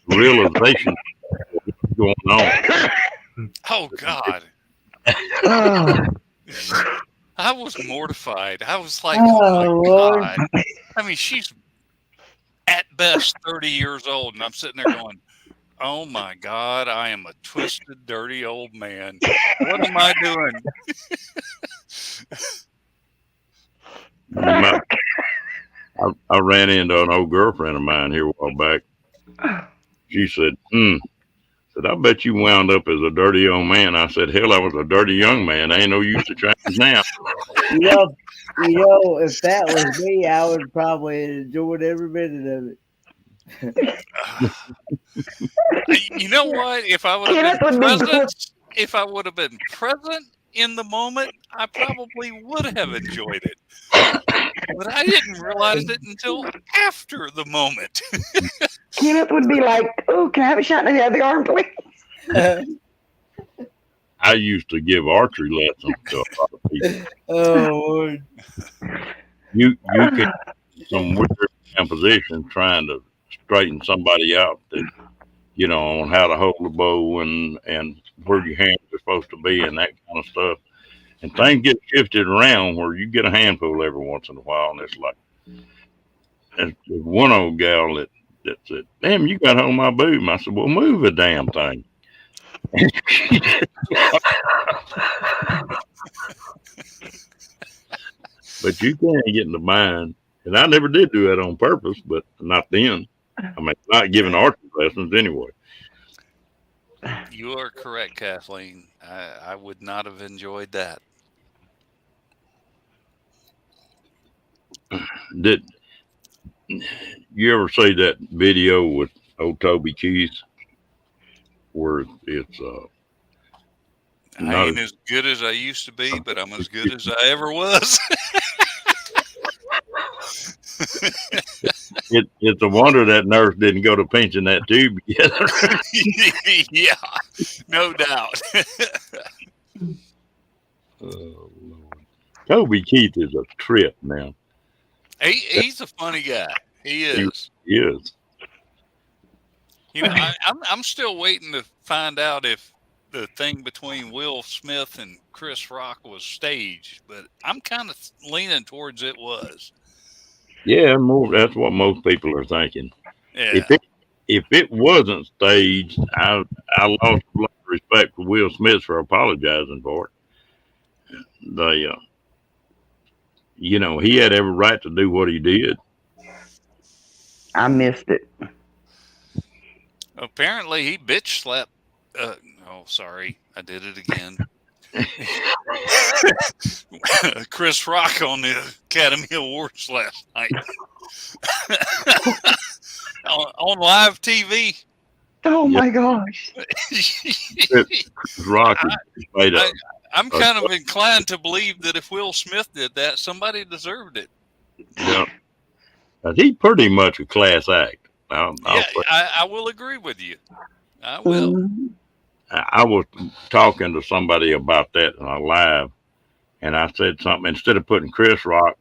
the realization is going on? Oh God. I was mortified. I was like, Oh, oh my Lord. God. I mean, she's at best 30 years old, and I'm sitting there going, oh my God, I am a twisted, dirty old man. What am I doing? I ran into an old girlfriend of mine here a while back. She said, I bet you wound up as a dirty old man. I said, hell, I was a dirty young man. Ain't no use to change now. If that was me, I would probably enjoyed every minute of it. You know what? If I would have been present in the moment, I probably would have enjoyed it. But I didn't realize it until after the moment. Kenneth would be like, oh, can I have a shot in the other arm, please? I used to give archery lessons to a lot of people. Oh, Lord. You could some weird position trying to straighten somebody out that, on how to hold the bow and where your hands are supposed to be and that kind of stuff. And things get shifted around where you get a handful every once in a while, and it's like, there's one old gal that said, damn, you got hold of my boob. I said, well, move the damn thing. But you can't get in the mind. And I never did do that on purpose, but not then. I mean, not giving archery lessons anyway. You are correct, Kathleen. I would not have enjoyed that. Did you ever see that video with old Toby Keith where it's I ain't as good as I used to be, but I'm as good as I ever was. It's a wonder that nurse didn't go to pinching that tube together. Yeah, no doubt. Oh, Lord. Toby Keith is a trip now. He's a funny guy. He is. He is. I'm still waiting to find out if the thing between Will Smith and Chris Rock was staged, but I'm kind of leaning towards it was. Yeah, that's what most people are thinking. Yeah. If it wasn't staged, I lost a lot of respect for Will Smith for apologizing for it. He had every right to do what he did. I missed it. Apparently, he bitch slapped. Sorry, I did it again. Chris Rock on the Academy Awards last night on live TV. Oh my gosh! Chris Rock made up. I'm kind of inclined to believe that if Will Smith did that, somebody deserved it. Yeah, he's pretty much a class act. I will agree with you. I will. I was talking to somebody about that on a live, and I said something. Instead of putting Chris Rock,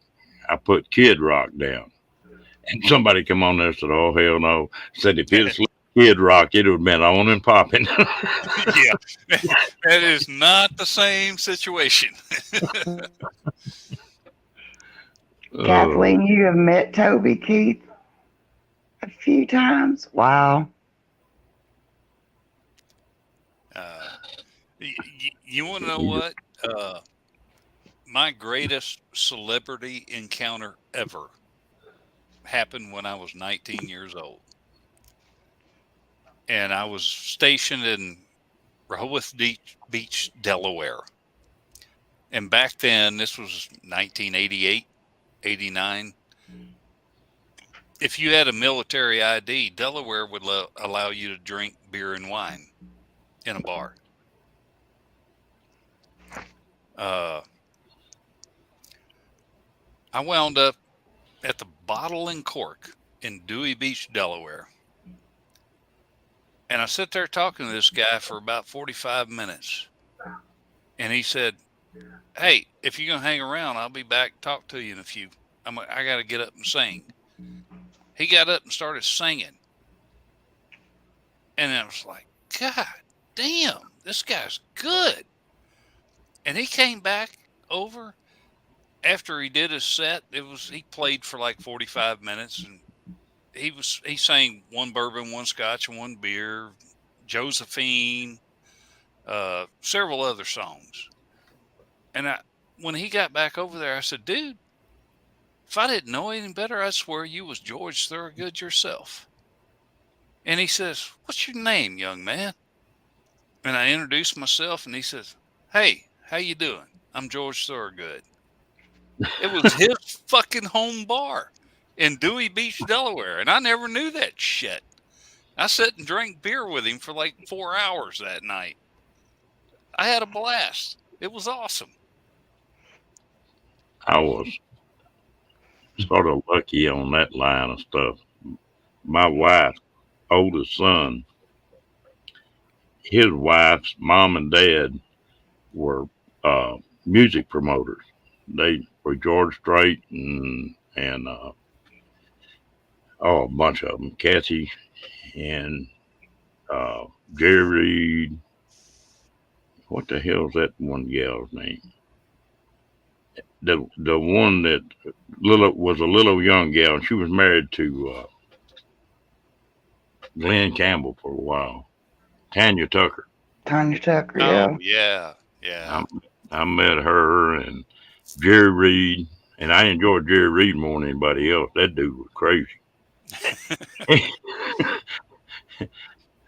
I put Kid Rock down. And somebody come on there and said, oh, hell no. Said if it was Kid Rock, it would have been on and popping. Yeah, that is not the same situation. Kathleen, you have met Toby Keith? A few times. Wow. Uh, you want to know what? My greatest celebrity encounter ever happened when I was 19 years old. And I was stationed in Rehoboth Beach, Delaware. And back then, this was 1988, 89. If you had a military ID, Delaware would allow you to drink beer and wine in a bar. Uh, I wound up at the Bottle and Cork in Dewey Beach, Delaware. And I sit there talking to this guy for about 45 minutes. And he said, "Hey, if you're going to hang around, I'll be back to talk to you in a few. I got to get up and sing." He got up and started singing. And I was like, God damn, this guy's good. And he came back over after he did his set. He played for like 45 minutes, and he sang one bourbon, one scotch, and one beer, Josephine, several other songs. And when he got back over there, I said, "Dude, if I didn't know any better, I'd swear you was George Thorogood yourself." And he says, "What's your name, young man?" And I introduced myself, and he says, "Hey, how you doing? I'm George Thorogood." It was his fucking home bar in Dewey Beach, Delaware, and I never knew that shit. I sat and drank beer with him for like 4 hours that night. I had a blast. It was awesome. I was sort of lucky on that line of stuff. My wife's oldest son, his wife's mom and dad were music promoters. They were George Strait and a bunch of them, Kathy and uh, Jerry Reed. What the hell's that one gal's name? The one that was a little young gal. She was married to Glenn Campbell for a while. Tanya Tucker. Tanya Tucker, Oh, yeah. yeah. Yeah. I met her and Jerry Reed, and I enjoyed Jerry Reed more than anybody else. That dude was crazy.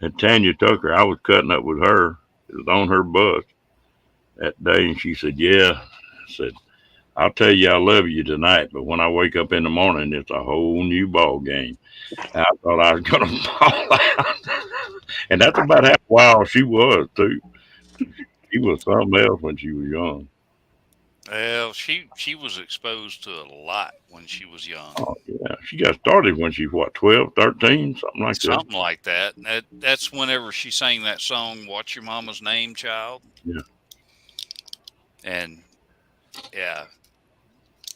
And Tanya Tucker, I was cutting up with her. It was on her bus that day, and she said, "Yeah." I said, "I'll tell you I love you tonight, but when I wake up in the morning, it's a whole new ball game." I thought I was gonna fall out, and that's about how wild she was too. She was something else when she was young. Well, she was exposed to a lot when she was young. Oh yeah, she got started when she was what, 12, 13, something like that. Something like that. That's whenever she sang that song, "What's Your Mama's Name, Child?" Yeah. And yeah,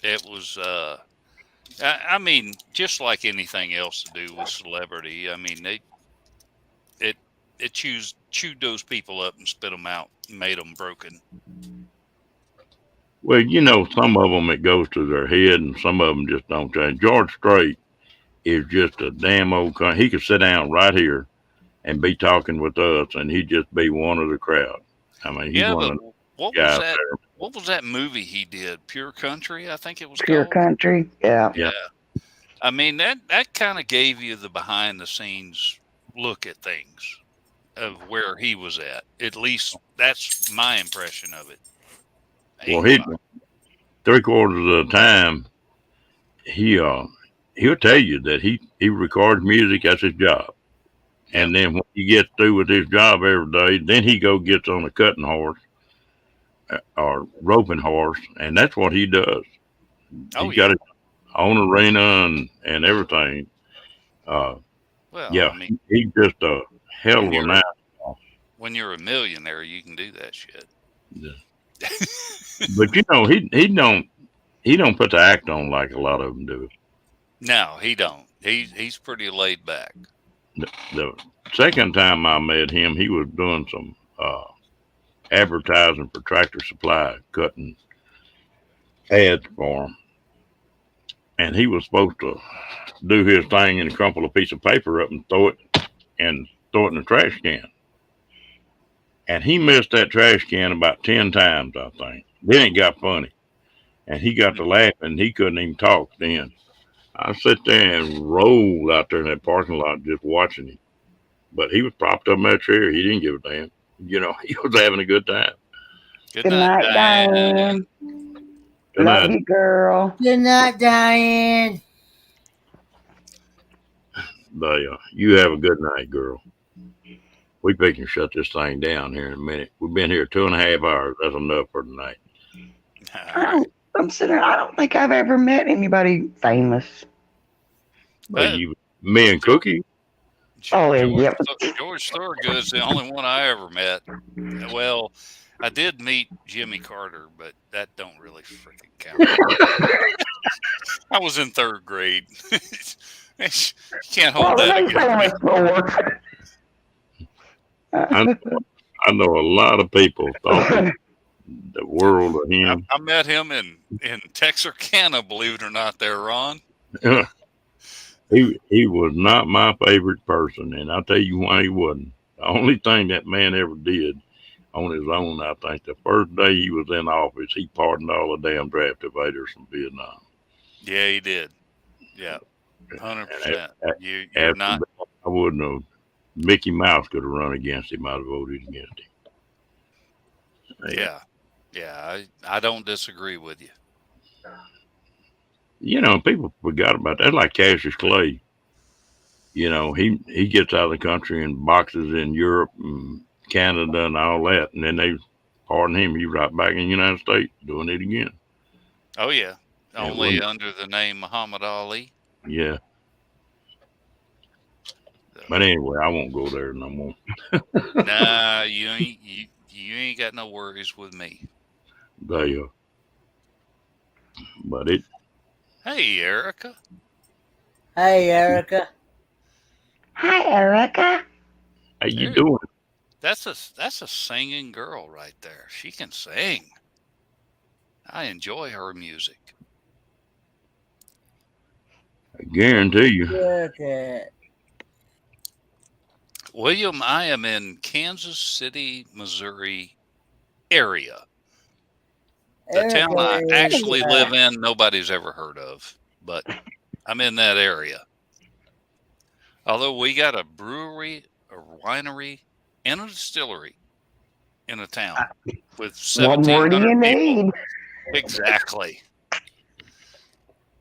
it was I mean, just like anything else to do with celebrity, I mean, it it chewed those people up and spit them out and made them broken. Well, some of them it goes to their head, and some of them just don't change. George Strait is just a damn old cunt. He could sit down right here and be talking with us, and he'd just be one of the crowd. I mean, he's Yeah, one but of the what was guys that? there. What was that movie he did? Pure Country, I think it was Pure called. country, yeah. Yeah. Yeah, I mean that kind of gave you the behind the scenes look at things of where he was at. At least that's my impression of it. Well, Ain't he lying. 3/4 of the time he he'll tell you that he records music. That's his job. Yep. And then when he gets through with his job every day, then he gets on a cutting horse or roping horse, and that's what he does. Oh He's got yeah. his own arena and everything. Uh, Well, yeah, I mean, he's just a hell when of a you're nice. when you're a millionaire, you can do that shit. But he don't put the act on like a lot of them do. No, he don't. He's pretty laid back. The second time I met him, he was doing some advertising for Tractor Supply, cutting ads for him. and he was supposed to do his thing and crumple a piece of paper up and throw it in the trash can. And he missed that trash can about 10 times, I think. Then it got funny. And he got to laughing. He couldn't even talk then. I sat there and rolled out there in that parking lot just watching him. But he was propped up in that chair. He didn't give a damn. He was having a good time. Good Good night, night, Diane. Diane. Good Love night. you, girl. Good night, Diane. You have a good night, girl. We can shut this thing down here in a minute. We've been here 2.5 hours. That's enough for tonight. All right. I don't think I've ever met anybody famous. But me and Cookie, Oh, George, yep. George Thorogood's the only one I ever met. Well, I did meet Jimmy Carter, but that don't really freaking count. I was in 3rd grade. You can't hold Well, that they against me. famous for. I know a lot of people thought the world of him. I met him in Texarkana, believe it or not, there, Ron. He was not my favorite person, and I'll tell you why he wasn't. The only thing that man ever did on his own, I think, the first day he was in office, he pardoned all the damn draft evaders from Vietnam. Yeah, he did. Yeah, 100%. You're After not. that, I wouldn't have. Mickey Mouse could have run against him. I'd have voted against him. Yeah. I don't disagree with you. People forgot about that. Like Cassius Clay. He gets out of the country and boxes in Europe and Canada and all that, and then they pardon him. He's right back in the United States doing it again. Oh yeah, only under the name Muhammad Ali. Yeah. But anyway, I won't go there no more. Nah, you ain't got no worries with me. But it. Hey, Erica. Hey, Erica. Hi, Erica. How you doing? That's a singing girl right there. She can sing. I enjoy her music. I guarantee you. Look at William, I am in Kansas City, Missouri area. The town I actually live in, nobody's ever heard of, but I'm in that area. Although we got a brewery, a winery, and a distillery in a town with What more do you 1,700 people. need? Exactly.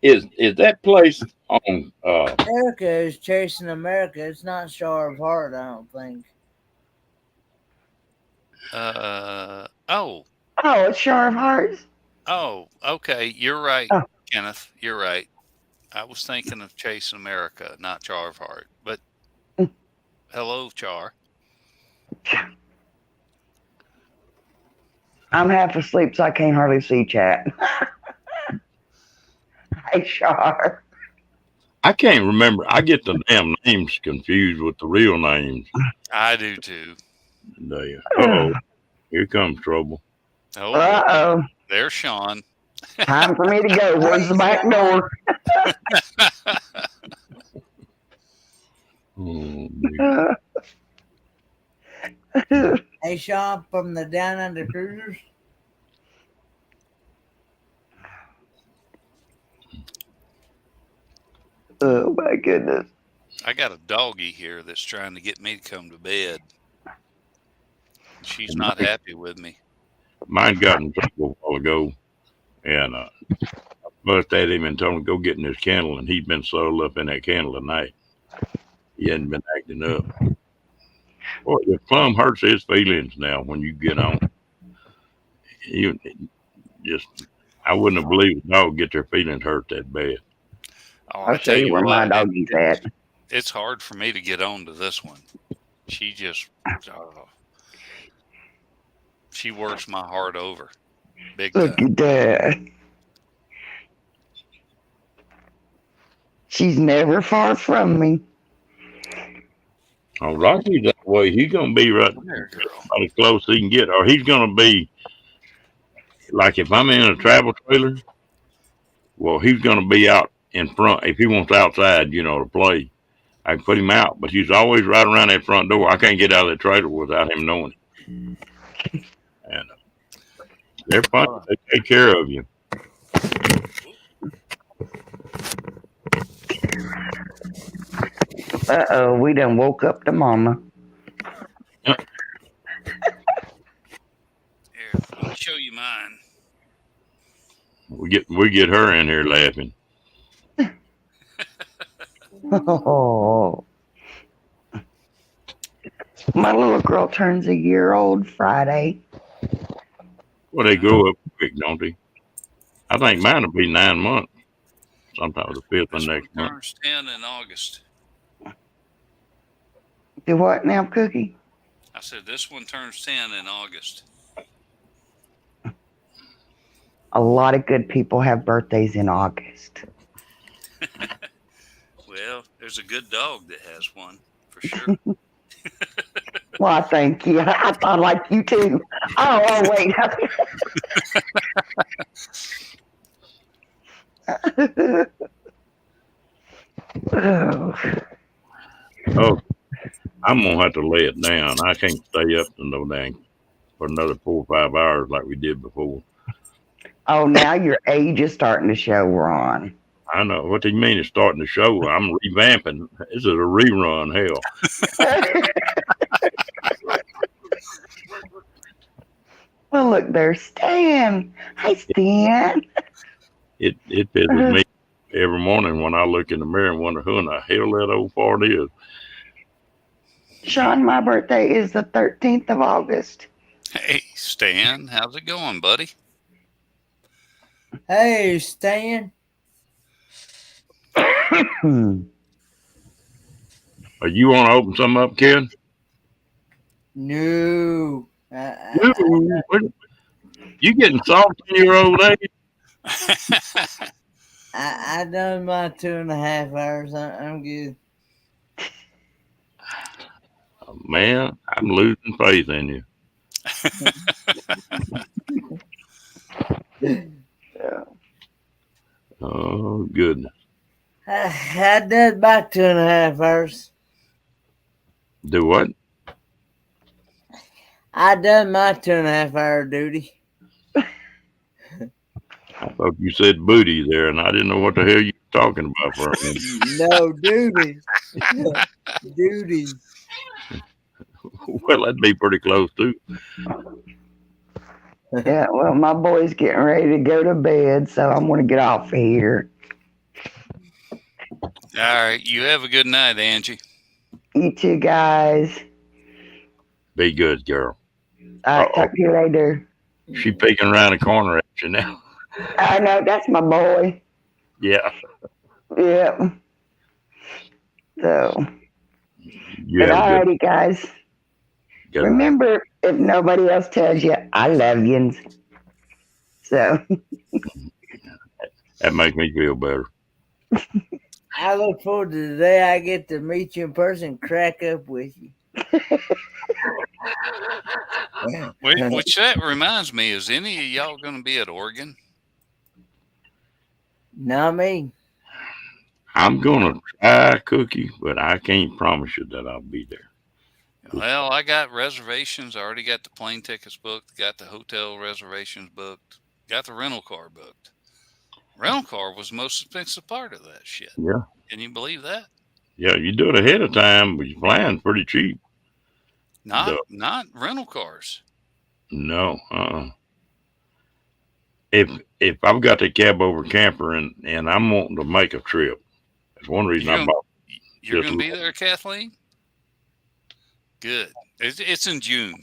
Is that place on? Erica is chasing America. It's not Shar of Heart, I don't think. Oh, it's Shar of Hearts. Oh, okay. You're right, Oh. Kenneth. You're right. I was thinking of Chasing America, not Char of Heart. But hello, Char. I'm half asleep, so I can't hardly see chat. Hey, Shar. I can't remember. I get the damn names confused with the real names. I do too. Uh-oh. Here comes trouble. Oh, Uh-oh. there's Sean. Time for me to go. Where's the back door? Hey, Sean from the Down Under Cruisers. Oh, my goodness. I got a doggy here that's trying to get me to come to bed. She's not happy with me. Mine got in trouble a while ago, and I fussed at him and told him to go get in his kennel, and he'd been sold up in that kennel tonight. He hadn't been acting up. Boy, the plum hurts his feelings now when you get on. I wouldn't have believed a dog get their feelings hurt that bad. Oh, I'll show you where my doggy's at. It's hard for me to get on to this one. She just, she works my heart over. Big Look time. at that. She's never far from me. Oh, Rocky's that way. He's going to be right There, girl. about as close as he can get, or he's going to be like if I'm in a travel trailer. Well, he's going to be out in front. If he wants outside, to play, I can put him out. But he's always right around that front door. I can't get out of the trailer without him knowing it. And they're fun. Oh, They take care of you. We done woke up the mama. Here, let me show you mine. We get her in here laughing. Oh, my little girl turns a year old Friday. Well, they grow up quick, don't they? I think mine will be 9 months. Sometime the 5th of This one next month. turns 10 in August. Do what now, Cookie? I said this one turns 10 in August. A lot of good people have birthdays in August. Well, there's a good dog that has one for sure. Well, I thank you. I like you too. Oh wait. Oh. Oh, I'm gonna have to lay it down. I can't stay up to no dang for another 4 or 5 hours like we did before. Oh, now your age is starting to show, Ron. I know what they mean. It's starting to show. I'm revamping. This is a rerun. Hell, Well, look, there's Stan. Hi, Stan. it pisses me every morning when I look in the mirror and wonder who in the hell that old fart is. Sean, my birthday is the 13th of August. Hey, Stan, how's it going, buddy? hey, Stan. Are you want to open something up, Ken? No. You getting soft in your old age? I done my 2.5 hours. I'm good. Oh, man, I'm losing faith in you. Yeah. Oh, goodness. I done my 2.5 hours. Do what? I done my 2.5 hour duty. I thought you said booty there, and I didn't know what the hell you were talking about for a minute. No, duty. Duty. Well, that'd be pretty close, too. Yeah, well, my boy's getting ready to go to bed, so I'm going to get off of here. All right. You have a good night, Angie. You two guys. Be good, girl. All right, talk to you later. She peeking around the corner at you now. I know, that's my boy. Yeah. Yeah. So, You but have a alrighty, guys. good night. Remember, if nobody else tells you, I love yous. So, That makes me feel better. I look forward to the day I get to meet you in person, crack up with you. Which that reminds me, is any of y'all going to be at Oregon? Not me. I'm going to try Cookie, but I can't promise you that I'll be there. Well, I got reservations. I already got the plane tickets booked, got the hotel reservations booked, got the rental car booked. Rental car was the most expensive part of that shit. Yeah. Can you believe that? Yeah, you do it ahead of time, but your flying's pretty cheap. Not rental cars. No. If I've got the cab over camper and I'm wanting to make a trip, that's one reason I bought. You're Just going to be a- there, Kathleen? Good. It's in June,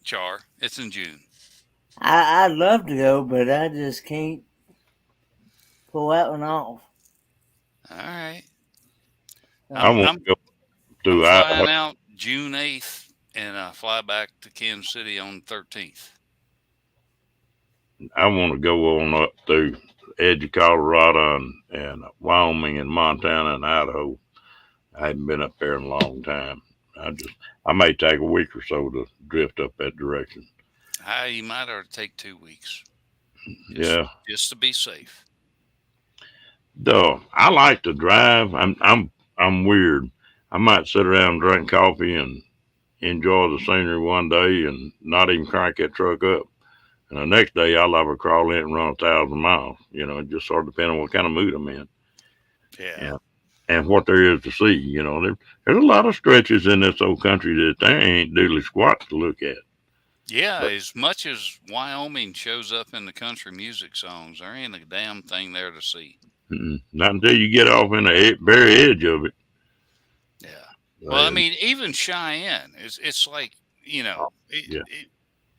Char. It's in June. I'd love to go, but I just can't pull that one off. All right. I want to go I'm to flying Idaho. out June 8th, and I fly back to Kansas City on the 13th. I want to go on up through the edge of Colorado and Wyoming and Montana and Idaho. I haven't been up there in a long time. I may take a week or so to drift up that direction. You might ought to take 2 weeks. Yeah. Just to be safe. Though I like to drive. I'm weird. I might sit around and drink coffee and enjoy the scenery one day and not even crank that truck up. And the next day I'll have a crawl in and run 1,000 miles. It just sort of depends on what kind of mood I'm in Yeah. and, and what there is to see. There's a lot of stretches in this old country that there ain't doodly squat to look at. Yeah, But as much as Wyoming shows up in the country music songs, there ain't a damn thing there to see. not until you get off in the very edge of it. Yeah. Well, I Uh, mean, even Cheyenne, it's like, yeah.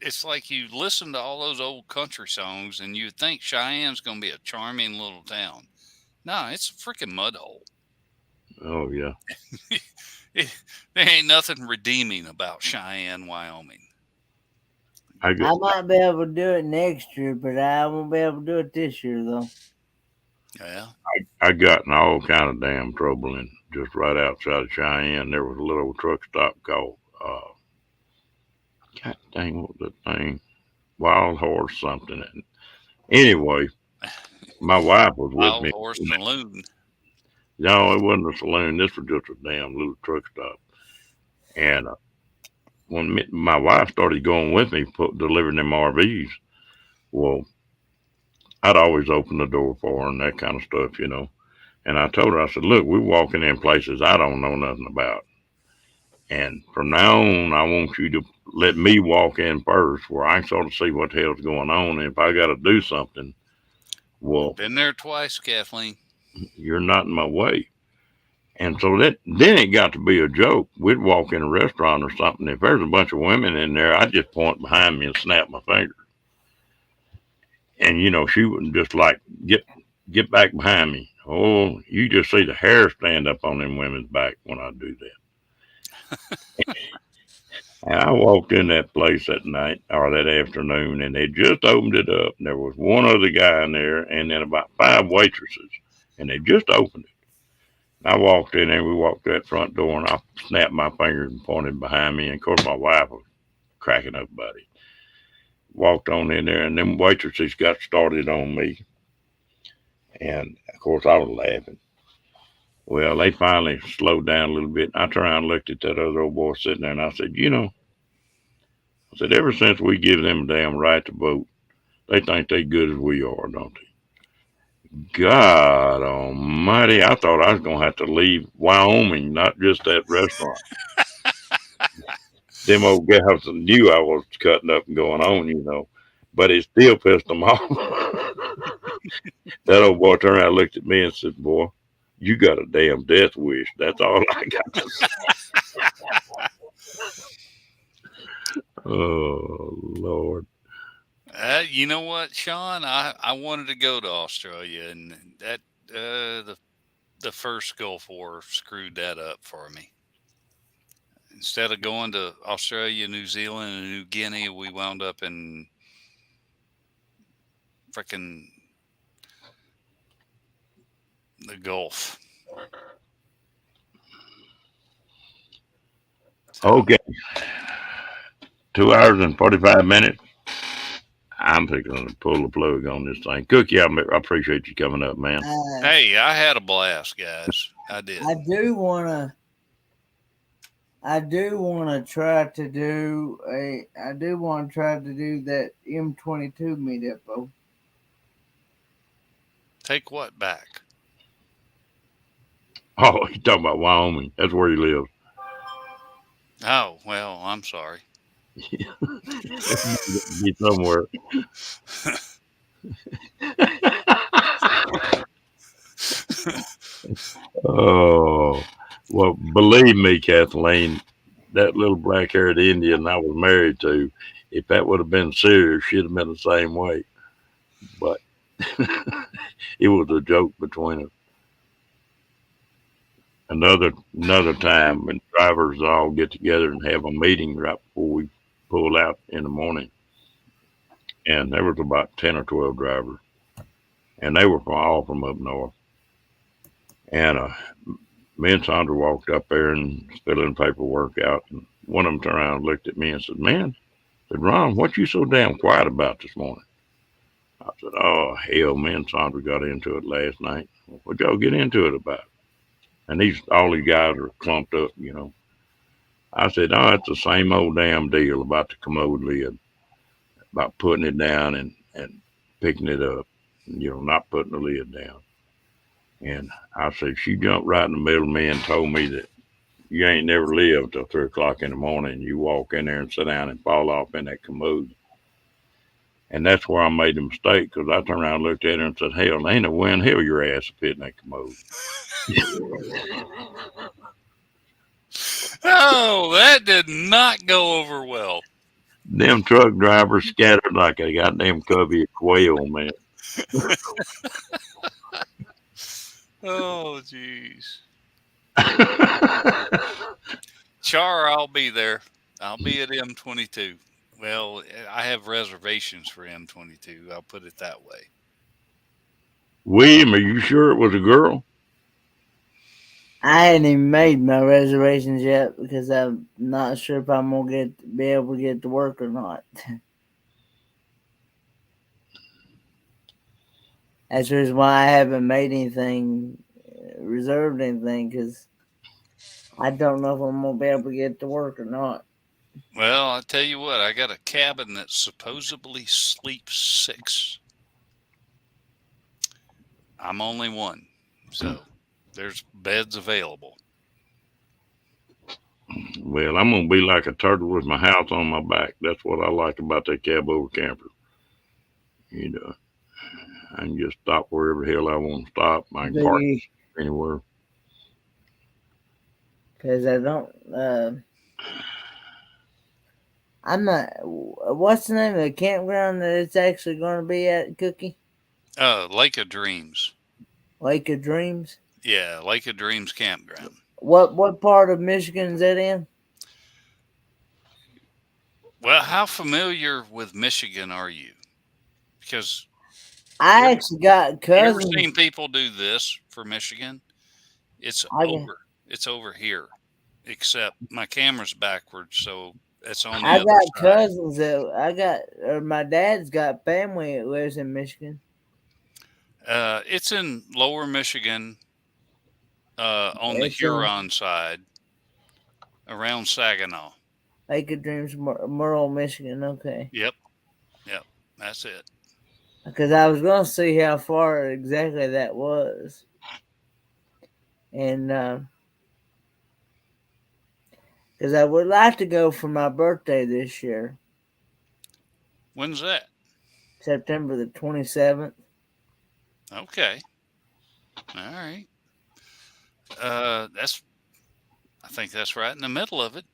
it's like you listen to all those old country songs and you think Cheyenne's going to be a charming little town. No, it's a freaking mud hole. Oh yeah. There ain't nothing redeeming about Cheyenne, Wyoming. I I got might be able to do it next year, but I won't be able to do it this year though. Yeah. I got in all kind of damn trouble in just right outside of Cheyenne. There was a little truck stop called God dang, what was that thing? Wild Horse something. And anyway, my wife was with Wild me. Horse Saloon. No, it wasn't a saloon. This was just a damn little truck stop. And when my wife started going with me, delivering them RVs, well, I'd always open the door for her and that kind of stuff. And I told her, I said, look, we're walking in places I don't know nothing about. And from now on, I want you to let me walk in first where I can sort of see what the hell's going on. And if I got to do something, well, Been there twice, Kathleen. you're not in my way. And so then it got to be a joke. We'd walk in a restaurant or something. If there's a bunch of women in there, I'd just point behind me and snap my finger. And she wouldn't just like get back behind me. Oh, you just see the hair stand up on them women's back when I do that. And I walked in that place that night or that afternoon, and they just opened it up. And there was one other guy in there, and then about 5 waitresses, and they just opened it. I walked in there, we walked to that front door, and I snapped my fingers and pointed behind me. And of course, my wife was cracking up about it. Walked on in there, and them waitresses got started on me. And of course, I was laughing. Well, they finally slowed down a little bit. I turned around and looked at that other old boy sitting there, and I said, I said, ever since we give them a damn right to vote, they think they good as we are, don't they? God almighty, I thought I was going to have to leave Wyoming, not just that restaurant. Them old gals knew I was cutting up and going on. But it still pissed them off. That old boy turned around and looked at me and said, boy, you got a damn death wish. That's all I got to say. Oh, Lord. You know what, Sean? I wanted to go to Australia, and that the first Gulf War screwed that up for me. Instead of going to Australia, New Zealand, and New Guinea, we wound up in frickin' the Gulf. So, Okay. 2 hours and 45 minutes. I'm going to pull the plug on this thing. Cookie, I appreciate you coming up, man. hey, I had a blast, guys. I did. I do want to try to do that M22 meetup though. Take what back? Oh, you talking about Wyoming. That's where he lives. Oh, well, I'm sorry. Be somewhere. Oh, well, believe me, Kathleen, that little black haired Indian I was married to, if that would have been serious, she'd have been the same way. But it was a joke between us. Another time when drivers all get together and have a meeting right before we pull out in the morning. And there was about 10 or 12 drivers. And they were all from up north. And me and Sandra walked up there and filling paperwork out. And one of them turned around and looked at me and said, man, said, Ron, what you so damn quiet about this morning? I said, "Oh hell, me and Sandra got into it last night. What y'all get into it about?" And all these guys are clumped up, you know. I said, "Oh, it's the same old damn deal about the commode lid, about putting it down and picking it up, you know, not putting the lid down." And I said, she jumped right in the middle of me and told me that you ain't never lived till 3 o'clock in the morning. And you walk in there and sit down and fall off in that commode. And that's where I made the mistake because I turned around and looked at her and said, "Hell, ain't no way in hell your ass will fit in that commode." Oh, that did not go over well. Them truck drivers scattered like a goddamn covey of quail, man. Oh, jeez. Char, I'll be there. I'll be at M22. Well, I have reservations for M22. I'll put it that way. William, are you sure it was a girl? I hadn't even made my reservations yet because I'm not sure if I'm gonna be able to get to work or not. That's the reason why I haven't made anything, reserved anything, because I don't know if I'm gonna be able to get to work or not. Well, I tell you what, I got a cabin that supposedly sleeps 6. I'm only 1, so there's beds available. Well, I'm gonna be like a turtle with my house on my back. That's what I like about that cab over camper. You know, I can just stop wherever the hell I want to stop. I can park anywhere. Because I don't. I'm not. What's the name of the campground that it's actually going to be at, Cookie? Lake of Dreams. Lake of Dreams. Yeah, Lake of Dreams campground. What part of Michigan is that in? Well, how familiar with Michigan are you? Because I actually got you ever cousins. seen people do this for Michigan? It's over here, except my camera's backwards, so it's on the I other got side. cousins that my dad's got family that lives in Michigan. It's in lower Michigan, on the Huron side, around Saginaw. Lake of Dreams, Merle, Michigan. Okay. Yep, that's it. Because I was going to see how far exactly that was. And because I would like to go for my birthday this year. When's that? September the 27th. Okay. All right. I think that's right in the middle of it.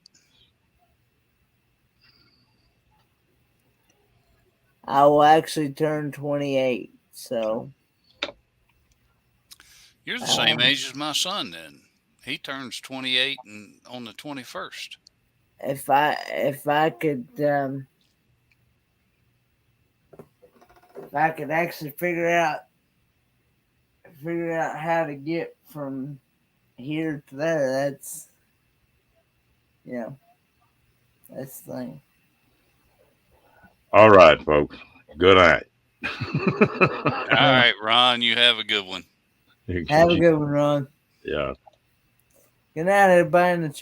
I will actually turn 28. So You're the same age as my son then. He turns 28 on the 21st. if I could actually figure out how to get from here to there, that's that's the thing. All right, folks. Good night. All right, Ron, you have a good one. Have a good one, Ron. Yeah. Good night, everybody in the chat.